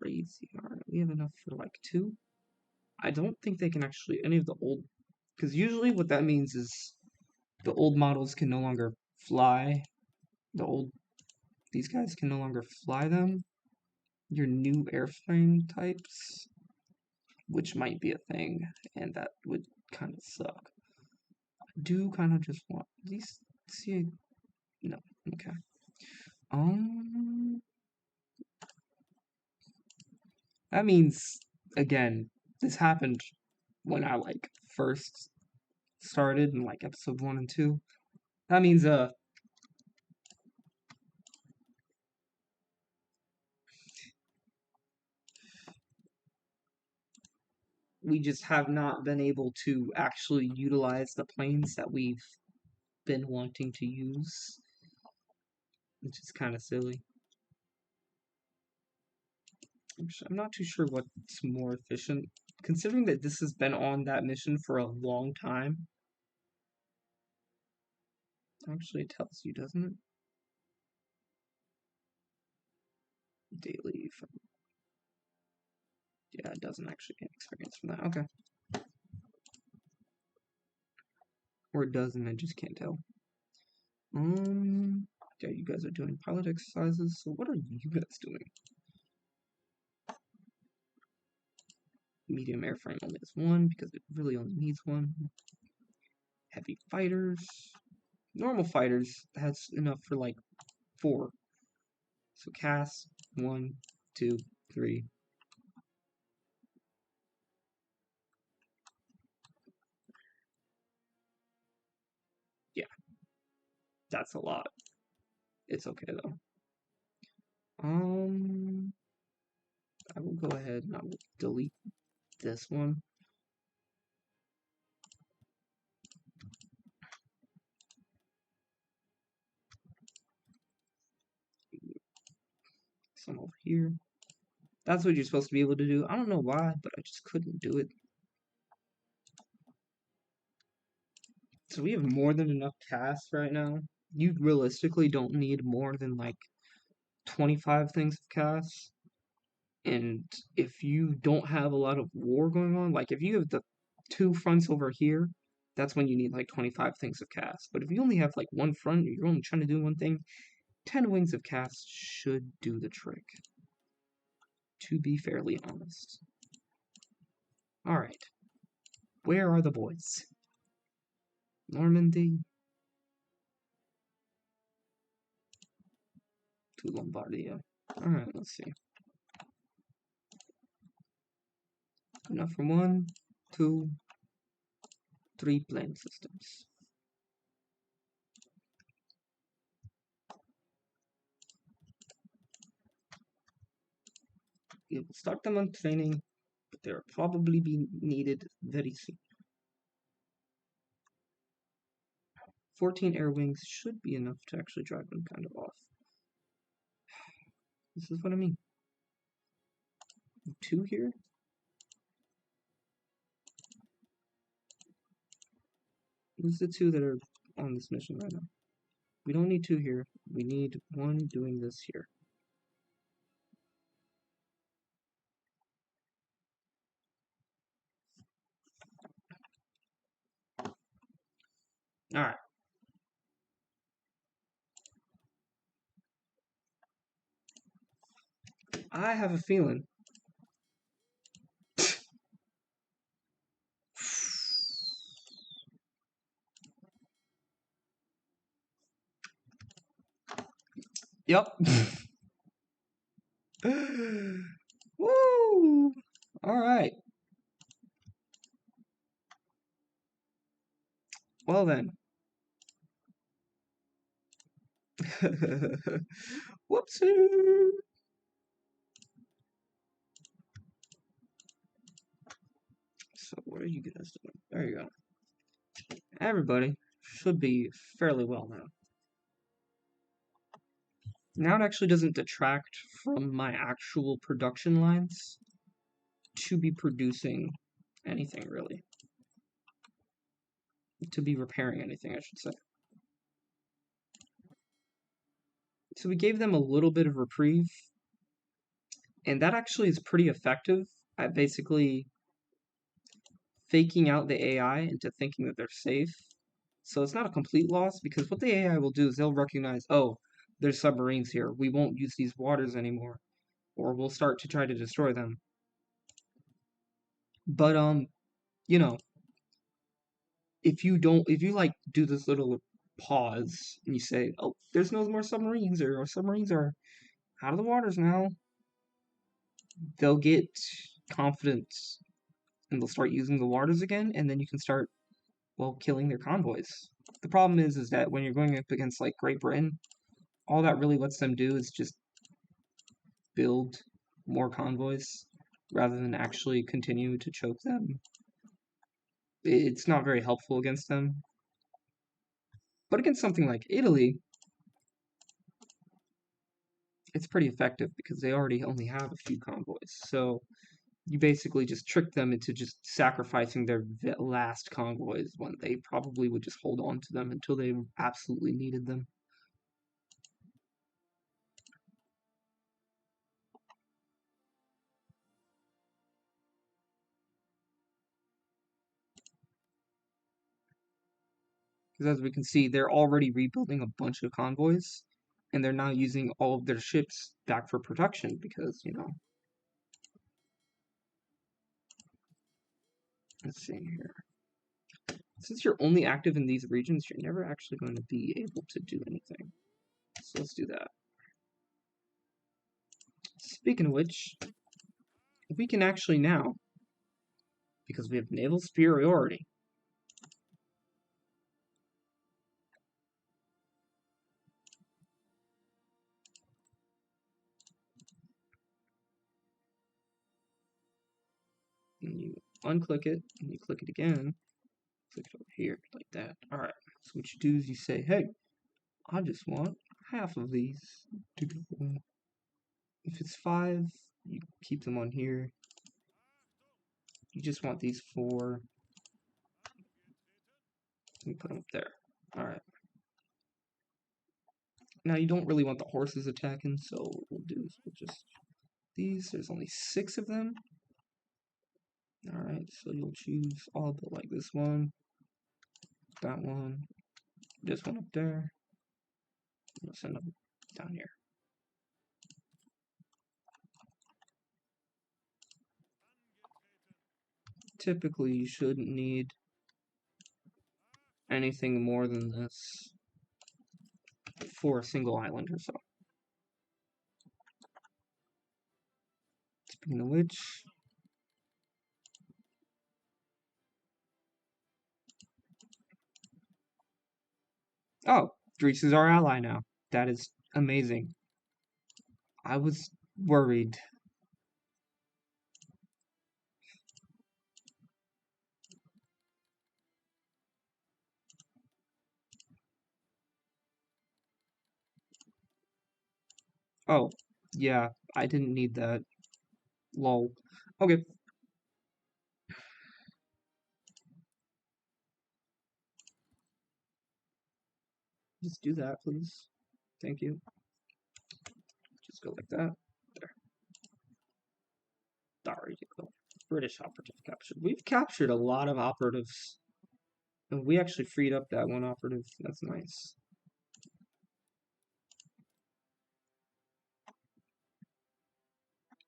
crazy. Alright, we have enough for like 2. I don't think they can actually, any of the old, because usually what that means is the old models can no longer fly. These guys can no longer fly them. Your new airframe types, which might be a thing, and that would kind of suck. I do kind of just want these. See, no, okay. That means again, this happened when I like first started in like episode 1 and 2. That means we just have not been able to actually utilize the planes that we've been wanting to use, which is kind of silly. I'm not too sure what's more efficient, considering that this has been on that mission for a long time. Actually, it tells you, doesn't it? Daily. Yeah, it doesn't actually get experience from that. Okay. Or it doesn't, I just can't tell. Yeah, you guys are doing pilot exercises, so what are you guys doing? Medium airframe only has 1, because it really only needs 1. Heavy fighters. Normal fighters has enough for like 4. So Cass, 1, 2, 3. Yeah, that's a lot. It's okay though. I will go ahead and I will delete this one. Some over here. That's what you're supposed to be able to do. I don't know why, but I just couldn't do it. So we have more than enough casts right now. You realistically don't need more than like 25 things of casts. And if you don't have a lot of war going on, like if you have the 2 fronts over here, that's when you need like 25 things of cast. But if you only have like 1 front, you're only trying to do one thing, 10 wings of cast should do the trick, to be fairly honest. Alright, where are the boys? Normandy to Lombardia. Alright, let's see. Enough for 1, 2, 3 plane systems. We will start them on training, but they'll probably be needed very soon. 14 air wings should be enough to actually drive them kind of off. This is what I mean. 2 here? Who's the 2 that are on this mission right now? We don't need 2 here. We need 1 doing this here. Alright. I have a feeling. Yep. Woo! Alright. Well then. Whoopsie! So what are you guys doing? There you go. Everybody should be fairly well now. Now it actually doesn't detract from my actual production lines to be producing anything, really. To be repairing anything, I should say. So we gave them a little bit of reprieve, and that actually is pretty effective at basically faking out the AI into thinking that they're safe. So it's not a complete loss, because what the AI will do is they'll recognize, oh, there's submarines here. We won't use these waters anymore, or we'll start to try to destroy them. But you know, if you like do this little pause and you say, oh, there's no more submarines, or our submarines are out of the waters now, they'll get confidence and they'll start using the waters again, and then you can start, well, killing their convoys. The problem is that when you're going up against like Great Britain, all that really lets them do is just build more convoys rather than actually continue to choke them. It's not very helpful against them. But against something like Italy, it's pretty effective because they already only have a few convoys. So you basically just trick them into just sacrificing their last convoys when they probably would just hold on to them until they absolutely needed them. Because as we can see, they're already rebuilding a bunch of convoys, and they're now using all of their ships back for production because, you know. Let's see here. Since you're only active in these regions, you're never actually going to be able to do anything. So let's do that. Speaking of which, we can actually now, because we have naval superiority, unclick it, and you click it again. Click it over here, like that. Alright, so what you do is you say, hey, I just want half of these to go. If it's 5, you keep them on here. You just want these 4. You put them up there. Alright. Now you don't really want the horses attacking, so what we'll do is we'll just... These, there's only 6 of them. Alright, so you'll choose all but like this one, that one, this one up there. We'll send them down here. Typically, you shouldn't need anything more than this for a single island or so. Speaking of which, oh, Greece is our ally now. That is amazing. I was worried. Oh, yeah, I didn't need that. Lol. Okay. Just do that, please. Thank you. Just go like that. There. There you go. British operative captured. We've captured a lot of operatives. And we actually freed up that one operative. That's nice.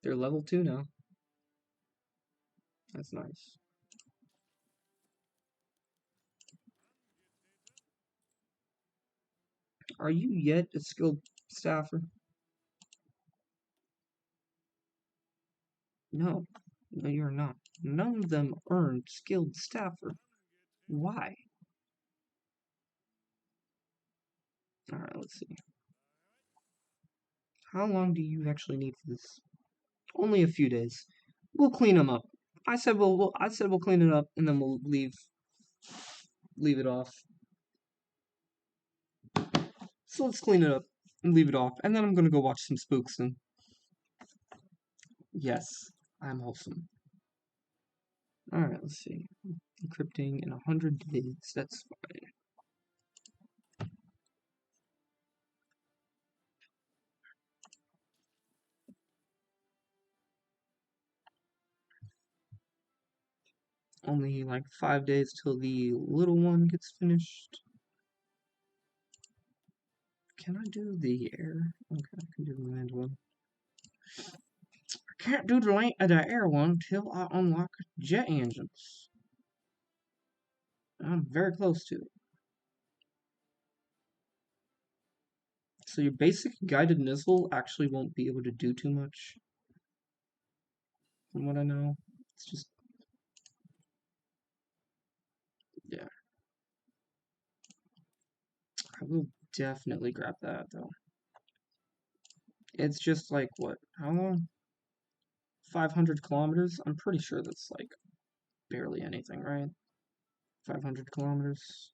They're level 2 now. That's nice. Are you yet a skilled staffer? No. No, you're not. None of them earned skilled staffer. Why? Alright, let's see. How long do you actually need for this? Only a few days. We'll clean them up. I said we'll clean it up and then we'll leave it off. So let's clean it up and leave it off, and then I'm gonna go watch some spooks then. Yes, I'm wholesome. Alright, let's see. Encrypting in 100 days, that's fine. Only like 5 days till the little one gets finished. Can I do the air? Okay, I can do the land one. I can't do the air one till I unlock jet engines. I'm very close to it. So your basic guided missile actually won't be able to do too much, from what I know. It's just, yeah. I will definitely grab that, though. It's just like, what, how long? 500 kilometers? I'm pretty sure that's like barely anything, right? 500 kilometers.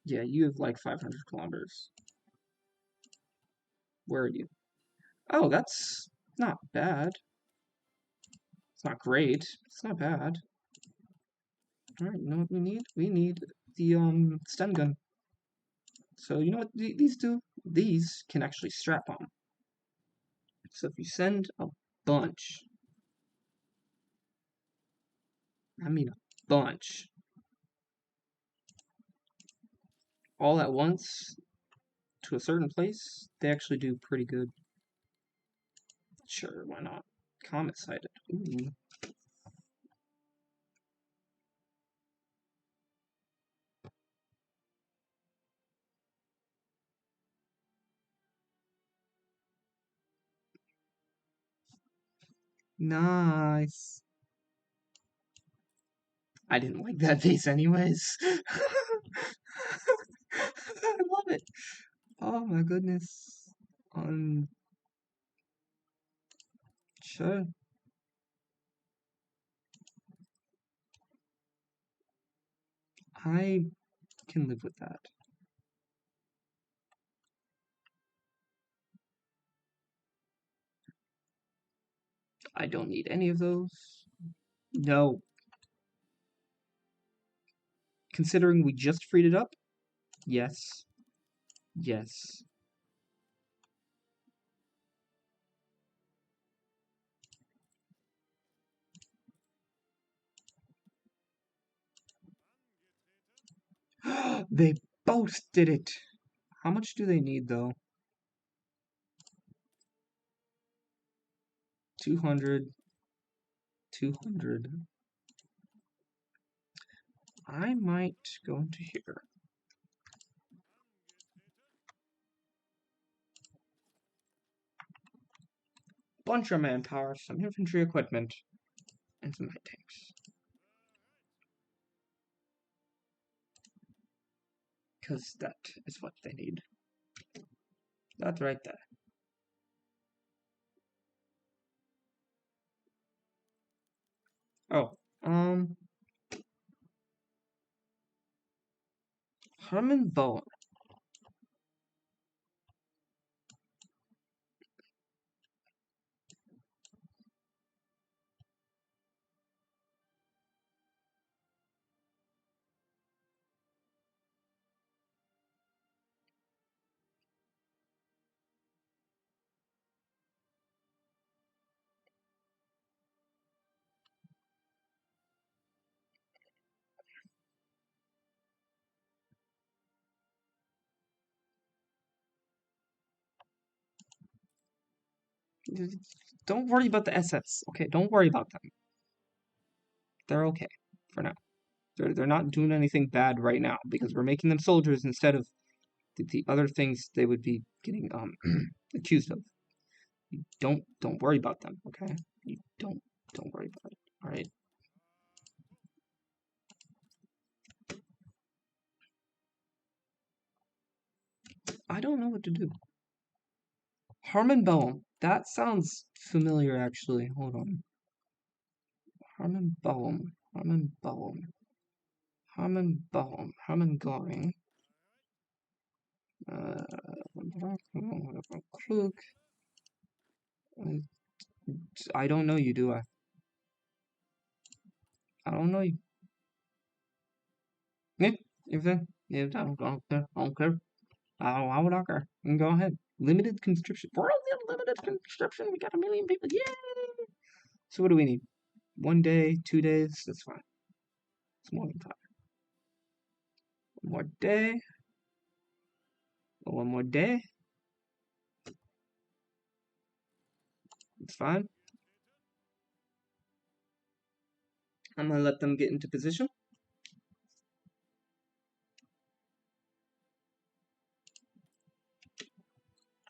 Yeah, you have like 500 kilometers. Where are you? Oh, that's not bad. It's not great. It's not bad. Alright, you know what we need? We need the stun gun. So you know what these do? These can actually strap on. So if you send a bunch, I mean a bunch, all at once to a certain place, they actually do pretty good. Sure, why not? Comet sighted. Ooh. Nice. I didn't like that face anyways. I love it. Oh my goodness. Sure. I can live with that. I don't need any of those. No. Considering we just freed it up? Yes. Yes. They both did it! How much do they need, though? 200. 200. I might go into here. Bunch of manpower, some infantry equipment, and some light tanks. Because that is what they need. That's right there. Oh, Herman Bowen. Don't worry about the SS, okay? Don't worry about them. They're okay for now. They're not doing anything bad right now because we're making them soldiers instead of the other things they would be getting accused of. You don't worry about them, okay? You don't worry about it. All right. I don't know what to do. Harmon Boehm. That sounds familiar, actually. Hold on. Harmon Boehm. Harmon Boehm. Harmon Boehm. Harmon Goring. Krug. I don't know you, do I? I don't know you. Yeah, I don't care. I don't care. Why would I care? You can go ahead. Limited conscription. We're only on limited conscription. We got 1 million people. Yay! So what do we need? 1 day, 2 days? That's fine. It's more than fine. 1 more day. 1 more day. It's fine. I'm gonna let them get into position.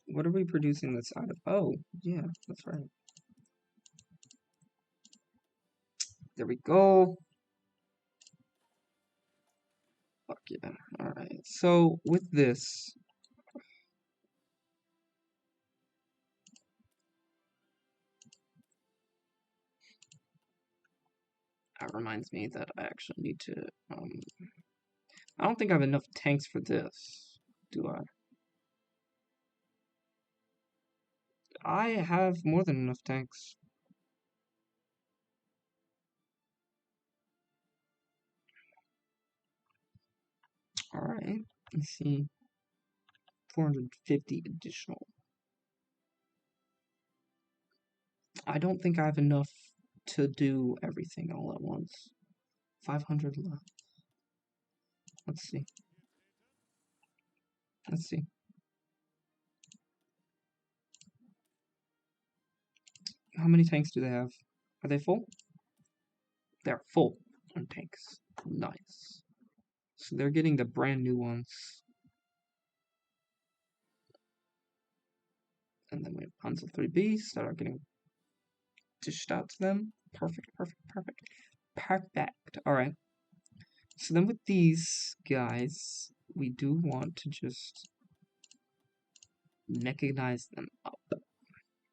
What are we producing this out of? Oh, yeah, that's right. There we go. Fuck yeah. Alright, so with this, that reminds me that I actually need to, I don't think I have enough tanks for this, do I? I have more than enough tanks. Alright, let's see. 450 additional. I don't think I have enough to do everything all at once. 500 left. Let's see. Let's see. How many tanks do they have? Are they full? They're full on tanks. Nice. So they're getting the brand new ones. And then we have Panzer 3Bs that are getting dished out to them. Perfect, perfect, perfect. Perfect. Alright. So then with these guys, we do want to just Mechanize them up.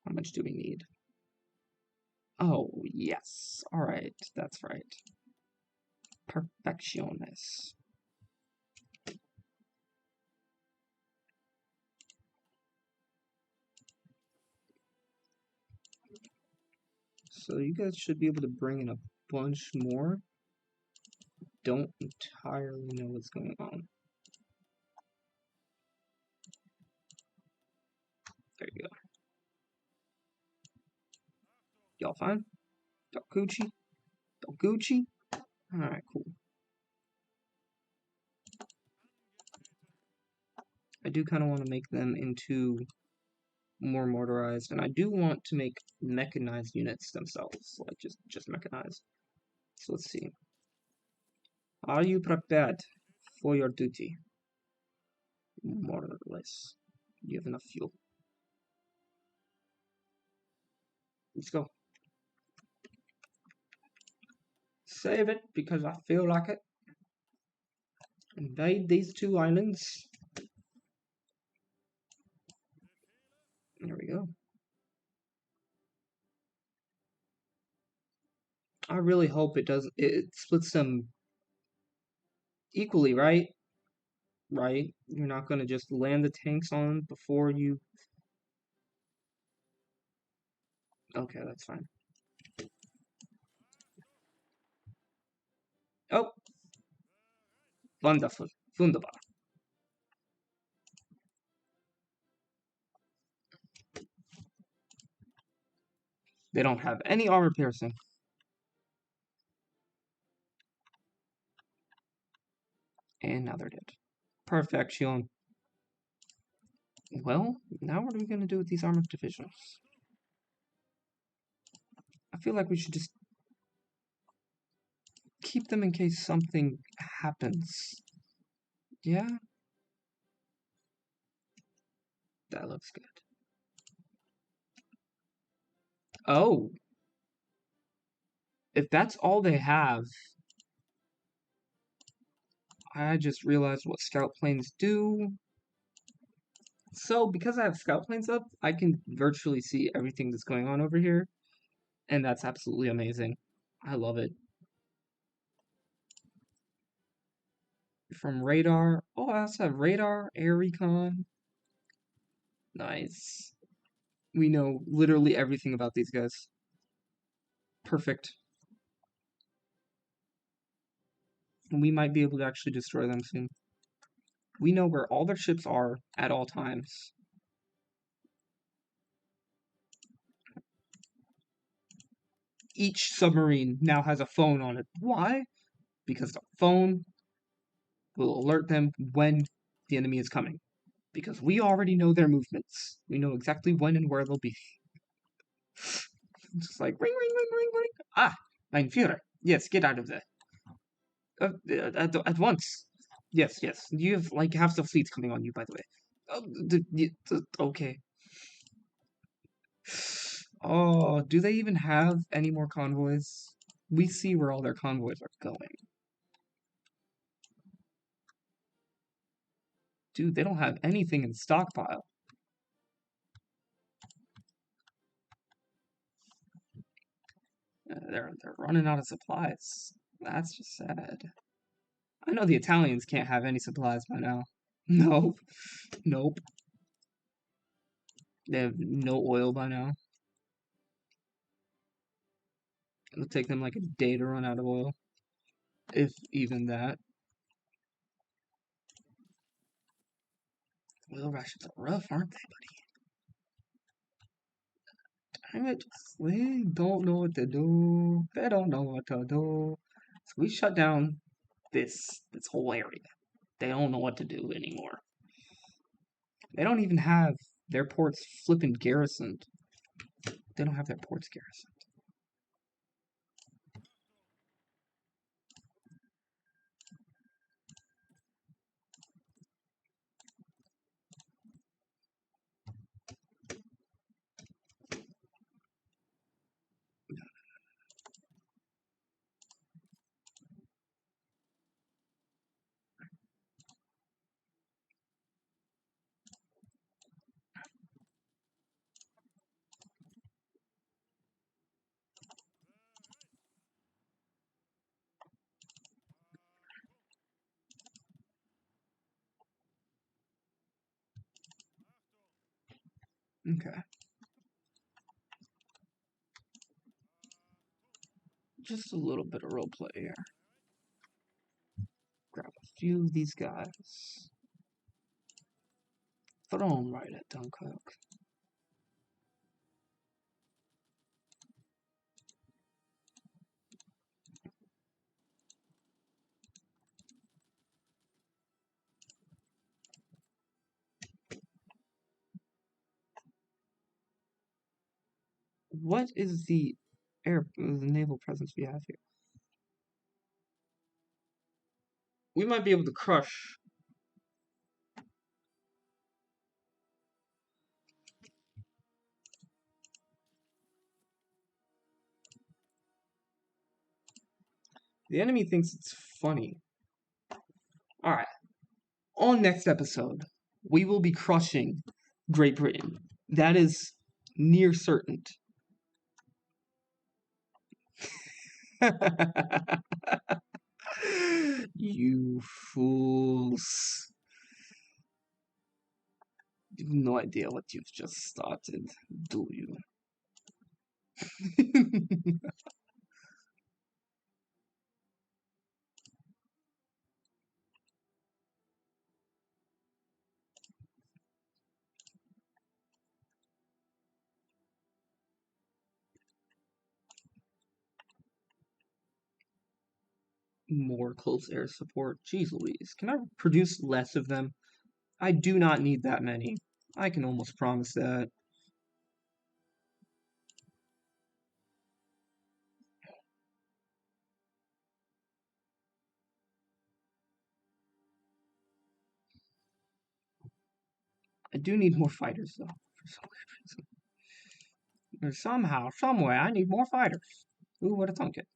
How much do we need? Oh, yes. Alright, that's right. Perfecciones. So you guys should be able to bring in a bunch more. Don't entirely know what's going on. There you go. Y'all fine? Y'all Gucci? Y'all Gucci? Alright, cool. I do kind of want to make them into more motorized, and I do want to make mechanized units themselves, like just mechanized. So let's see. Are you prepared for your duty? More or less. You have enough fuel. Let's go. Save it because I feel like it. Invade these two islands. There we go. I really hope it doesn't. It splits them equally, right? Right? You're not gonna just land the tanks on before you. Okay, that's fine. Oh, wonderful, wunderbar. They don't have any armor piercing. And now they're dead. Perfection. Well, now what are we gonna do with these armored divisions? I feel like we should just keep them in case something happens. Yeah? That looks good. Oh. If that's all they have, I just realized what scout planes do. So, because I have scout planes up, I can virtually see everything that's going on over here, and that's absolutely amazing. I love it. From radar. Oh, I also have radar, air recon. Nice. We know literally everything about these guys. Perfect. And we might be able to actually destroy them soon. We know where all their ships are at all times. Each submarine now has a phone on it. Why? Because the phone will alert them when the enemy is coming. Because we already know their movements. We know exactly when and where they'll be. It's just like ring, ring, ring, ring, ring. Ah, mein Führer. Yes, get out of there. At once. Yes, yes. You have like half the fleet coming on you, by the way. Okay. Oh, do they even have any more convoys? We see where all their convoys are going. Dude, they don't have anything in stockpile. They're running out of supplies. That's just sad. I know the Italians can't have any supplies by now. Nope. Nope. They have no oil by now. It'll take them like a day to run out of oil. If even that. Oil rations are rough, aren't they, buddy? Dang it. They don't know what to do. They don't know what to do. So we shut down this whole area. They don't know what to do anymore. They don't even have their ports flipping garrisoned. They don't have their ports garrisoned. Okay. Just a little bit of roleplay here. Grab a few of these guys. Throw them right at Dunkirk. What is the naval presence we have here? We might be able to crush. The enemy thinks it's funny. Alright. On next episode, we will be crushing Great Britain. That is near certain. You fools. You have no idea what you've just started, do you? More close air support. Jeez Louise. Can I produce less of them? I do not need that many. I can almost promise that. I do need more fighters, though, for some reason. Somehow, somewhere, I need more fighters. Who would have thunk it?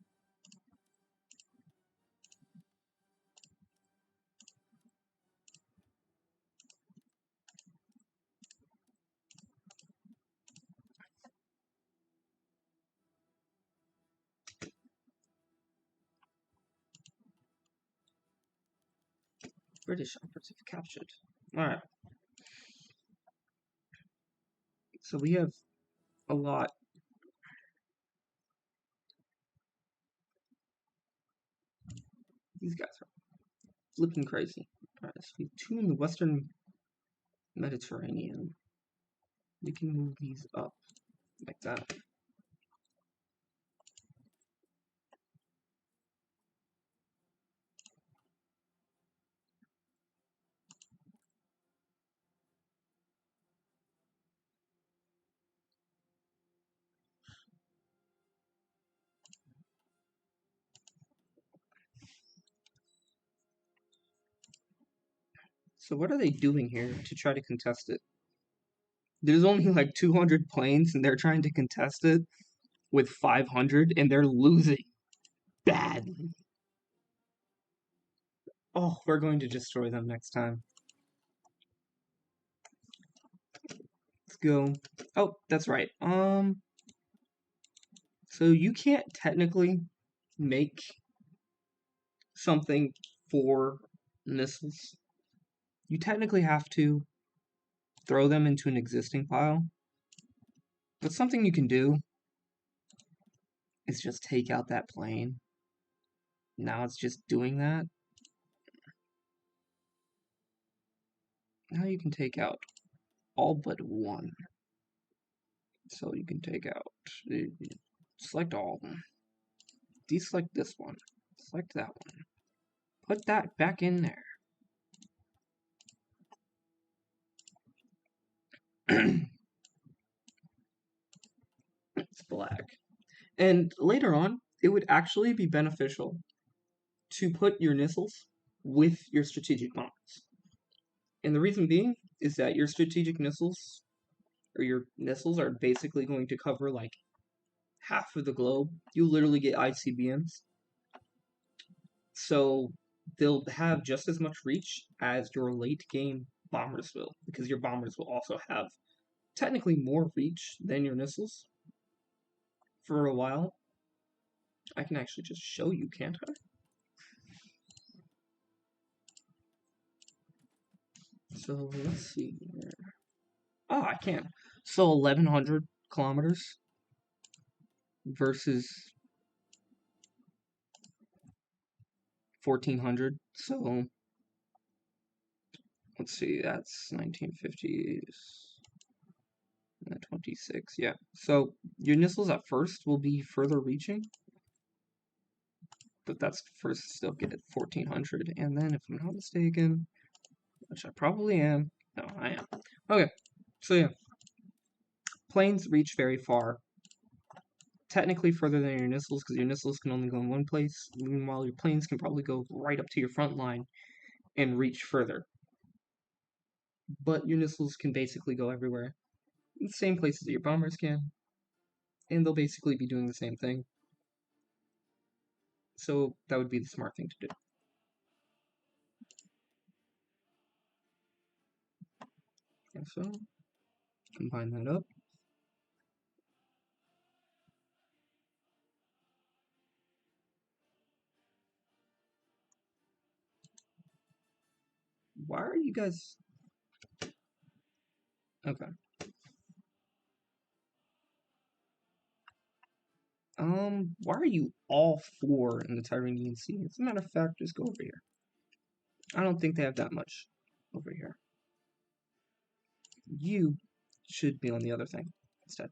British operative captured. Alright. So we have a lot. These guys are flipping crazy. Alright, so we have two in the Western Mediterranean. We can move these up like that. So what are they doing here to try to contest it? There's only like 200 planes and they're trying to contest it with 500 and they're losing badly. Oh, we're going to destroy them next time. Let's go. Oh, that's right. So you can't technically make something for missiles. You technically have to throw them into an existing pile. But something you can do is just take out that plane. Now it's just doing that. Now you can take out all but one. So you can take out, select all of them. Deselect this one. Select that one. Put that back in there. It's black. And later on, it would actually be beneficial to put your missiles with your strategic bombs. And the reason being is that your strategic missiles, or your missiles, are basically going to cover like half of the globe. You literally get ICBMs. So they'll have just as much reach as your late game bombers will, because your bombers will also have technically more reach than your missiles for a while. I can actually just show you, can't I? So let's see here. Oh, I can. So 1,100 kilometers versus 1,400. So let's see, that's 1950s. 26, yeah. So your missiles at first will be further reaching, but that's first still get at 1,400. And then, if I'm not mistaken, which I probably am, no, I am. Okay, so yeah, planes reach very far. Technically further than your missiles, because your missiles can only go in one place. Meanwhile, your planes can probably go right up to your front line and reach further. But your missiles can basically go everywhere. The same places that your bombers can, and they'll basically be doing the same thing. So that would be the smart thing to do. And so, combine that up. Why are you guys... Okay. Why are you all four in the Tyrrhenian Sea? As a matter of fact, just go over here. I don't think they have that much over here. You should be on the other thing instead.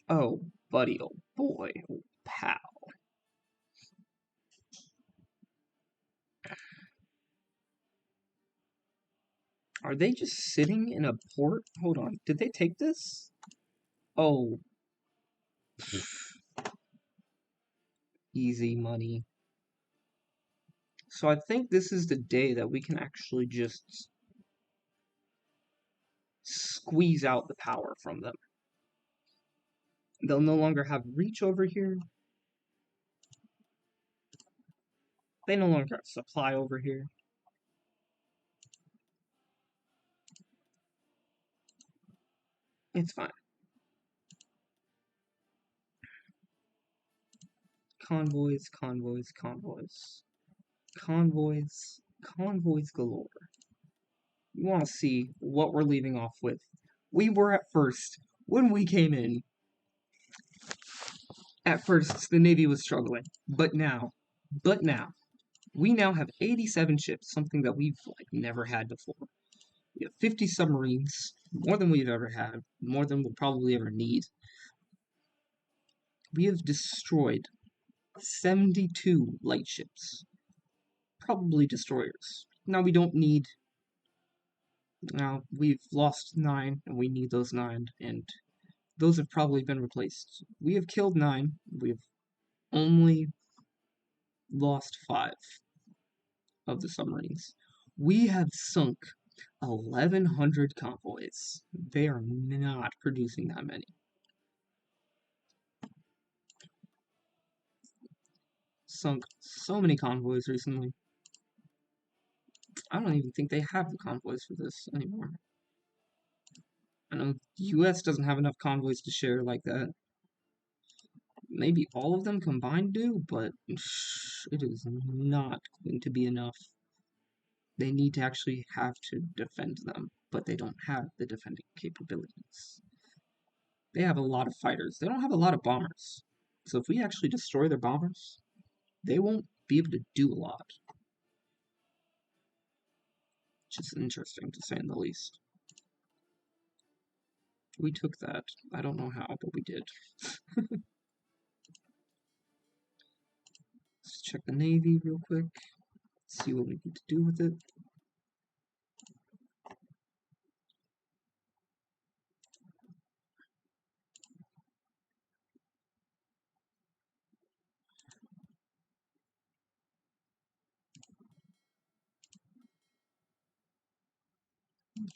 Oh, buddy, oh boy, oh pal. Are they just sitting in a port? Hold on, did they take this? Oh, easy money. So I think this is the day that we can actually just squeeze out the power from them. They'll no longer have reach over here. They no longer have supply over here. It's fine. Convoys, convoys, convoys. Convoys, convoys galore. You want to see what we're leaving off with. We were at first, when we came in, at first the Navy was struggling. But now, we now have 87 ships, something that we've never had before. We have 50 submarines, more than we've ever had, more than we'll probably ever need. We have destroyed 72 light ships, probably destroyers. Now we don't need... Now, we've lost 9, and we need those 9, and those have probably been replaced. We have killed 9, we've only lost 5 of the submarines. We have sunk 1,100 convoys. They are not producing that many. Sunk so many convoys recently. I don't even think they have the convoys for this anymore. I know the US doesn't have enough convoys to share like that. Maybe all of them combined do, but it is not going to be enough. They need to actually have to defend them, but they don't have the defending capabilities. They have a lot of fighters. They don't have a lot of bombers. So if we actually destroy their bombers, they won't be able to do a lot. Which is interesting, to say in the least. We took that. I don't know how, but we did. Let's check the Navy real quick. See what we need to do with it.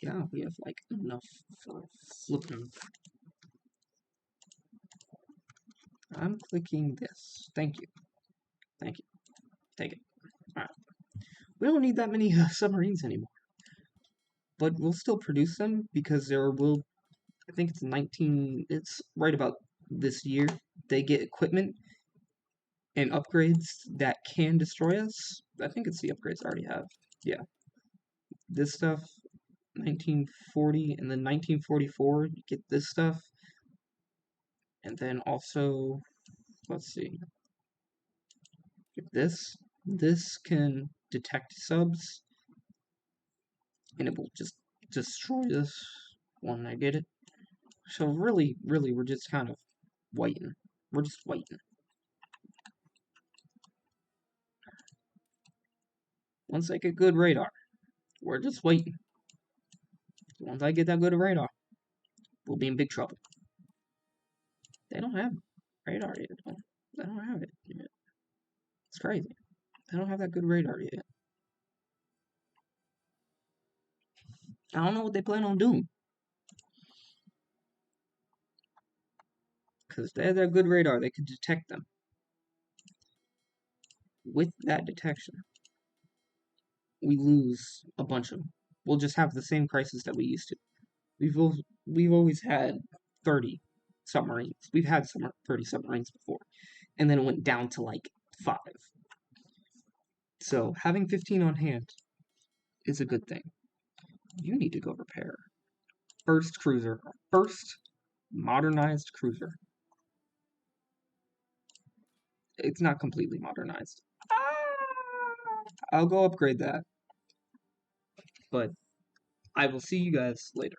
Yeah, we have like enough for flipping. I'm clicking this. Thank you. Thank you. Take it. Alright. We don't need that many submarines anymore. but we'll still produce them because there will. I think it's 19. It's right about this year. They get equipment and upgrades that can destroy us. I think it's the upgrades I already have. Yeah, this stuff 1940 and then 1944 you get this stuff, and then also let's see, this can detect subs and it will just destroy this when I get it. So really we're just kind of waiting. We're just waiting. Once I get good radar, we're just waiting. Once I get that good radar, we'll be in big trouble. They don't have radar yet. They don't have it yet. It's crazy. They don't have that good radar yet. I don't know what they plan on doing. Because they have that good radar, they can detect them. With that detection, we lose a bunch of them. We'll just have the same crisis that we used to. We've always had 30 submarines. We've had 30 submarines before, and then it went down to like 5. So having 15 on hand is a good thing. You need to go repair first cruiser, first modernized cruiser. It's not completely modernized. I'll go upgrade that, but I will see you guys later.